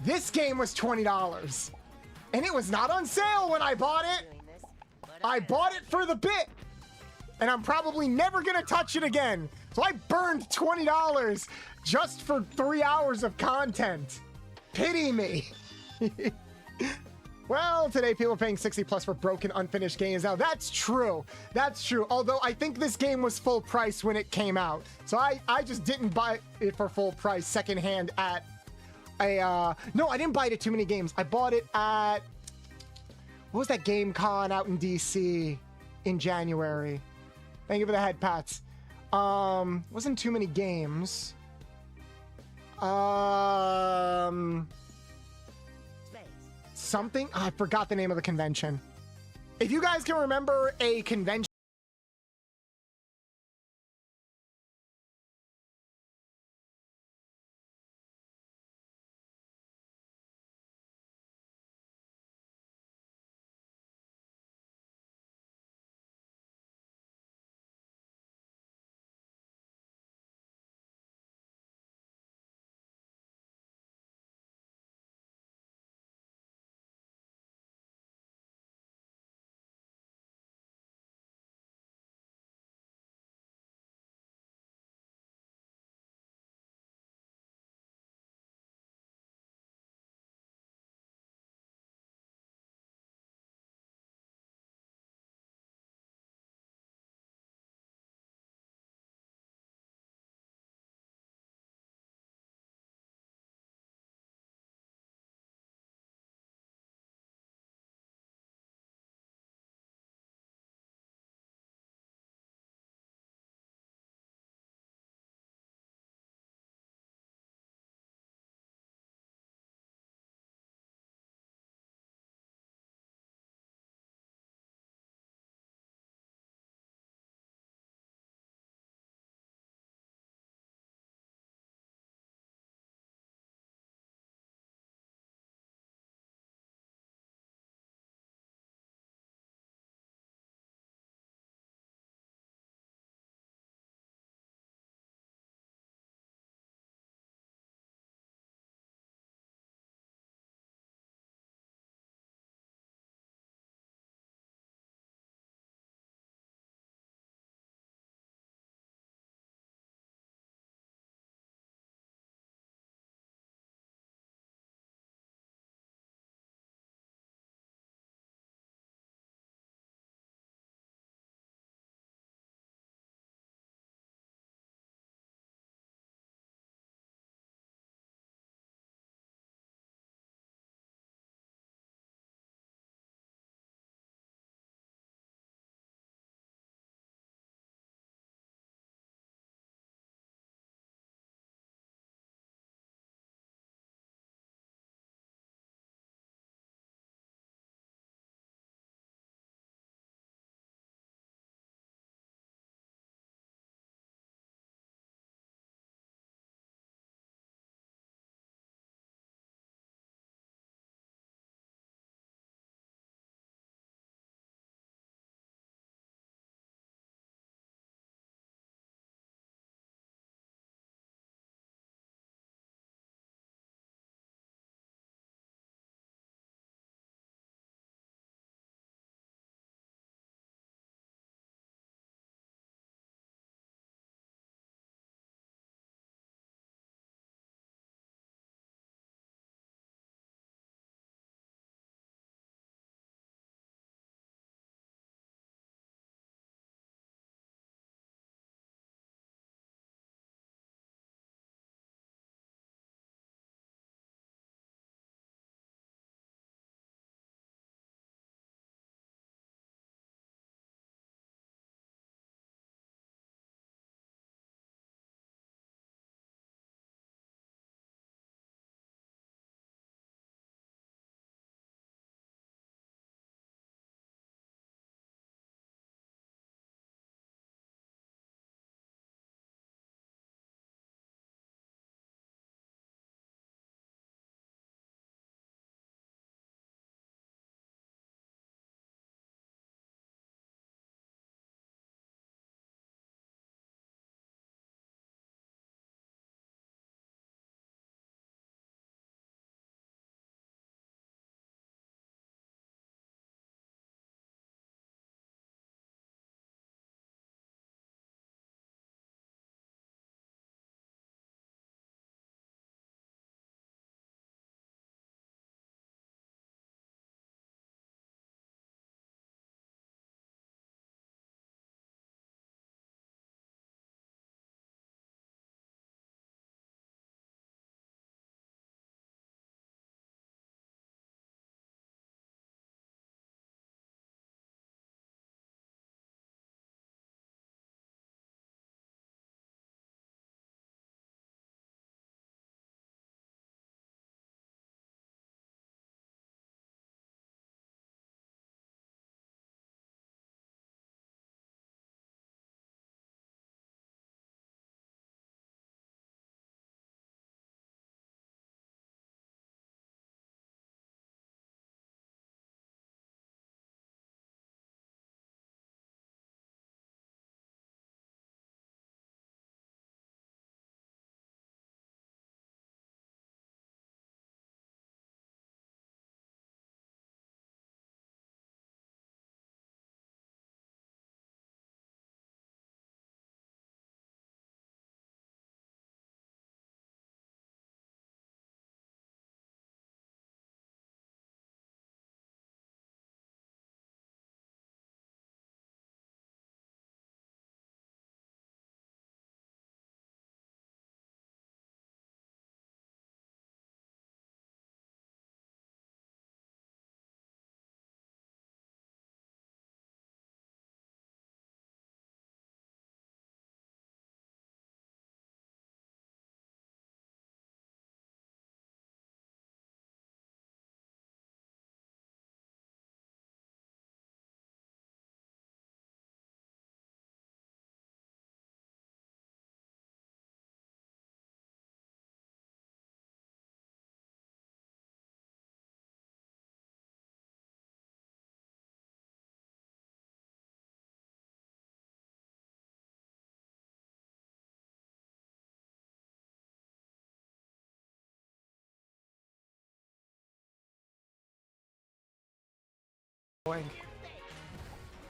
S1: This game was $20, and it was not on sale when I bought it. I bought it for the bit, and I'm probably never gonna touch it again. So I burned $20 just for 3 hours of content. Pity me. Well, today people are paying 60 plus for broken, unfinished games. Now, that's true. That's true. Although I think this game was full price when it came out. So I just didn't buy it for full price secondhand at a... No, I didn't buy it at too many games. I bought it at... What was that game con out in DC in January? Thank you for the head pats. Wasn't too many games. something. I forgot the name of the convention. If you guys can remember a convention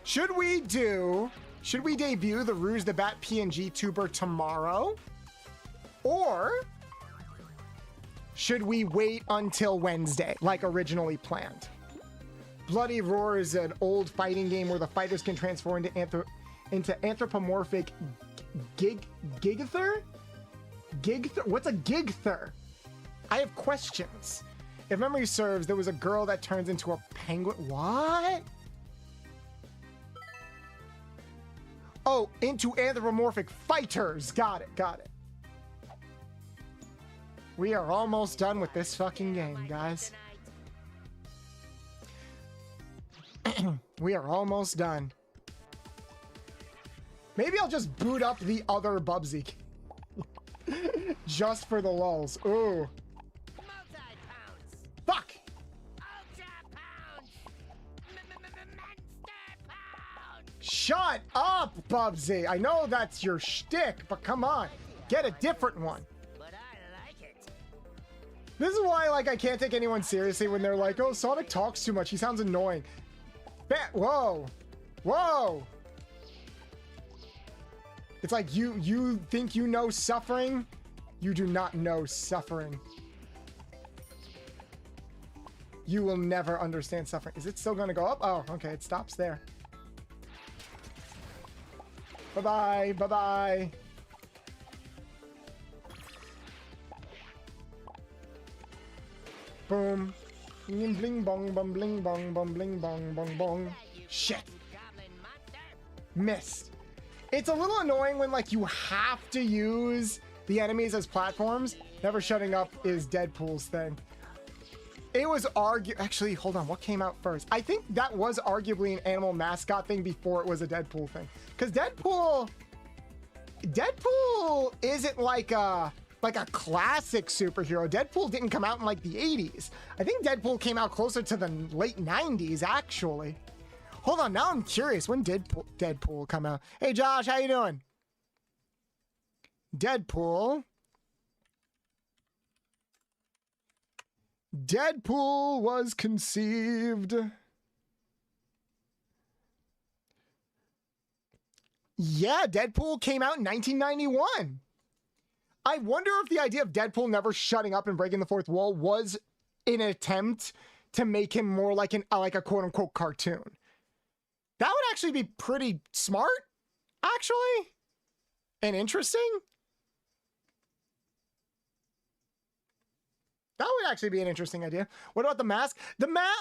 S1: Should we debut the Ruse the Bat PNG tuber tomorrow? Or should we wait until Wednesday, like originally planned? Bloody Roar is an old fighting game where the fighters can transform into anthropomorphic Gigther? What's a Gigther? I have questions. If memory serves, there was a girl that turns into a penguin. What? Oh, into anthropomorphic fighters. Got it, got it. We are almost done with this fucking game, guys. We are almost done. Maybe I'll just boot up the other Bubsy. Just for the lulz. Ooh. Fuck! Shut up, Bubsy! I know that's your shtick, but come on. Get a different one.
S3: But I like it.
S1: This is why, like, I can't take anyone seriously when they're like, oh, Sonic talks too much. He sounds annoying. Whoa. Whoa! It's like, you think you know suffering? You do not know suffering. You will never understand suffering. Is it still gonna go up? Oh, okay, it stops there. Bye-bye, bye-bye. Boom. Bling bling bong bong bling bong bong bling bong bong bong. Shit. Missed. It's a little annoying when, like, you have to use the enemies as platforms. Never shutting up is Deadpool's thing. It was actually, hold on, what came out first? I think that was arguably an animal mascot thing before it was a Deadpool thing. Because Deadpool isn't like a classic superhero. Deadpool didn't come out in like the 80s. I think Deadpool came out closer to the late 90s, actually. Hold on, now I'm curious. When did Deadpool come out? Hey, Josh, how you doing? Deadpool was conceived. Yeah, Deadpool came out in 1991. I wonder if the idea of Deadpool never shutting up and breaking the fourth wall was an attempt to make him more like a quote-unquote cartoon. That would actually be pretty smart, actually, and interesting. That would actually be an interesting idea. What about the mask?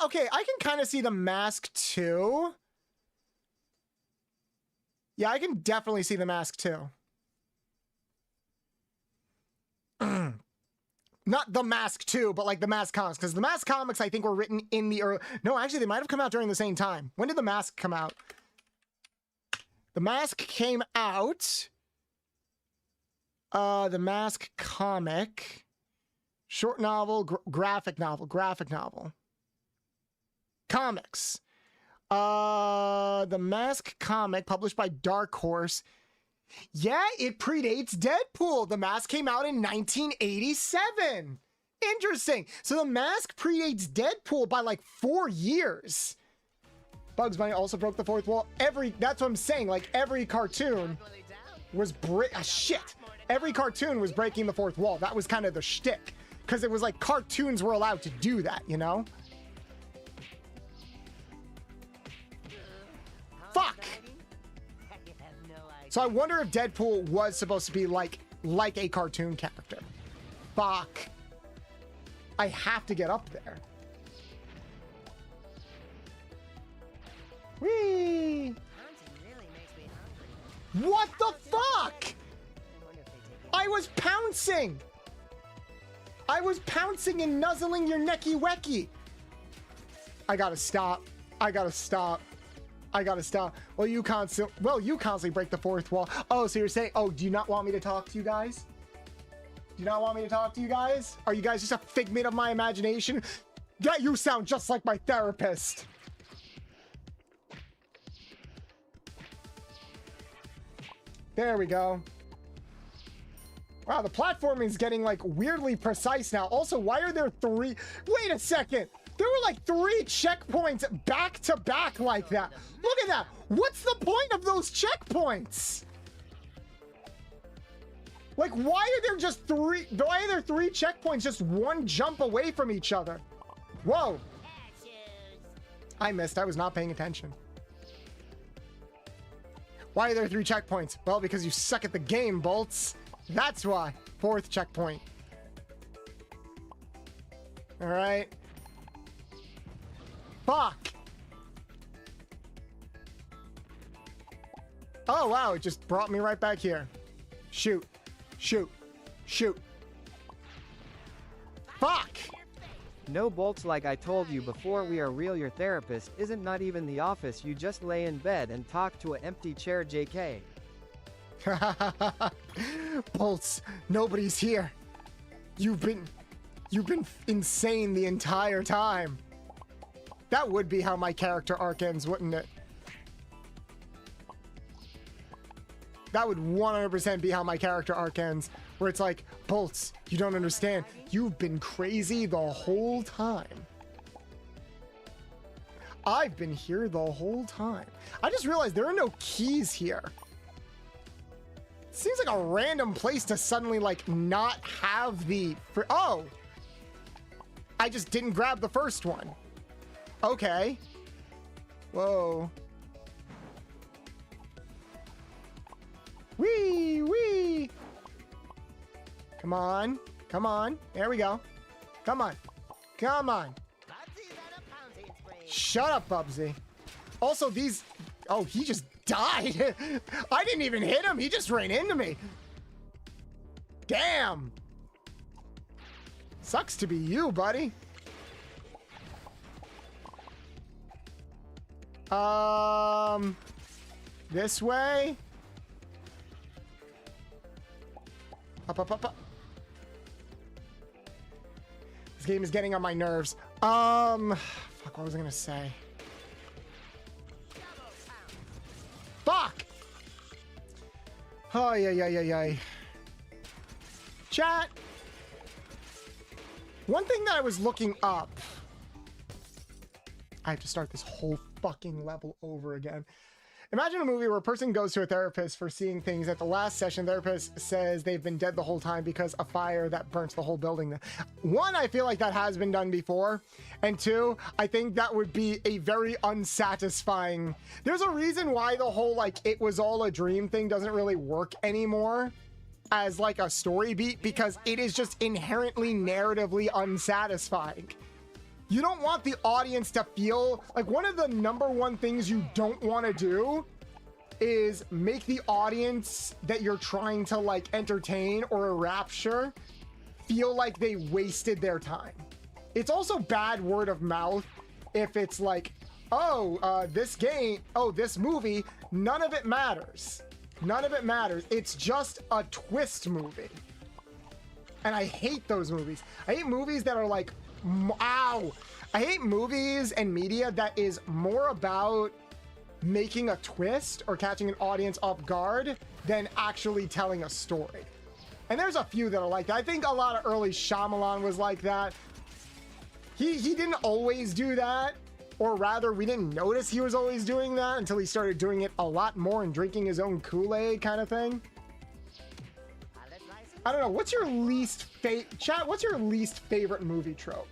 S1: Okay, I can kind of see the mask too. Yeah, I can definitely see the mask too. Not the Mask 2, but like the Mask comics, because the Mask comics I think were written in the early... No, actually, they might have come out during the same time. When did the Mask come out? The Mask came out... the Mask comic... Short novel, graphic novel. Comics. The Mask comic, published by Dark Horse... Yeah, it predates Deadpool. The Mask came out in 1987. Interesting. So The Mask predates Deadpool by like 4 years. Bugs Bunny also broke the fourth wall. That's what I'm saying. Like every cartoon was every cartoon was breaking the fourth wall. That was kind of the shtick. Because it was like cartoons were allowed to do that, you know? Fuck! So I wonder if Deadpool was supposed to be like a cartoon character. Fuck. I have to get up there. Whee! What the fuck? I was pouncing. I was pouncing and nuzzling your necky wecky. I gotta stop. Well, you constantly break the fourth wall. Oh, so you're saying, oh, do you not want me to talk to you guys? Are you guys just a figment of my imagination? Yeah, you sound just like my therapist. There we go. Wow, the platforming is getting like weirdly precise now. Also, why are there 3? Wait a second. There were like 3 checkpoints back to back like that. Look at that. What's the point of those checkpoints? Like, why are there just 3? Why are there 3 checkpoints just one jump away from each other? Whoa. I missed. I was not paying attention. Why are there 3 checkpoints? Well, because you suck at the game, Bolts. That's why. 4th checkpoint. All right. Fuck. Oh, wow. It just brought me right back here. Shoot. Shoot. Shoot. Fuck.
S4: No, Bolts, like I told you before, we are real. Your therapist isn't not even the office. You just lay in bed and talk to an empty chair, JK.
S1: Bolts, nobody's here. You've been insane the entire time. That would be how my character arc ends, wouldn't it? That would 100% be how my character arc ends, where it's like, Bolts, you don't understand. You've been crazy the whole time. I've been here the whole time. I just realized there are no keys here. Seems like a random place to suddenly, like, not have the... Oh! I just didn't grab the first one. Okay. Whoa. Wee, wee. Come on. Come on. There we go. Come on. Come on. Shut up, Bubsy. Also, these... Oh, he just died. I didn't even hit him. He just ran into me. Damn. Sucks to be you, buddy. This way. Up, up, up, up. This game is getting on my nerves. Fuck, what was I gonna say? Fuck! Oh, yeah. Chat. One thing that I was looking up. I have to start this whole fucking level over again. Imagine a movie where a person goes to a therapist for seeing things. At the last session, the therapist says they've been dead the whole time because a fire that burnt the whole building. 1, I feel like that has been done before. And 2, I think that would be a very unsatisfying... There's a reason why the whole, like, it was all a dream thing doesn't really work anymore as, like, a story beat, because it is just inherently narratively unsatisfying. You don't want the audience to feel like one of the #1 things you don't want to do is make the audience that you're trying to, like, entertain or rapture feel like they wasted their time. It's also bad word of mouth if it's like, oh, this movie, none of it matters. None of it matters. It's just a twist movie. And I hate those movies. I hate movies that are like, ow! I hate movies and media that is more about making a twist or catching an audience off guard than actually telling a story. And there's a few that are like that. I think a lot of early Shyamalan was like that. He didn't always do that, or rather we didn't notice he was always doing that until he started doing it a lot more and drinking his own Kool-Aid kind of thing. I don't know. What's your least favorite movie trope?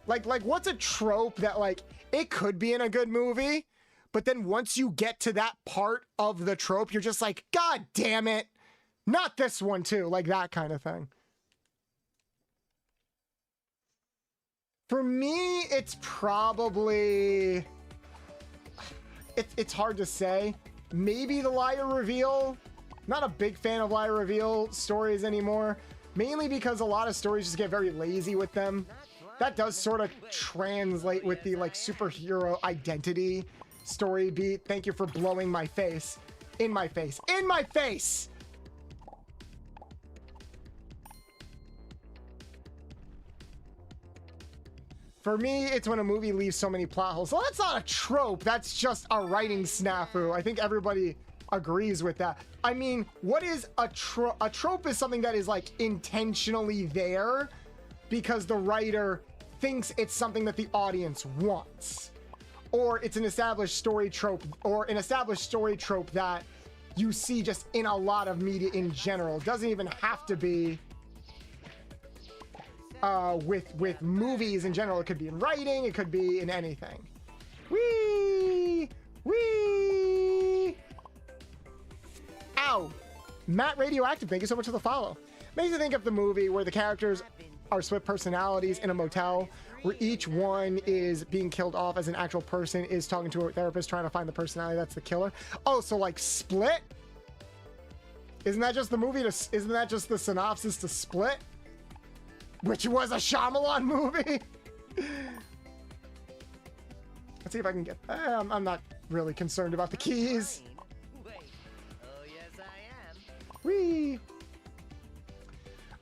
S1: Like what's a trope that, like, it could be in a good movie, but then once you get to that part of the trope, you're just like, God damn it. Not this one too. Like that kind of thing. For me, it's probably... It's hard to say. Maybe the liar reveal. Not a big fan of liar reveal stories anymore. Mainly because a lot of stories just get very lazy with them. That does sort of translate with the, like, superhero identity story beat. Thank you for blowing my face. In my face. In my face! For me, it's when a movie leaves so many plot holes. So that's not a trope. That's just a writing snafu. I think everybody agrees with that. I mean, what is a trope? A trope is something that is, like, intentionally there because the writer thinks it's something that the audience wants, or it's an established story trope, that you see just in a lot of media in general. It doesn't even have to be with movies in general. It could be in writing, it could be in anything. Whee! Whee! Ow! Matt Radioactive, thank you so much for the follow. Makes you think of the movie where the characters are split personalities in a motel, where each one is being killed off as an actual person is talking to a therapist trying to find the personality that's the killer. Oh, so like Split? Isn't that just the movie isn't that just the synopsis to Split? Which was a Shyamalan movie? Let's see if I can get... I'm not really concerned about the keys.
S3: Wait. Oh, yes, I am.
S1: Whee!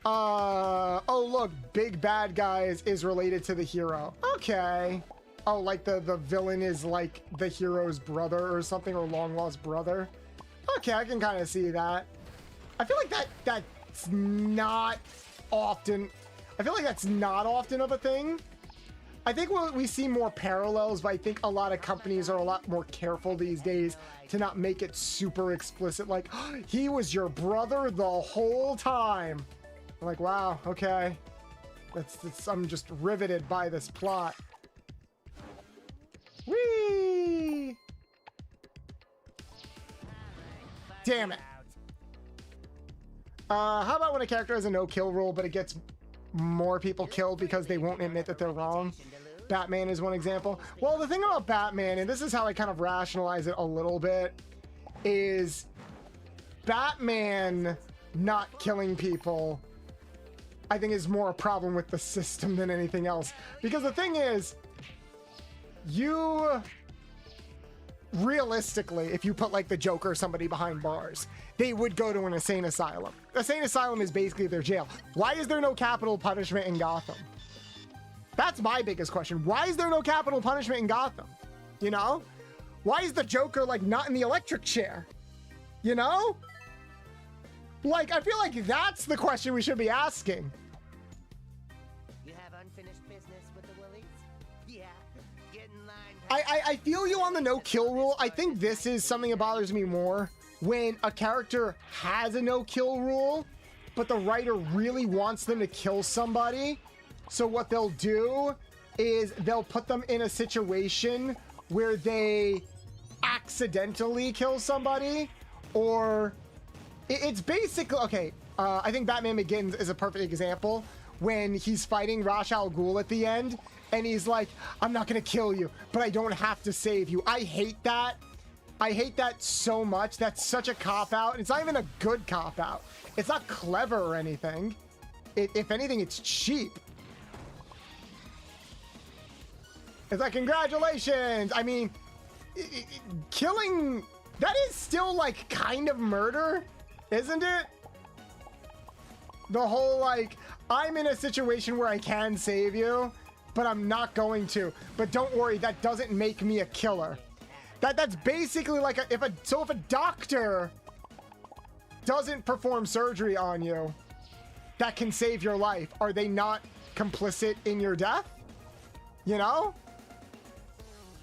S1: Oh, look, Big Bad Guys is related to the hero. Okay. Oh, like the villain is like the hero's brother or something, or long lost brother. Okay, I can kind of see that. I feel like that's not often... I feel like that's not often of a thing. I think we see more parallels, but I think a lot of companies are a lot more careful these days to not make it super explicit, like, oh, he was your brother the whole time. I'm like, wow, okay. I'm just riveted by this plot. Whee! Damn it. How about when a character has a no-kill rule, but it gets more people killed because they won't admit that they're wrong? Batman is one example. Well, the thing about Batman, and this is how I kind of rationalize it a little bit, is Batman not killing people, I think, is more a problem with the system than anything else. Because the thing is, realistically, if you put like the Joker or somebody behind bars, they would go to an insane asylum. Insane asylum is basically their jail. Why is there no capital punishment in Gotham? That's my biggest question. Why is there no capital punishment in Gotham? You know? Why is the Joker like not in the electric chair? You know? Like, I feel like that's the question we should be asking.
S3: You have unfinished business with the Woolies? Yeah. Get in line.
S1: I feel you on the no-kill rule. I think this is something that bothers me more. When a character has a no-kill rule, but the writer really wants them to kill somebody. So what they'll do is they'll put them in a situation where they accidentally kill somebody, or it's basically, okay, I think Batman Begins is a perfect example when he's fighting Ra's al Ghul at the end, and he's like, I'm not gonna kill you, but I don't have to save you. I hate that. I hate that so much. That's such a cop-out. It's not even a good cop-out. It's not clever or anything. If anything, it's cheap. It's like, congratulations. I mean, killing, that is still like kind of murder, isn't it? The whole like, I'm in a situation where I can save you, but I'm not going to. But don't worry, that doesn't make me a killer. That's basically like if a doctor doesn't perform surgery on you that can save your life, are they not complicit in your death? You know?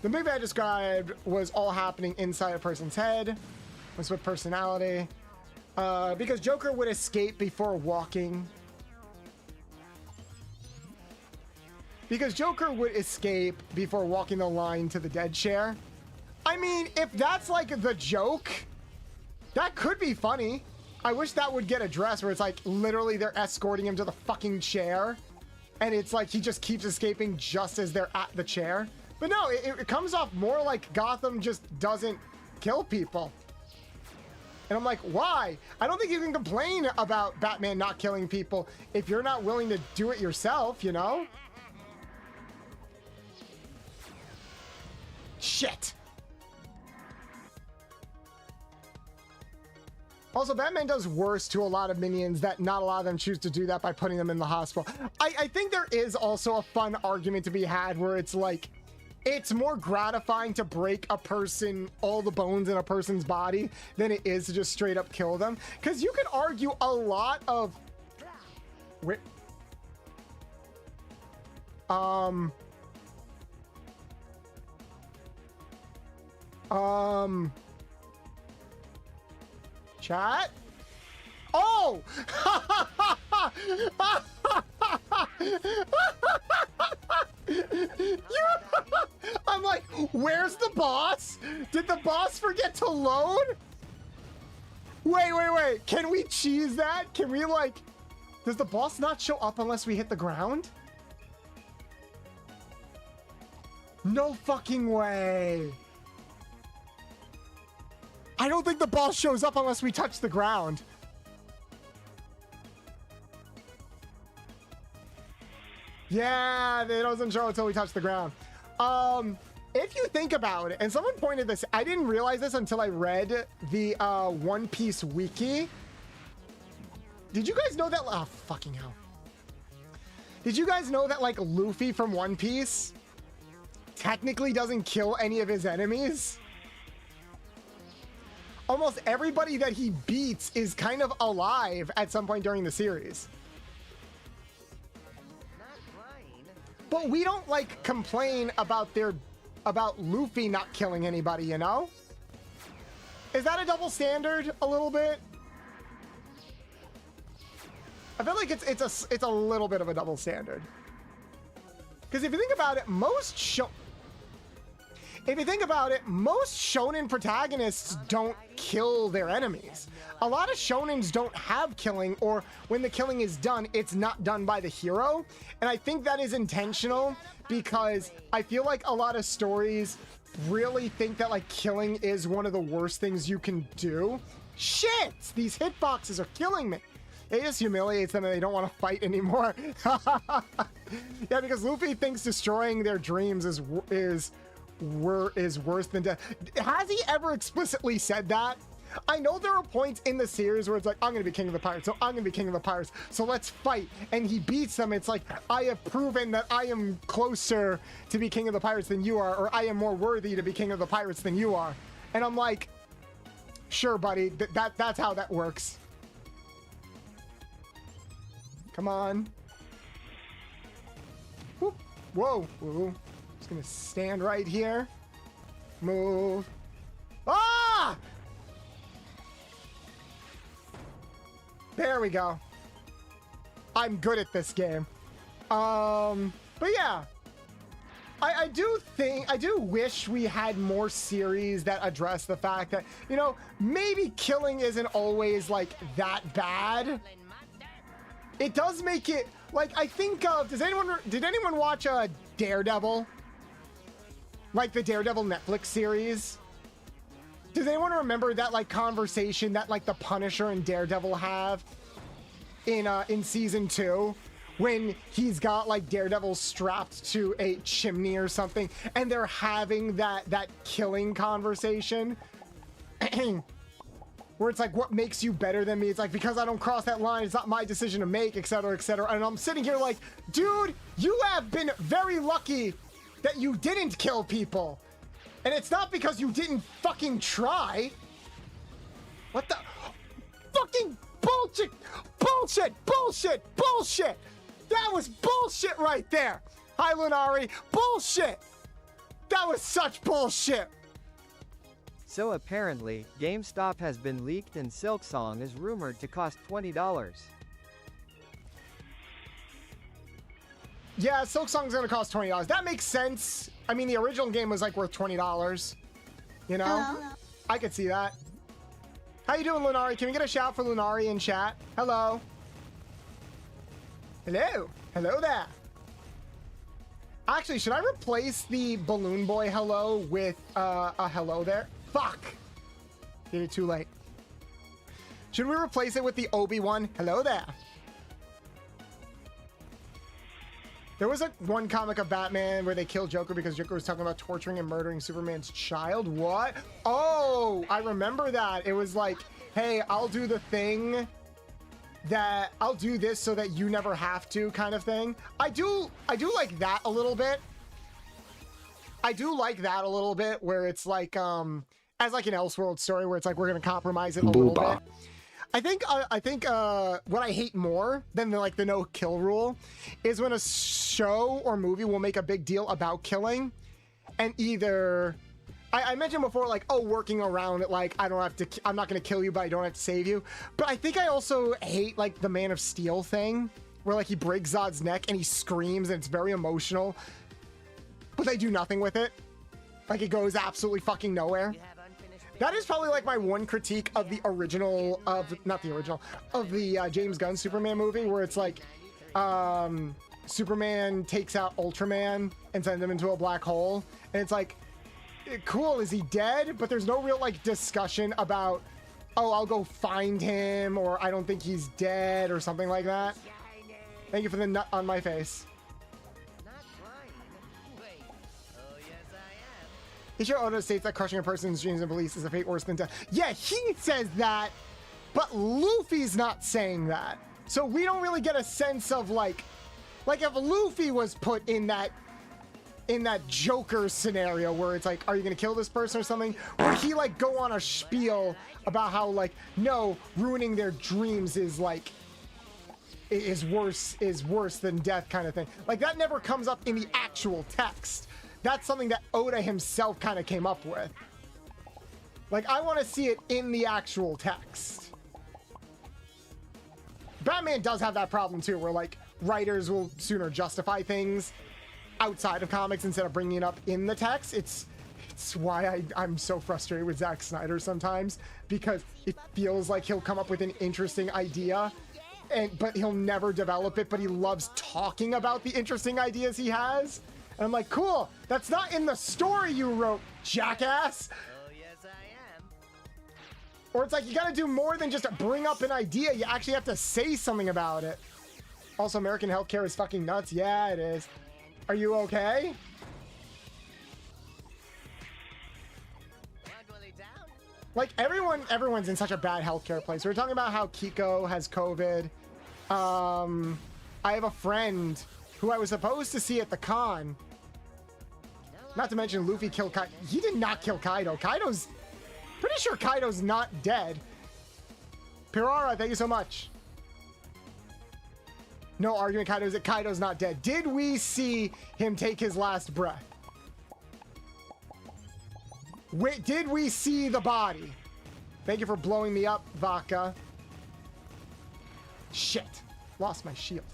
S1: The movie I described was all happening inside a person's head, was with personality. Because Joker would escape before walking. Because Joker would escape before walking the line to the dead chair. I mean, if that's like the joke, that could be funny. I wish that would get addressed, where it's like literally they're escorting him to the fucking chair, and it's like he just keeps escaping just as they're at the chair. But no, it comes off more like Gotham just doesn't kill people. And I'm like, why? I don't think you can complain about Batman not killing people if you're not willing to do it yourself, you know? Shit. Also, Batman does worse to a lot of minions that not a lot of them choose to do that by putting them in the hospital. I think there is also a fun argument to be had where it's like, it's more gratifying to break a person, all the bones in a person's body, than it is to just straight up kill them. Because you could argue a lot of... Chat? Oh! I'm like, where's the boss? Did the boss forget to load? Wait. Can we cheese that? Can we, like... Does the boss not show up unless we hit the ground? No fucking way. I don't think the boss shows up unless we touch the ground. Yeah, it doesn't show until we touch the ground. If you think about it, and someone pointed this, I didn't realize this until I read the One Piece wiki. Did you guys know that? Oh, fucking hell. Did you guys know that, like, Luffy from One Piece technically doesn't kill any of his enemies? Almost everybody that he beats is kind of alive at some point during the series. But we don't, like, complain about Luffy not killing anybody, you know? Is that a double standard a little bit? I feel like it's a little bit of a double standard. Because if you think about it, most shonen protagonists don't kill their enemies. A lot of shonens don't have killing, or when the killing is done, it's not done by the hero. And I think that is intentional because I feel like a lot of stories really think that, like, killing is one of the worst things you can do. Shit! These hitboxes are killing me. It just humiliates them and they don't want to fight anymore. Yeah, because Luffy thinks destroying their dreams is worse than death. Has he ever explicitly said that? I know there are points in the series where it's like, I'm gonna be king of the pirates, so I'm gonna be king of the pirates, so let's fight. And he beats them. It's like, I have proven that I am closer to be king of the pirates than you are, or I am more worthy to be king of the pirates than you are. And I'm like, sure, buddy, that's how that works. Come on. Whoop. Whoa. Whoa. Just gonna stand right here. Move. Ah! There we go. I'm good at this game. But yeah. I do wish we had more series that address the fact that, you know, maybe killing isn't always, like, that bad. It does make it, like, I think of, did anyone watch Daredevil? Like the Daredevil Netflix series? Does anyone remember that, like, conversation that, like, the Punisher and Daredevil have in season 2? When he's got, like, Daredevil strapped to a chimney or something, and they're having that killing conversation? Where it's like, what makes you better than me? It's like, because I don't cross that line, it's not my decision to make, etc., etc. And I'm sitting here like, dude, you have been very lucky that you didn't kill people. And it's not because you didn't fucking try. What the? Fucking bullshit! Bullshit! Bullshit! Bullshit! That was bullshit right there! Hi, Lunari. Bullshit! That was such bullshit!
S4: So apparently, GameStop has been leaked and Silksong is rumored to cost $20.
S1: Yeah, Silksong's gonna cost $20. That makes sense. I mean, the original game was like worth $20. You know?
S5: Hello.
S1: I could see that. How you doing, Lunari? Can we get a shout for Lunari in chat? Hello. Hello. Hello there. Actually, should I replace the Balloon Boy hello with a hello there? Fuck! Did it too late. Should we replace it with the Obi-Wan? Hello there. There was one comic of Batman where they killed Joker because Joker was talking about torturing and murdering Superman's child. What? Oh, I remember that. It was like, hey, I'll do the thing that I'll do this so that you never have to, kind of thing. I do like that a little bit. I do like that a little bit, where it's like as like an Elseworld story where it's like we're gonna compromise it a little bit. I think what I hate more than the no kill rule is when a show or movie will make a big deal about killing, and either I mentioned before, like, oh, working around it, like, I'm not gonna kill you, but I don't have to save you. But I think I also hate, like, the Man of Steel thing, where, like, he breaks Zod's neck and he screams and it's very emotional, but they do nothing with it. Like, it goes absolutely fucking nowhere. That is probably, like, my one critique of the original, not the original, of the James Gunn Superman movie, where it's like, Superman takes out Ultraman and sends him into a black hole, and it's like, cool, is he dead? But there's no real, like, discussion about, oh, I'll go find him, or I don't think he's dead, or something like that. Thank you for the nut on my face. Ichiro Oda states that crushing a person's dreams and beliefs is a fate worse than death. Yeah, he says that, but Luffy's not saying that. So we don't really get a sense of, like if Luffy was put in that Joker scenario where it's like, are you gonna kill this person or something? Would he, like, go on a spiel about how, like, no, ruining their dreams is, like, is worse than death kind of thing. Like, that never comes up in the actual text. That's something that Oda himself kind of came up with. Like, I want to see it in the actual text. Batman does have that problem too, where, like, writers will sooner justify things outside of comics instead of bringing it up in the text. It's why I'm so frustrated with Zack Snyder sometimes, because it feels like he'll come up with an interesting idea, but he'll never develop it, but he loves talking about the interesting ideas he has. And I'm like, cool, that's not in the story you wrote, jackass.
S3: Oh, yes, I am.
S1: Or it's like, you gotta do more than just bring up an idea. You actually have to say something about it. Also, American healthcare is fucking nuts. Yeah, it is. Are you okay? Like, everyone's in such a bad healthcare place. We're talking about how Kiko has COVID. I have a friend who I was supposed to see at the con. Not to mention Luffy killed Kaido. He did not kill Kaido. Pretty sure Kaido's not dead. Pirara, thank you so much. No argument, Kaido's not dead. Did we see him take his last breath? Wait, did we see the body? Thank you for blowing me up, Vaca. Shit. Lost my shield.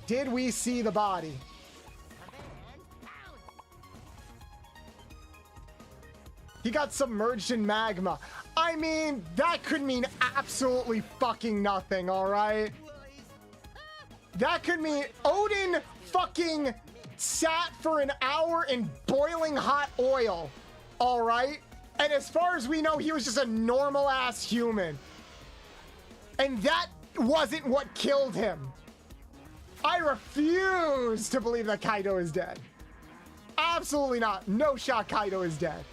S1: Did we see the body? He got submerged in magma. I mean, that could mean absolutely fucking nothing, alright? That could mean Odin fucking sat for an hour in boiling hot oil, alright? And as far as we know, he was just a normal-ass human. And that wasn't what killed him. I refuse to believe that Kaido is dead. Absolutely not. No shot Kaido is dead.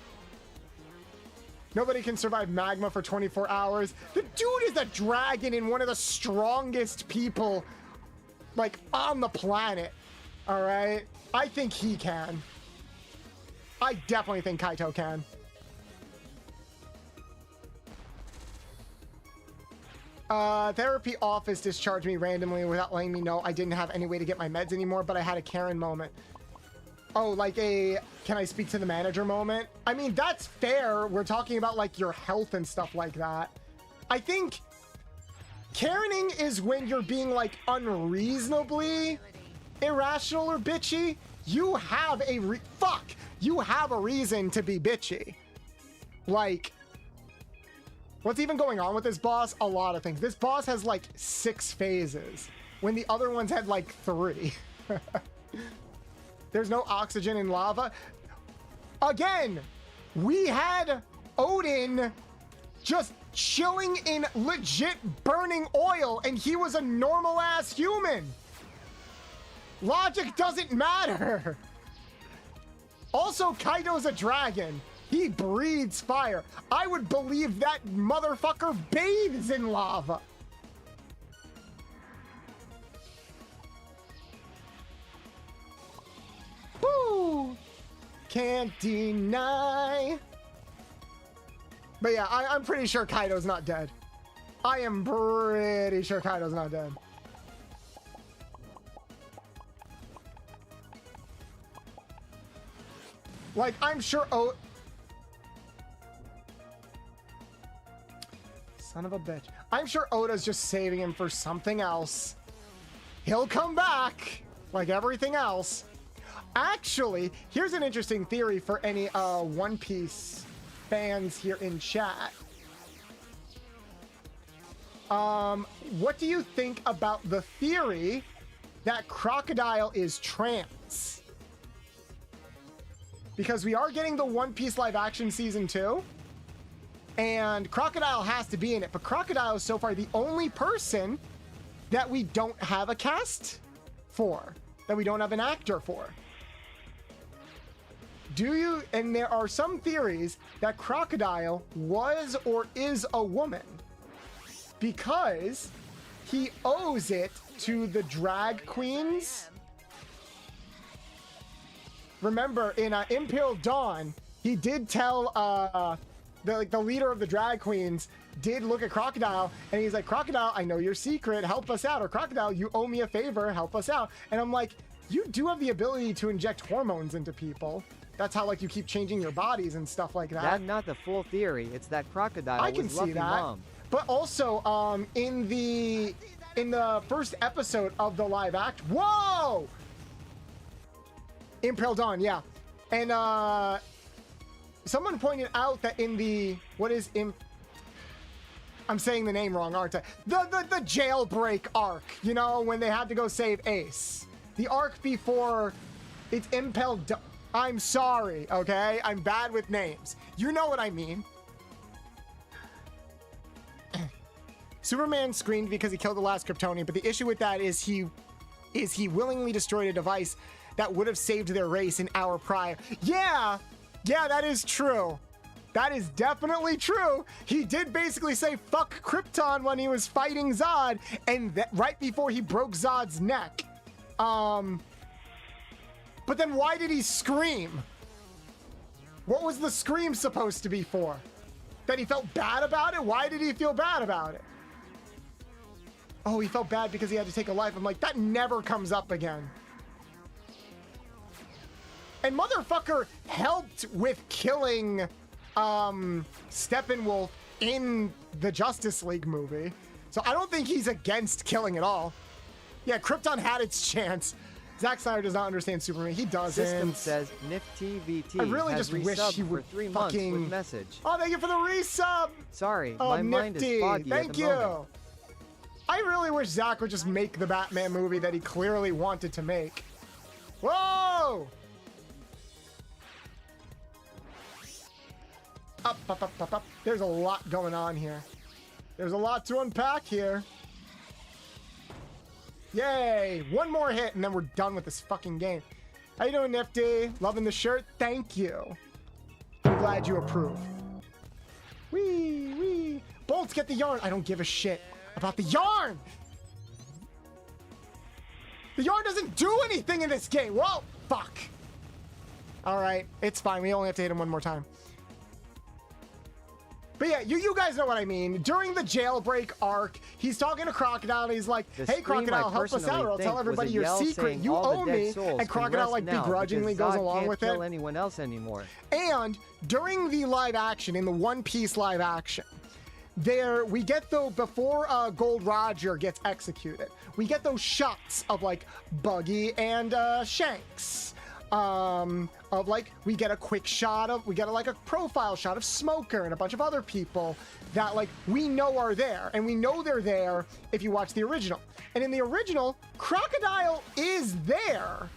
S1: Nobody can survive magma for 24 hours. The dude is a dragon and one of the strongest people, like, on the planet. All right? I think he can. I definitely think Kaito can. Therapy office discharged me randomly without letting me know I didn't have any way to get my meds anymore, but I had a Karen moment. Oh, like a, can I speak to the manager moment? I mean, that's fair. We're talking about, like, your health and stuff like that. I think Karening is when you're being, like, unreasonably irrational or bitchy. You have a you have a reason to be bitchy. Like, what's even going on with this boss? A lot of things. This boss has, like, 6 phases when the other ones had, like, 3. There's no oxygen in lava. Again, we had Odin just chilling in legit burning oil, and he was a normal-ass human. Logic doesn't matter. Also, Kaido's a dragon. He breathes fire. I would believe that motherfucker bathes in lava. Woo! Can't deny. But yeah, I'm pretty sure Kaido's not dead. I am pretty sure Kaido's not dead. Like, I'm sure son of a bitch. I'm sure Oda's just saving him for something else. He'll come back, like everything else. Actually, here's an interesting theory for any One Piece fans here in chat. What do you think about the theory that Crocodile is trans? Because we are getting the One Piece live action season 2. And Crocodile has to be in it. But Crocodile is so far the only person that we don't have a cast for. That we don't have an actor for. Do you? And there are some theories that Crocodile was or is a woman. Because he owes it to the drag queens. Remember, in Imperial Dawn, he did tell the leader of the drag queens did look at Crocodile, and he's like, Crocodile, I know your secret, help us out. Or Crocodile, you owe me a favor, help us out. And I'm like, you do have the ability to inject hormones into people. That's how, like, you keep changing your bodies and stuff like that.
S4: That's not the full theory. It's that Crocodile
S1: I can
S4: was
S1: see
S4: Luffy
S1: that.
S4: Mom.
S1: But also, in the first episode of the live act, whoa! Imperial Dawn, yeah. And someone pointed out that in the I'm saying the name wrong, aren't I? The jailbreak arc, you know, when they had to go save Ace. The arc before it's Impel Dawn. I'm sorry, okay? I'm bad with names. You know what I mean. Superman screamed because he killed the last Kryptonian, but the issue with that is he willingly destroyed a device that would have saved their race an hour prior. Yeah, that is true. That is definitely true. He did basically say fuck Krypton when he was fighting Zod, and right before he broke Zod's neck. But then why did he scream? What was the scream supposed to be for? That he felt bad about it? Why did he feel bad about it? Oh, he felt bad because he had to take a life. I'm like, that never comes up again. And motherfucker helped with killing Steppenwolf in the Justice League movie. So I don't think he's against killing at all. Yeah, Krypton had its chance. Zack Snyder does not understand Superman. He doesn't.
S4: System says NifTVT
S1: I really
S4: has
S1: just wish he would
S4: for 3
S1: fucking...
S4: months with message.
S1: Oh, thank you for the resub.
S4: Sorry,
S1: Oh,
S4: my mind
S1: Nifty.
S4: is foggy
S1: Thank
S4: at the
S1: you.
S4: moment.
S1: I really wish Zack would just make the Batman movie that he clearly wanted to make. Whoa! Up, up, up, up, up. There's a lot going on here. There's a lot to unpack here. Yay! One more hit and then we're done with this fucking game. How you doing, Nifty? Loving the shirt? Thank you. I'm glad you approve. Wee, wee. Bolts, get the yarn. I don't give a shit about the yarn. The yarn doesn't do anything in this game. Whoa, fuck. All right, it's fine. We only have to hit him one more time. But yeah, you guys know what I mean. During the jailbreak arc, he's talking to Crocodile and he's like, hey, Crocodile, help us out or I'll tell everybody your secret. You owe me. And Crocodile like begrudgingly goes along with it.
S4: Kill anyone else anymore.
S1: And during the live action, in the One Piece live action, we get before Gold Roger gets executed, we get those shots of like Buggy and Shanks. Of like, we get a quick shot of, we get like a profile shot of Smoker and a bunch of other people that like we know are there, and we know they're there if you watch the original. And in the original, Crocodile is there,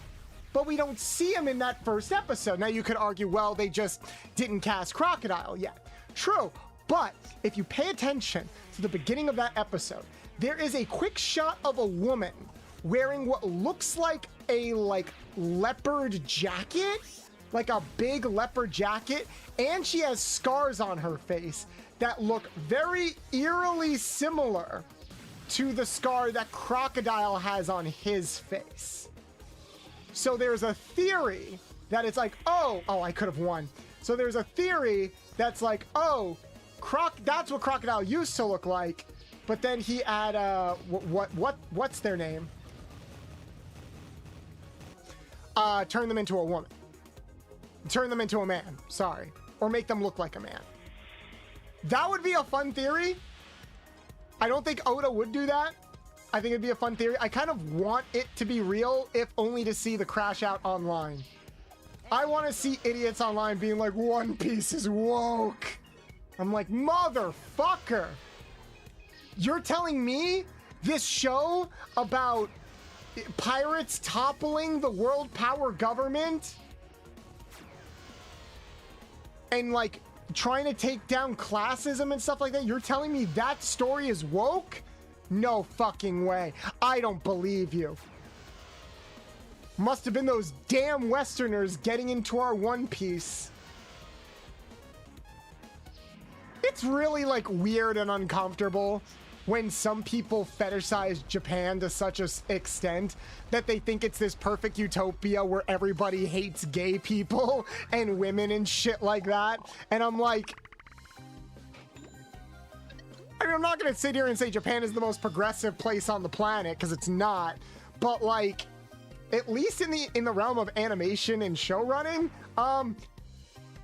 S1: but we don't see him in that first episode. Now you could argue, well, they just didn't cast Crocodile yet. True, but if you pay attention to the beginning of that episode, there is a quick shot of a woman wearing what looks like a leopard jacket, like a big leopard jacket, and she has scars on her face that look very eerily similar to the scar that Crocodile has on his face. So there's a theory that it's like, oh, I could have won. So there's a theory that's like, oh, that's what Crocodile used to look like, but then he had what's their name? Turn them into a woman. turn them into a man. Sorry. Or make them look like a man. That would be a fun theory. I don't think Oda would do that. I think it'd be a fun theory. I kind of want it to be real, if only to see the crash out online. I want to see idiots online being like, One Piece is woke. I'm like, motherfucker. You're telling me this show about pirates toppling the world power government and like trying to take down classism and stuff like that, you're telling me that story is woke? No fucking way. I don't believe you. Must have been those damn Westerners getting into our One Piece. It's really like weird and uncomfortable when some people fetishize Japan to such an extent that they think it's this perfect utopia where everybody hates gay people and women and shit like that. And I'm like, I mean, I'm not gonna sit here and say Japan is the most progressive place on the planet, because it's not, but like, at least in the realm of animation and show running,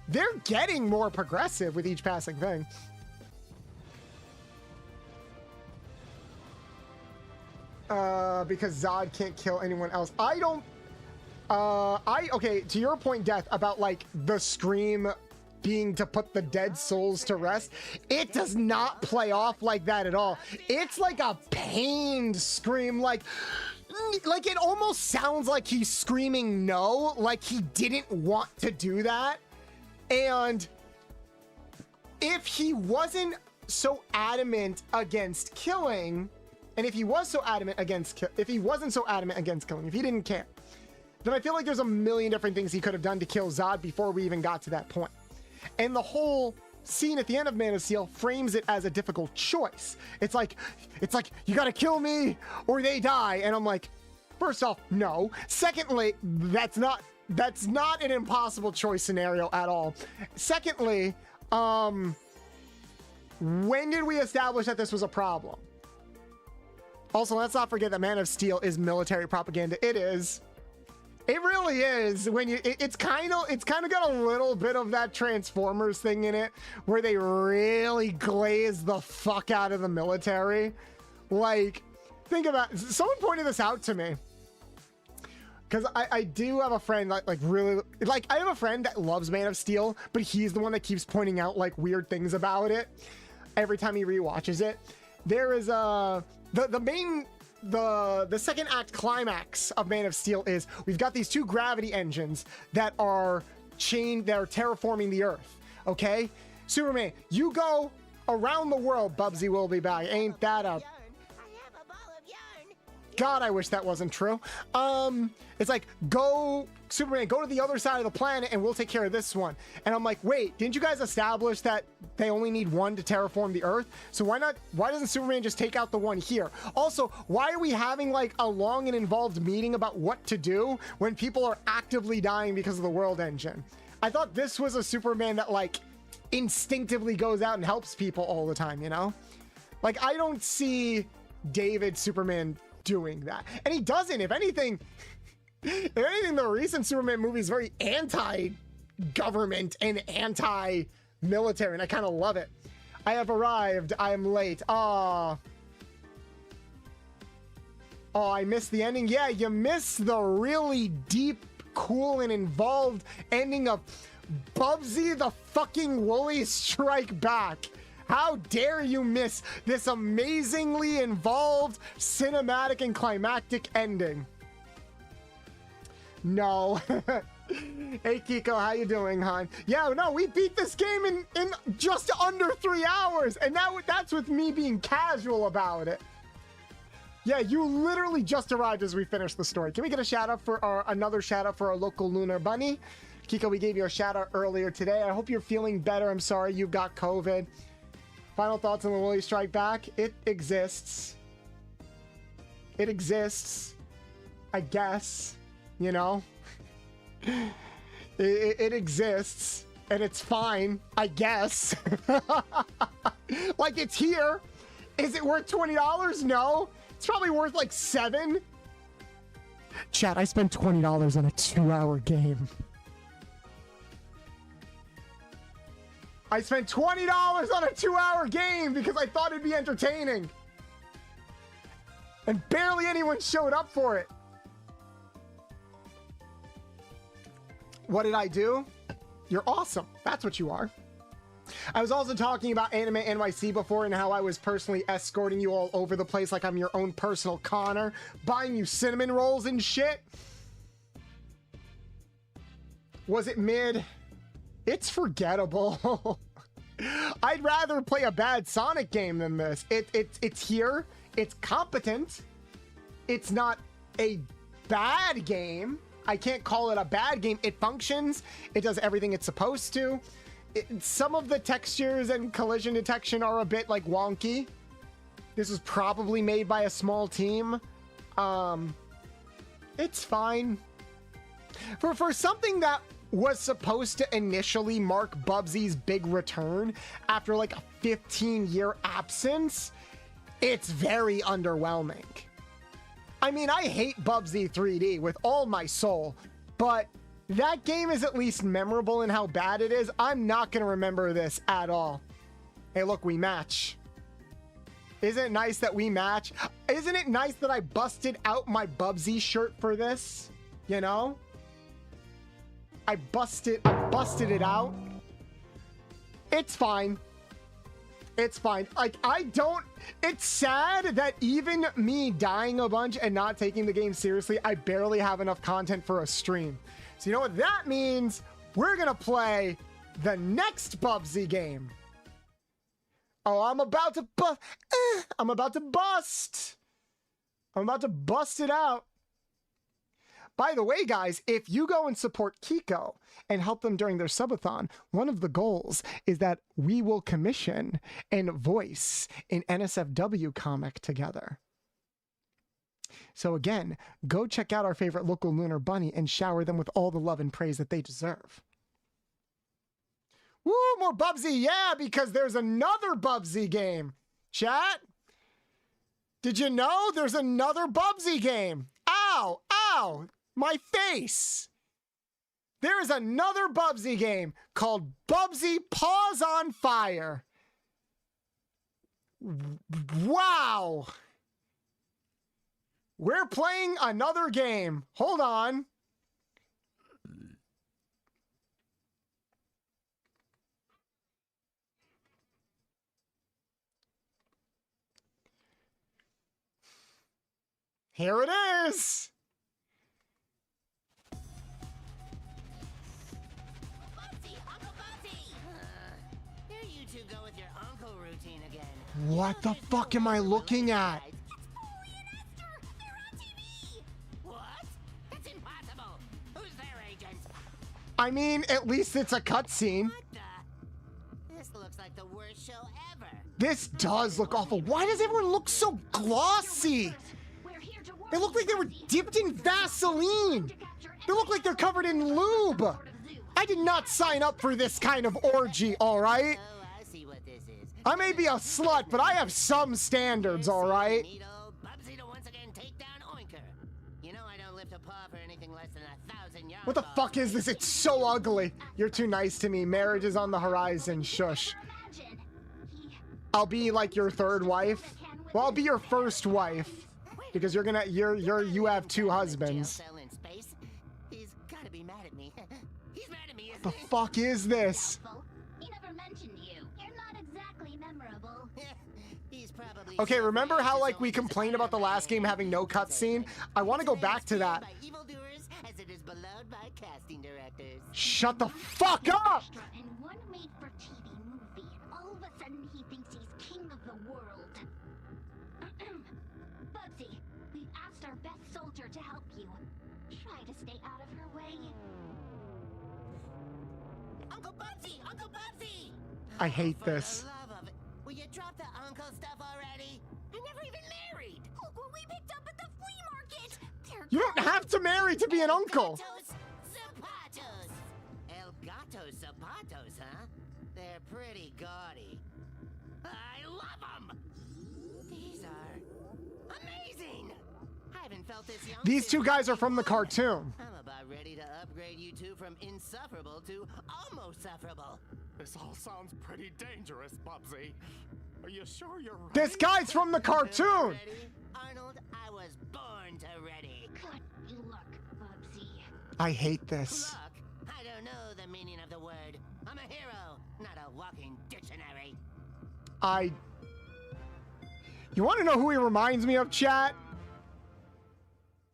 S1: they're getting more progressive with each passing thing. Because Zod can't kill anyone else. I don't, okay, to your point, Death, about like the scream being to put the dead souls to rest, it does not play off like that at all. It's like a pained scream, like it almost sounds like he's screaming no, like he didn't want to do that. And if he wasn't so adamant against killing, and if he was so adamant against if he wasn't so adamant against killing, if he didn't care, then I feel like there's a million different things he could have done to kill Zod before we even got to that point. And the whole scene at the end of Man of Steel frames it as a difficult choice. It's like you gotta kill me or they die. And I'm like, first off, no. Secondly, that's not an impossible choice scenario at all. Secondly, when did we establish that this was a problem? Also, let's not forget that Man of Steel is military propaganda. It is. It really is. When you, it's kind of got a little bit of that Transformers thing in it, where they really glaze the fuck out of the military. Like, think about. Someone pointed this out to me, because I do have a friend that really I have a friend that loves Man of Steel, but he's the one that keeps pointing out like weird things about it every time he rewatches it. There is the second act climax of Man of Steel is we've got these two gravity engines that are terraforming the earth. Okay, Superman, you go around the world. Bubsy will be back. Ain't that a God, I wish that wasn't true. It's like, go, Superman, go to the other side of the planet and we'll take care of this one. And I'm like, wait, didn't you guys establish that they only need one to terraform the Earth? So why doesn't Superman just take out the one here? Also, why are we having like a long and involved meeting about what to do when people are actively dying because of the world engine? I thought this was a Superman that like instinctively goes out and helps people all the time, you know? Like, I don't see David Superman doing that, and he doesn't. If anything, the recent Superman movie is very anti-government and anti-military, and I kind of love it. I have arrived. I am late. Oh, I missed the ending. Yeah, you missed the really deep, cool, and involved ending of Bubsy the fucking Woolies Strike Back. How dare you miss this amazingly involved, cinematic, and climactic ending? No. Hey, Kiko, how you doing, hon? Yeah, no, we beat this game in just under 3 hours, and that's with me being casual about it. Yeah, you literally just arrived as we finished the story. Can we get a shout-out for another shout-out for our local Lunar Bunny? Kiko, we gave you a shout-out earlier today. I hope you're feeling better. I'm sorry you got COVID. Final thoughts on the Woolies Strike Back? It exists. It exists. I guess. You know? It exists. And it's fine. I guess. Like, it's here. Is it worth $20? No. It's probably worth like $7. Chat, I spent $20 on a 2-hour game. I spent $20 on a 2-hour game because I thought it'd be entertaining. And barely anyone showed up for it. What did I do? You're awesome. That's what you are. I was also talking about Anime NYC before and how I was personally escorting you all over the place like I'm your own personal Connor, buying you cinnamon rolls and shit. Was it mid? It's forgettable. I'd rather play a bad Sonic game than this. It's here. It's competent. It's not a bad game. I can't call it a bad game. It functions. It does everything it's supposed to. Some of the textures and collision detection are a bit like wonky. This was probably made by a small team. It's fine. For something that was supposed to initially mark Bubsy's big return after like a 15-year absence, it's very underwhelming. I mean, I hate Bubsy 3D with all my soul, but that game is at least memorable in how bad it is. I'm not going to remember this at all. Hey, look, we match. Isn't it nice that we match? Isn't it nice that I busted out my Bubsy shirt for this? You know? I busted it out. It's fine. It's fine. Like, it's sad that even me dying a bunch and not taking the game seriously, I barely have enough content for a stream. So you know what that means? We're gonna play the next Bubsy game. Oh, I'm about to bust. I'm about to bust it out. By the way, guys, if you go and support Kiko and help them during their subathon, one of the goals is that we will commission and voice an NSFW comic together. So again, go check out our favorite local Lunar Bunny and shower them with all the love and praise that they deserve. Woo, more Bubsy, yeah, because there's another Bubsy game. Chat, did you know there's another Bubsy game? Ow, ow, my face. There is another Bubsy game called Bubsy Paws on Fire. Wow. We're playing another game. Hold on. Here it is.
S3: Bubsy, Uncle Bubsy! There you two go with your uncle routine again.
S1: What the fuck am I looking at? I mean, at least it's a cutscene.
S3: This looks like the worst show ever.
S1: This does look awful. Why does everyone look so glossy? They look like they were dipped in Vaseline. They look like they're covered in lube. I did not sign up for this kind of orgy, all right?
S3: Oh, I see what this is.
S1: I may be a slut, but I have some standards, all right?
S3: Need old Bubsy to once again take down Oinker. You know I don't lift a paw for anything less than 1,000 yards.
S1: What the fuck is this? It's so ugly. You're too nice to me. Marriage is on the horizon. Shush. I'll be like your third wife. Well, I'll be your first wife. Because you have two husbands.
S3: He's gotta be mad at me. He's mad at me.
S1: What the fuck is this?
S5: He never mentioned you. You're not exactly memorable.
S3: He's probably
S1: Okay, remember how like we complained about the last game having no cutscene? I want to go back to that.
S3: by evildoers as it is beloved by casting directors.
S1: Shut the fuck up!
S5: In one made-for-TV movie, and all of a sudden he thinks he's king of the world. Bubsy, we've asked our best soldier to help you. Try to stay out of her way.
S3: Uncle Bubsy! Uncle Bubsy!
S1: I hate
S3: For the
S1: this.
S3: love of it, will you drop the uncle stuff already? I'm never even married.
S5: Look what we picked up at the flea market. They're
S1: You don't have to marry to be an uncle.
S3: Gatos zapatos. El gato zapatos, huh? They're pretty gaudy. I love them. These are amazing. I haven't felt this young
S1: These
S3: since
S1: two guys are from the cartoon.
S3: I'm about ready to upgrade you two from insufferable to almost sufferable.
S2: This all sounds pretty dangerous, Bubsy. Are you sure you're ready?
S1: This guy's from the cartoon.
S3: Ready? Arnold, I was born to ready.
S5: Good luck, Bubsy.
S1: I hate this.
S3: Look, I don't know the meaning of the word. I'm a hero, not a walking dictionary.
S1: You want to know who he reminds me of, chat?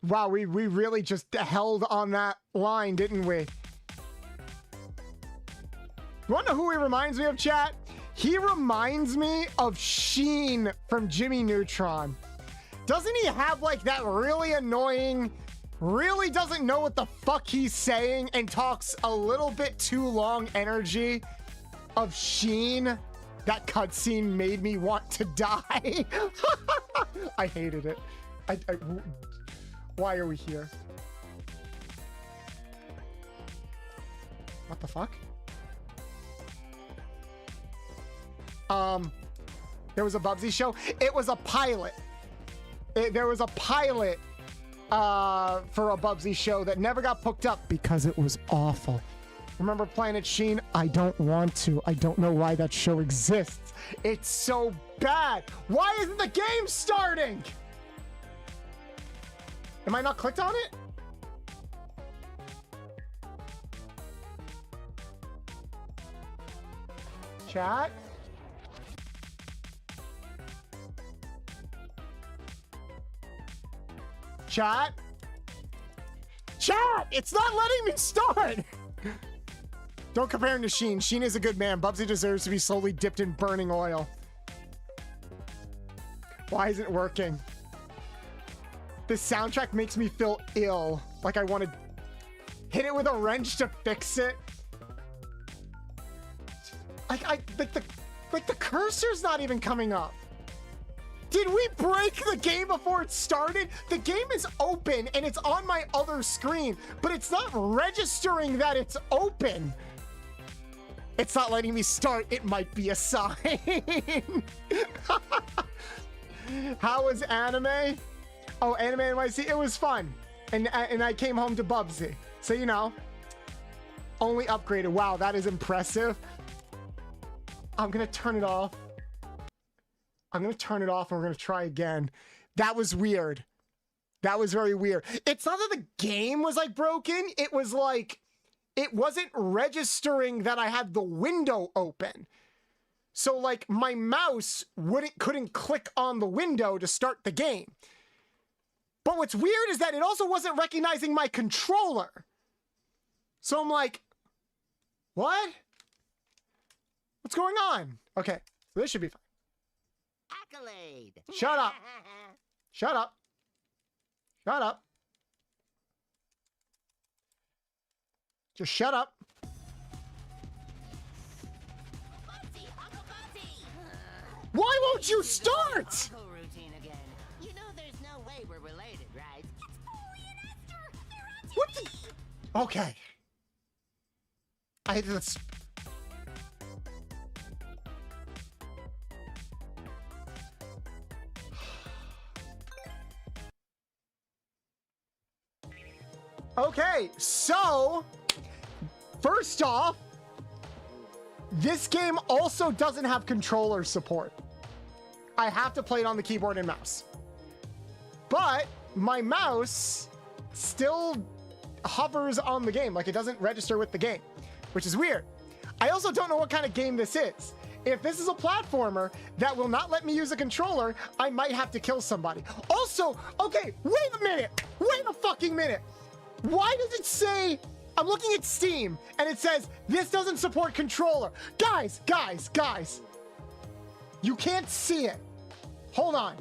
S1: Wow, we really just held on that line, didn't we? You want to know who he reminds me of, chat? He reminds me of Sheen from Jimmy Neutron. Doesn't he have like that really annoying, really doesn't know what the fuck he's saying and talks a little bit too long energy of Sheen? That cutscene made me want to die. I hated it. Why are we here? What the fuck? There was a Bubsy show. It was a pilot. There was a pilot for a Bubsy show that never got picked up because it was awful. Remember Planet Sheen? I don't want to. I don't know why that show exists. It's so bad. Why isn't the game starting? Am I not clicked on it? Chat? Chat? Chat! It's not letting me start! Don't compare him to Sheen. Sheen is a good man. Bubsy deserves to be slowly dipped in burning oil. Why isn't it working? This soundtrack makes me feel ill. Like I want to hit it with a wrench to fix it. Like the cursor's not even coming up. Did we break the game before it started? The game is open and it's on my other screen, but it's not registering that it's open. It's not letting me start. It might be a sign. How was anime? Oh, Anime NYC. It was fun. And I came home to Bubsy. So, you know, only upgraded. Wow, that is impressive. I'm going to turn it off. I'm going to turn it off and we're going to try again. That was weird. That was very weird. It's not that the game was like broken. It was like, it wasn't registering that I had the window open. So like my mouse couldn't click on the window to start the game. But what's weird is that it also wasn't recognizing my controller. So I'm like, what? What's going on? Okay, so this should be fine.
S3: Accolade.
S1: Shut up. Shut up. Shut up. Just shut up.
S3: Bubsy, Uncle Bubsy.
S1: Why won't you start?
S3: Uncle routine again. You know there's no way we're related, right?
S5: It's Foley and Esther. They're on
S1: What
S5: TV.
S1: the? Okay. I just. Okay, so first off, this game also doesn't have controller support. I have to play it on the keyboard and mouse. But my mouse still hovers on the game, like it doesn't register with the game, which is weird. I also don't know what kind of game this is. If this is a platformer that will not let me use a controller, I might have to kill somebody. Also, okay, wait a minute. Wait a fucking minute. Why does it say, I'm looking at Steam, and it says, this doesn't support controller. Guys. You can't see it. Hold on.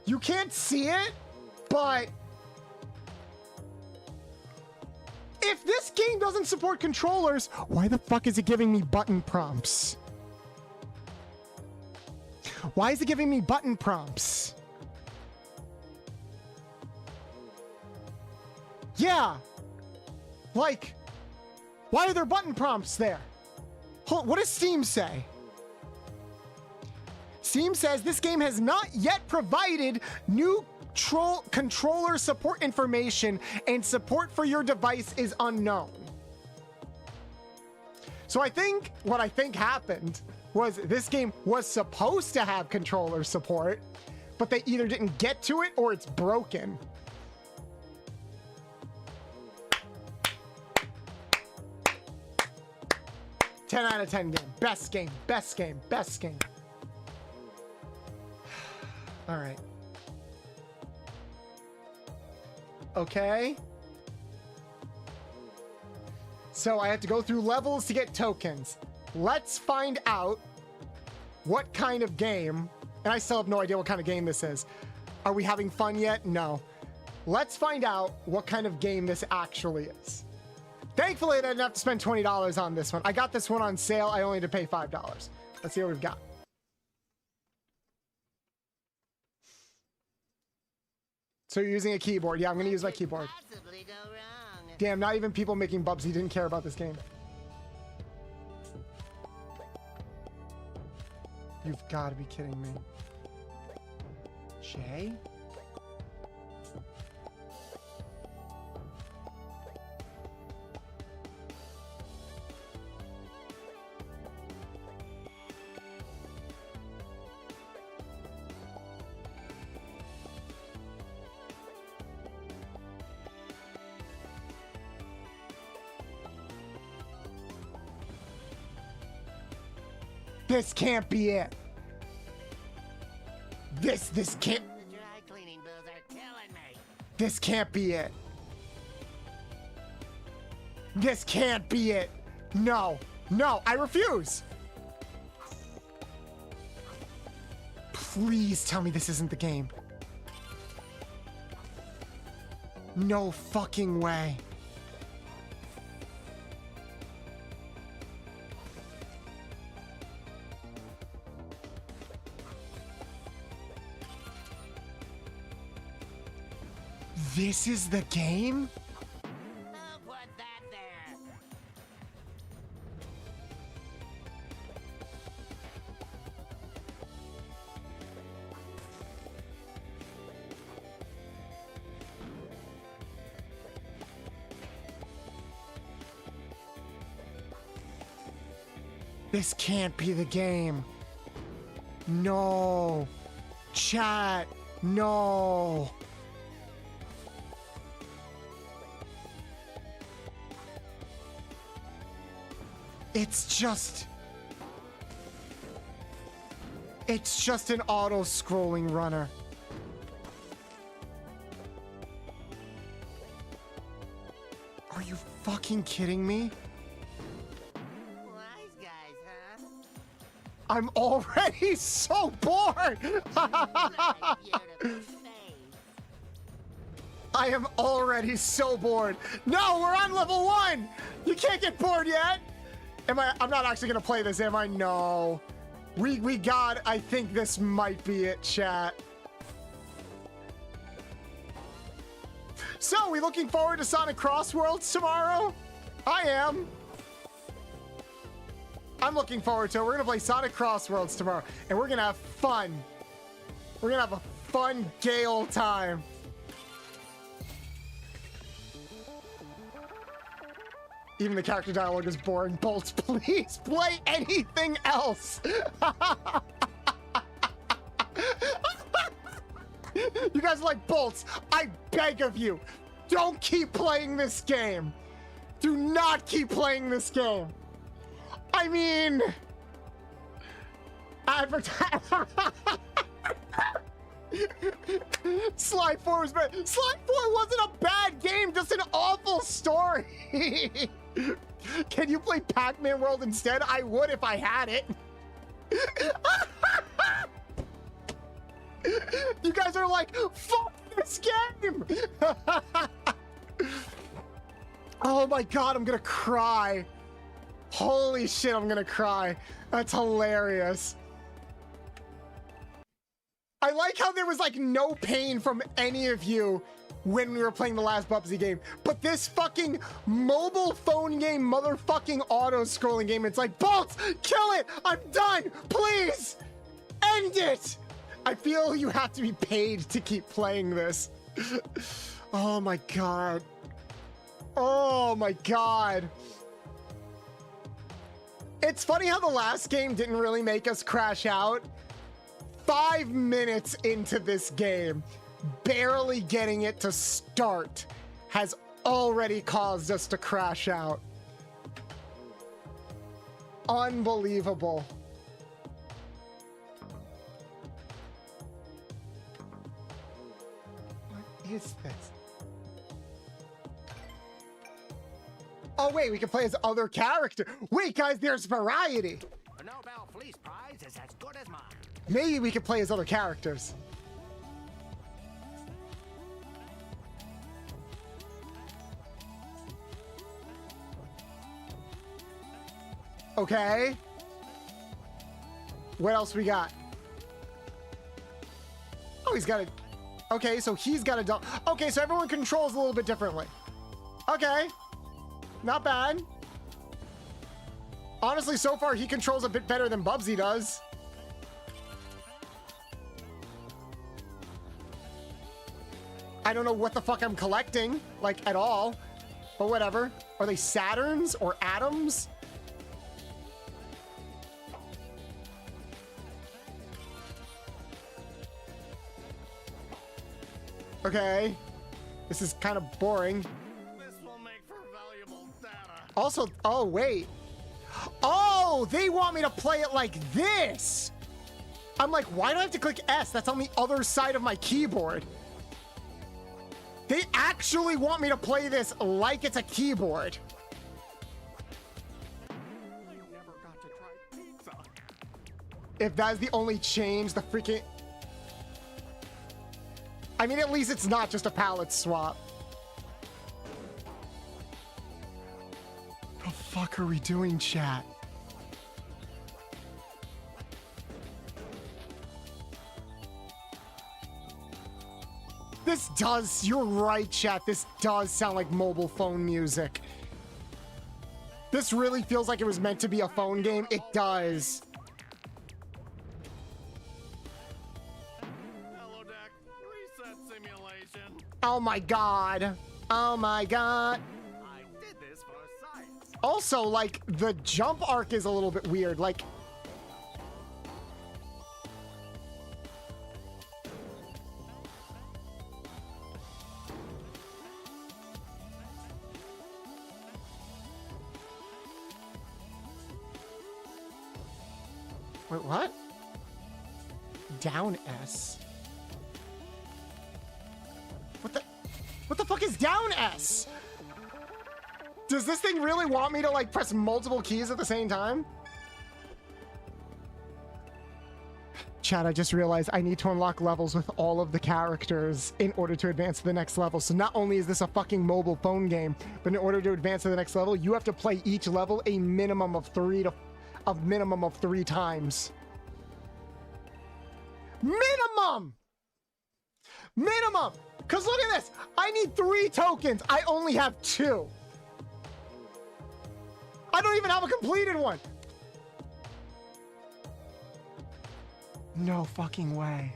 S1: You can't see it, but if this game doesn't support controllers, why the fuck is it giving me button prompts? Why is it giving me button prompts? Yeah. Like, why are there button prompts there? What does Steam say? Steam says this game has not yet provided new controller support information and support for your device is unknown. So I think what happened was this game was supposed to have controller support, but they either didn't get to it or it's broken. Ten out of 10 game. Best game. Best game. Best game. All right. Okay. So I have to go through levels to get tokens. Let's find out what kind of game, and I still have no idea what kind of game this is. Are we having fun yet? No. Let's find out what kind of game this actually is. Thankfully, I didn't have to spend $20 on this one. I got this one on sale. I only had to pay $5. Let's see what we've got. So you're using a keyboard. Yeah, I'm going to use my keyboard.
S3: Possibly go wrong.
S1: Damn, not even people making Bubsy didn't care about this game. You've got to be kidding me. Jay? This can't be it. This can't.
S3: The dry cleaning bills are killing me.
S1: This can't be it. This can't be it. No, no, I refuse. Please tell me this isn't the game. No fucking way. This is the game?
S3: Who put that there?
S1: This can't be the game. No. Chat. No. It's just an auto-scrolling runner. Are you fucking kidding me?
S3: Wise guys, huh?
S1: I'm already so bored!
S3: Beautiful face.
S1: I am already so bored. No, we're on level 1! You can't get bored yet! I'm not actually gonna play this, am I? No. We got, I think this might be it, chat. So, we looking forward to Sonic Crossworlds tomorrow? I am. I'm looking forward to it. We're gonna play Sonic Crossworlds tomorrow, and we're gonna have fun. We're gonna have a fun, gay old time. Even the character dialogue is boring. Bolts, please play anything else. You guys are like, Bolts, I beg of you, don't keep playing this game. Do not keep playing this game. I mean, advertise. Sly 4 was bad. Sly 4 wasn't a bad game, just an awful story. Can you play Pac-Man World instead? I would if I had it. You guys are like, fuck this game. Oh my god, I'm gonna cry. Holy shit, I'm gonna cry. That's hilarious. I like how there was like no pain from any of you when we were playing the last Bubsy game, but this fucking mobile phone game, motherfucking auto-scrolling game, it's like, Bolts, kill it! I'm done! Please! End it! I feel you have to be paid to keep playing this. Oh my god. Oh my god. It's funny how the last game didn't really make us crash out. 5 minutes into this game, barely getting it to start, has already caused us to crash out. Unbelievable. What is this? Oh wait, we can play as other character. Wait guys, there's variety.
S3: A Nobel Fleece Prize is as good as mine.
S1: Maybe we can play as other characters. Okay. What else we got? Oh, he's got a... Okay, so he's got a... Okay, so everyone controls a little bit differently. Okay. Not bad. Honestly, so far, he controls a bit better than Bubsy does. I don't know what the fuck I'm collecting, like, at all. But whatever. Are they Saturns or atoms? Okay. This is kind of boring.
S2: This will make for valuable data.
S1: Also, oh, wait. Oh, they want me to play it like this. I'm like, why do I have to click S? That's on the other side of my keyboard. They actually want me to play this like it's a keyboard.
S2: I never got to try pizza.
S1: If that's the only change, the freaking... I mean, at least it's not just a palette swap. The fuck are we doing, chat? This does, you're right, chat. This does sound like mobile phone music. This really feels like it was meant to be a phone game. It does.
S2: Hello, Deck. Reset simulation.
S1: Oh my god. Oh my god.
S2: I did this for science.
S1: Also, like, the jump arc is a little bit weird. Like... Wait, what? Down S? What the fuck is down S? Does this thing really want me to, like, press multiple keys at the same time? Chat, I just realized I need to unlock levels with all of the characters in order to advance to the next level. So not only is this a fucking mobile phone game, but in order to advance to the next level, you have to play each level a minimum of three times. Minimum! Minimum! Because look at this! I need 3 tokens. I only have 2. I don't even have a completed one. No fucking way.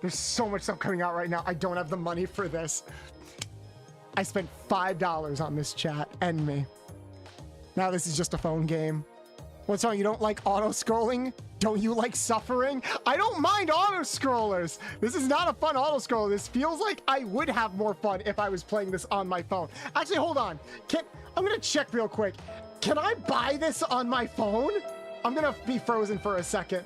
S1: There's so much stuff coming out right now. I don't have the money for this. I spent $5 on this, chat, and me. Now this is just a phone game. What's wrong? You don't like auto-scrolling? Don't you like suffering? I don't mind auto-scrollers. This is not a fun auto-scroller. This feels like I would have more fun if I was playing this on my phone. Actually, hold on. I'm gonna check real quick. Can I buy this on my phone? I'm gonna be frozen for a second.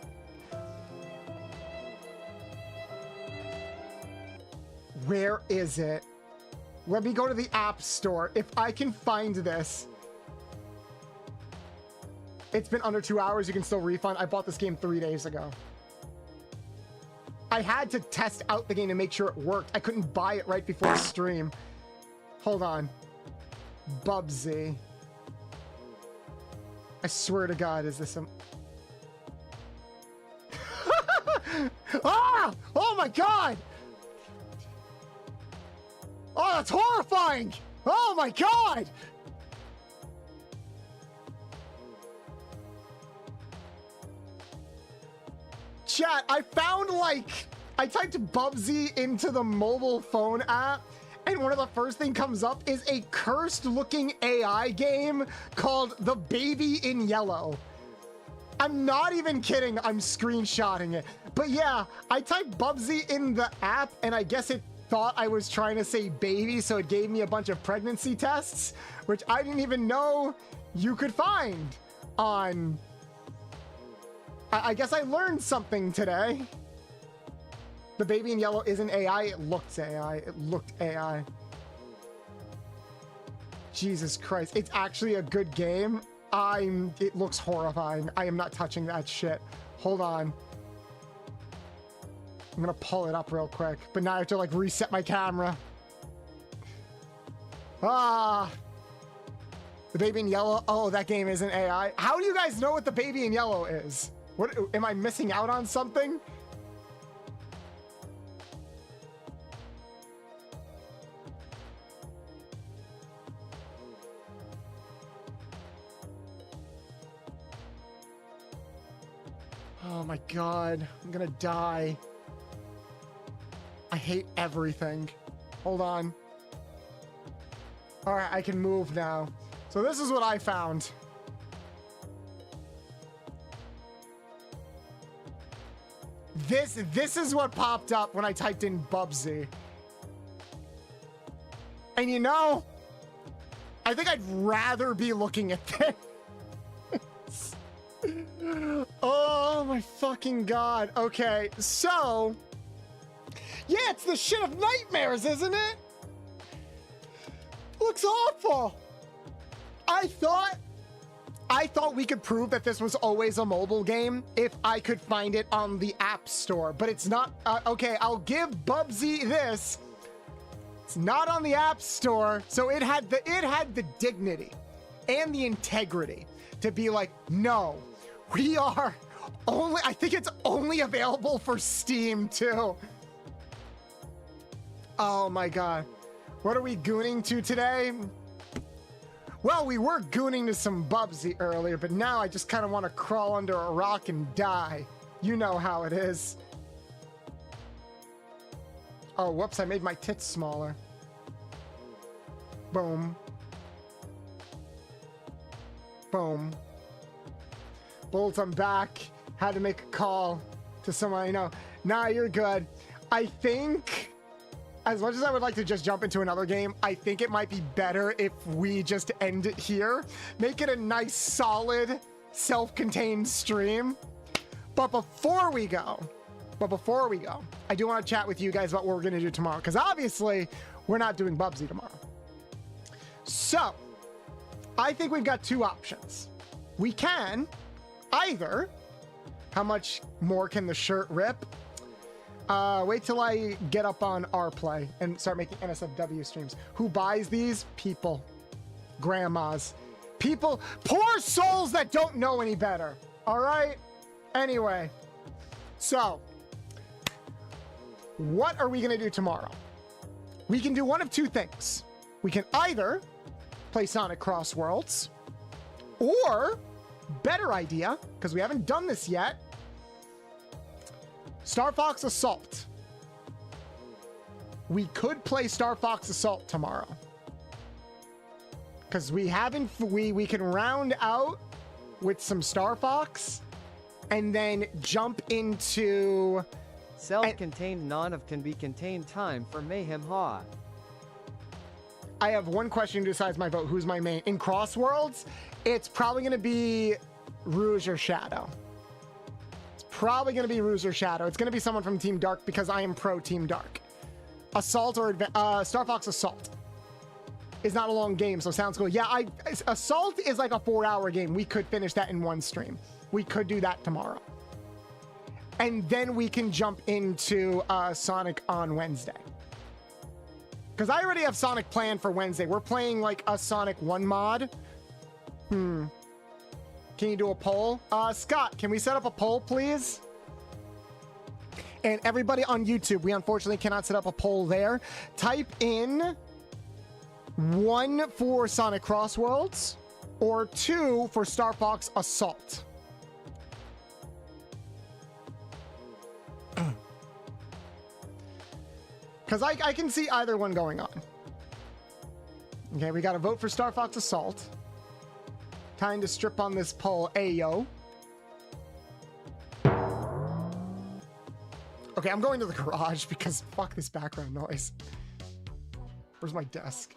S1: Where is it? Let me go to the App Store. If I can find this. It's been under 2 hours. You can still refund. I bought this game 3 days ago. I had to test out the game to make sure it worked. I couldn't buy it right before stream. Hold on. Bubsy. I swear to God, is this some... Ah! Oh my God! Oh, that's horrifying! Oh my God! chat, I found like, I typed Bubsy into the mobile phone app, and one of the first thing comes up is a cursed looking AI game called The Baby in Yellow. I'm not even kidding, I'm screenshotting it. But yeah, I typed Bubsy in the app, and I guess it thought I was trying to say baby, so it gave me a bunch of pregnancy tests, which I didn't even know you could find on... I guess I learned something today. The Baby in Yellow isn't AI, it looked AI. It looked AI. Jesus Christ, it's actually a good game. It looks horrifying. I am not touching that shit. Hold on. I'm gonna pull it up real quick, but now I have to like reset my camera. Ah, The Baby in Yellow. Oh, that game isn't AI. How do you guys know what The Baby in Yellow is? What, am I missing out on something? Oh my God, I'm gonna die. I hate everything. Hold on. All right, I can move now. So this is what I found. This is what popped up when I typed in Bubsy. And you know, I think I'd rather be looking at this. Oh my fucking God. Okay, so yeah, it's the shit of nightmares, isn't it? Looks awful. I thought we could prove that this was always a mobile game if I could find it on the App Store, but it's not. Okay, I'll give Bubsy this. It's not on the App Store, so it had the dignity and the integrity to be like, no, we are only. I think it's only available for Steam too. Oh my God, what are we gooning to today? Well, we were gooning to some Bubsy earlier, but now I just kind of want to crawl under a rock and die. You know how it is. Oh, whoops, I made my tits smaller. Boom. Boom. Bolt, I'm back. Had to make a call to someone I know. Nah, you're good. I think... as much as I would like to just jump into another game, I think it might be better if we just end it here. Make it a nice, solid, self-contained stream. But before we go, I do want to chat with you guys about what we're going to do tomorrow. Because obviously, we're not doing Bubsy tomorrow. So, I think we've got two options. We can either... how much more can the shirt rip? Wait till I get up on RPlay and start making NSFW streams. Who buys these? People. Grandmas. People. Poor souls that don't know any better. All right? Anyway. So. What are we going to do tomorrow? We can do one of two things. We can either play Sonic Cross Worlds, or, better idea, because we haven't done this yet, Star Fox Assault. We could play Star Fox Assault tomorrow. Because we can round out with some Star Fox and then jump into...
S4: self-contained non-of can be contained time for Mayhem Ha.
S1: I have one question besides my vote. Who's my main? In Cross Worlds, it's probably going to be Rouge or Shadow. Probably going to be Rouge or Shadow. It's going to be someone from Team Dark because I am pro Team Dark. Assault or Star Fox Assault is not a long game, so sounds cool. Yeah, Assault is like a 4-hour game. We could finish that in one stream. We could do that tomorrow. And then we can jump into Sonic on Wednesday. Because I already have Sonic planned for Wednesday. We're playing like a Sonic 1 mod. Can you do a poll? Scott, can we set up a poll, please? And everybody on YouTube, we unfortunately cannot set up a poll there. Type in 1 for Sonic Cross Worlds or 2 for Star Fox Assault. Because I can see either one going on. Okay, we got to vote for Star Fox Assault. Time to strip on this pole. Ayo. Okay, I'm going to the garage because fuck this background noise. Where's my desk?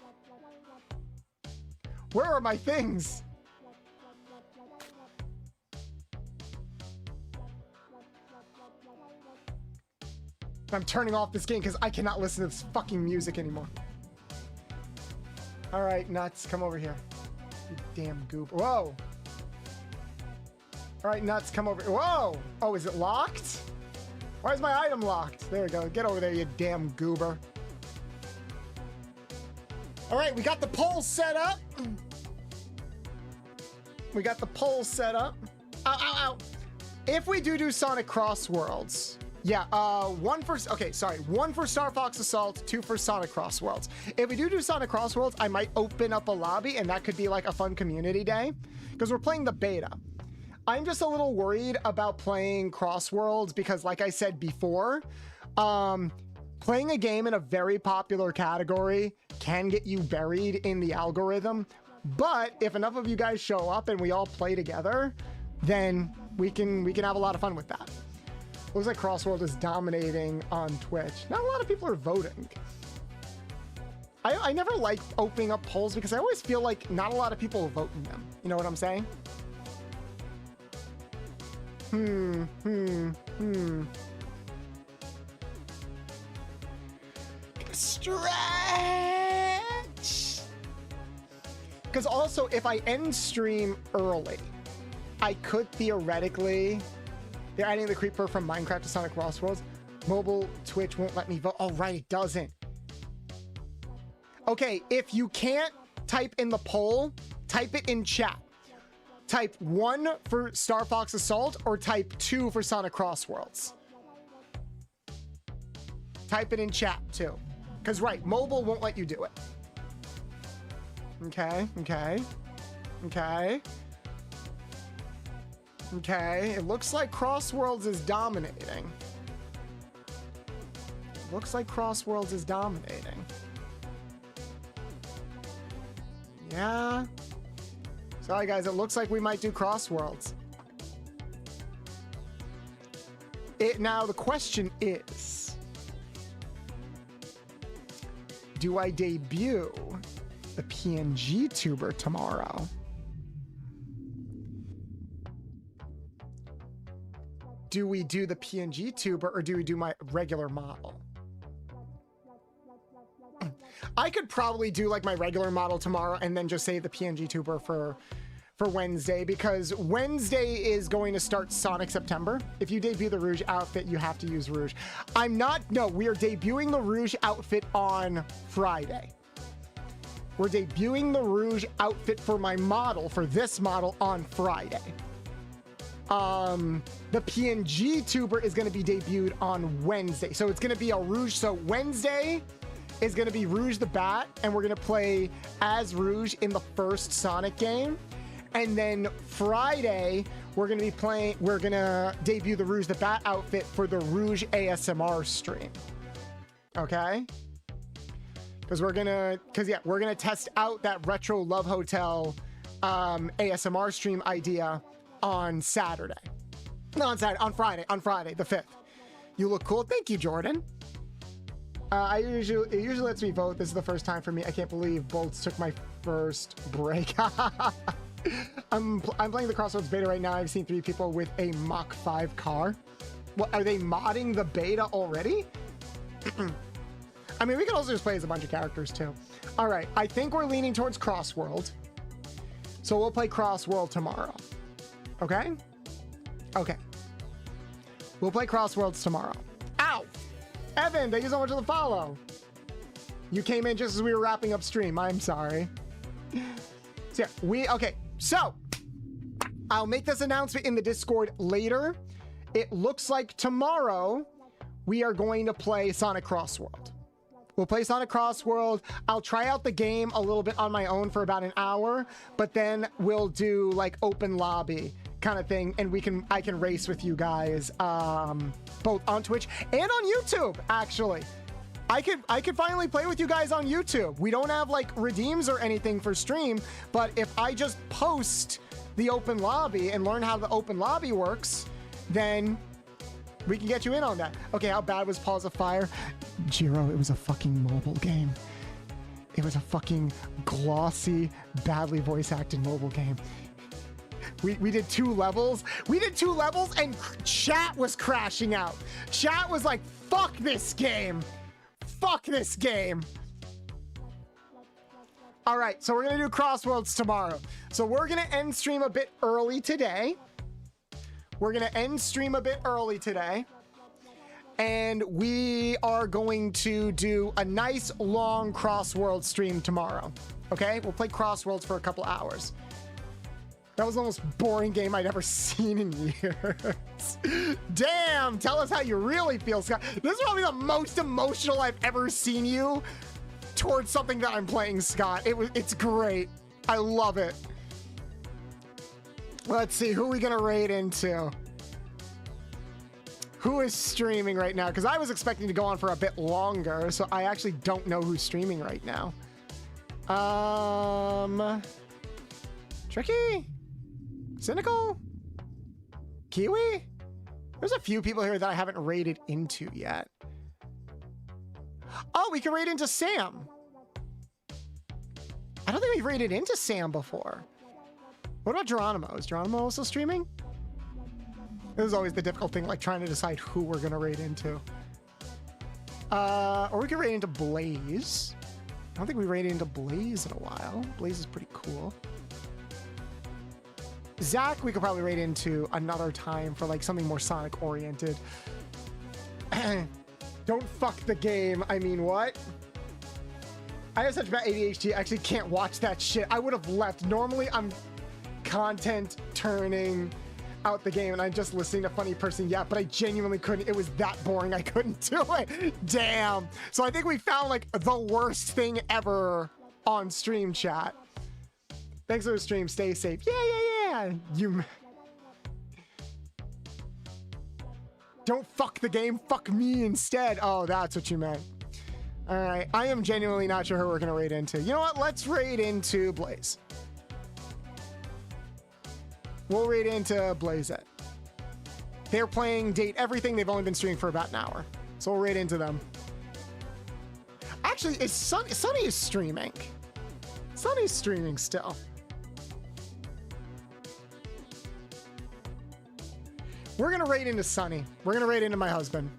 S1: Where are my things? I'm turning off this game because I cannot listen to this fucking music anymore. All right, Nuts, come over here. You damn goop. Whoa. All right, Nuts, come over. Whoa. Oh, is it locked? Why is my item locked? There we go. Get over there, you damn goober. All right, we got the pole set up. We got the pole set up. Ow, ow, ow. If we do Sonic Cross Worlds, yeah, one for Star Fox Assault, 2 for Sonic Cross Worlds. If we do Sonic Cross Worlds, I might open up a lobby, and that could be like a fun community day, because we're playing the beta. I'm just a little worried about playing Cross Worlds because, like I said before, playing a game in a very popular category can get you buried in the algorithm. But if enough of you guys show up and we all play together, then we can have a lot of fun with that. Looks like Crossworld is dominating on Twitch. Not a lot of people are voting. I never like opening up polls because I always feel like not a lot of people vote in them. You know what I'm saying? Stretch! Because also, if I end stream early, I could theoretically... They're adding the creeper from Minecraft to Sonic Cross Worlds. Mobile Twitch won't let me vote. Oh, right, it doesn't. Okay, if you can't type in the poll, type it in chat. Type 1 for Star Fox Assault or type 2 for Sonic Cross Worlds. Type it in chat too. Because, right, mobile won't let you do it. Okay. Okay, it looks like Cross Worlds is dominating. Yeah. Sorry, guys, it looks like we might do Cross Worlds. Now, the question is, do I debut the PNG tuber tomorrow? Do we do the PNG tuber or do we do my regular model? I could probably do like my regular model tomorrow and then just save the PNG tuber for Wednesday, because Wednesday is going to start Sonic September. If you debut the Rouge outfit, you have to use Rouge. No, we are debuting the Rouge outfit on Friday. We're debuting the Rouge outfit for my model, for this model, on Friday. The PNG tuber is going to be debuted on Wednesday. So it's going to be a Rouge. So Wednesday is going to be Rouge the Bat, and we're going to play as Rouge in the first Sonic game. And then Friday, we're going to debut the Rouge the Bat outfit for the Rouge ASMR stream. Okay? We're going to test out that Retro Love Hotel ASMR stream idea on Saturday. No, on Friday, the 5th. You look cool. Thank you, Jordan. It usually lets me vote. This is the first time for me. I can't believe Bolts took my first break. I'm playing the Crossroads beta right now. I've seen 3 people with a Mach 5 car. What, are they modding the beta already? I mean, we can also just play as a bunch of characters too. All right, I think we're leaning towards Crossworld. So we'll play Crossworld tomorrow. Okay? Okay. We'll play Crossworlds tomorrow. Ow! Evan, thank you so much for the follow. You came in just as we were wrapping up stream. I'm sorry. So so I'll make this announcement in the Discord later. It looks like tomorrow we are going to play Sonic Crossworld. We'll play Sonic Crossworld. I'll try out the game a little bit on my own for about an hour, but then we'll do like open lobby kind of thing, and I can race with you guys both on Twitch and on YouTube, actually. I could finally play with you guys on YouTube. We don't have like redeems or anything for stream, but if I just post the open lobby and learn how the open lobby works, then we can get you in on that. Okay, how bad was Paws of Fire? Jiro, it was a fucking mobile game. It was a fucking glossy, badly voice acted mobile game. We did 2 levels. We did 2 levels and chat was crashing out. Chat was like, fuck this game. Fuck this game. All right, so we're gonna do Crossworlds tomorrow. So we're gonna end stream a bit early today. And we are going to do a nice long Crossworld stream tomorrow. Okay, we'll play Crossworlds for a couple hours. That was the most boring game I'd ever seen in years. Damn, tell us how you really feel, Scott. This is probably the most emotional I've ever seen you towards something that I'm playing, Scott. It's great. I love it. Let's see, who are we gonna raid into? Who is streaming right now? Because I was expecting to go on for a bit longer, so I actually don't know who's streaming right now. Tricky? Cynical? Kiwi? There's a few people here that I haven't raided into yet. Oh, we can raid into Sam. I don't think we've raided into Sam before. What about Geronimo? Is Geronimo also streaming? This is always the difficult thing, like trying to decide who we're gonna raid into. Or we could raid into Blaze. I don't think we raided into Blaze in a while. Blaze is pretty cool. Zach, we could probably raid into another time for like something more Sonic oriented. Don't fuck the game. I mean, what? I have such bad ADHD, I actually can't watch that shit. I would have left. Normally, I'm content turning out the game and I'm just listening to funny person. Yeah, but I genuinely couldn't. It was that boring. I couldn't do it. Damn. So I think we found like the worst thing ever on stream, chat. Thanks for the stream. Stay safe. Yeah. You don't fuck the game. Fuck me instead. Oh, that's what you meant. All right. I am genuinely not sure who we're gonna raid into. You know what? Let's raid into Blaze. We'll raid into Blaze It. They're playing Date Everything. They've only been streaming for about an hour. So we'll raid into them. Actually, is Sunny is streaming. Sunny's streaming still. We're gonna raid into Sunny. We're gonna raid into my husband.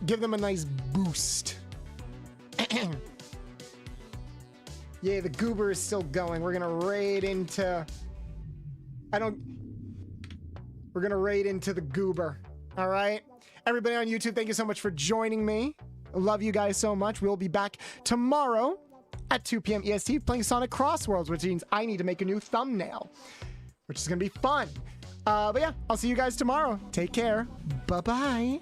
S1: Give them a nice boost. Yeah, the goober is still going. We're gonna raid into... We're gonna raid into the goober. All right? Everybody on YouTube, thank you so much for joining me. I love you guys so much. We'll be back tomorrow at 2 p.m. EST playing Sonic Crossworlds, which means I need to make a new thumbnail, which is gonna be fun. But yeah, I'll see you guys tomorrow. Take care. Bye-bye.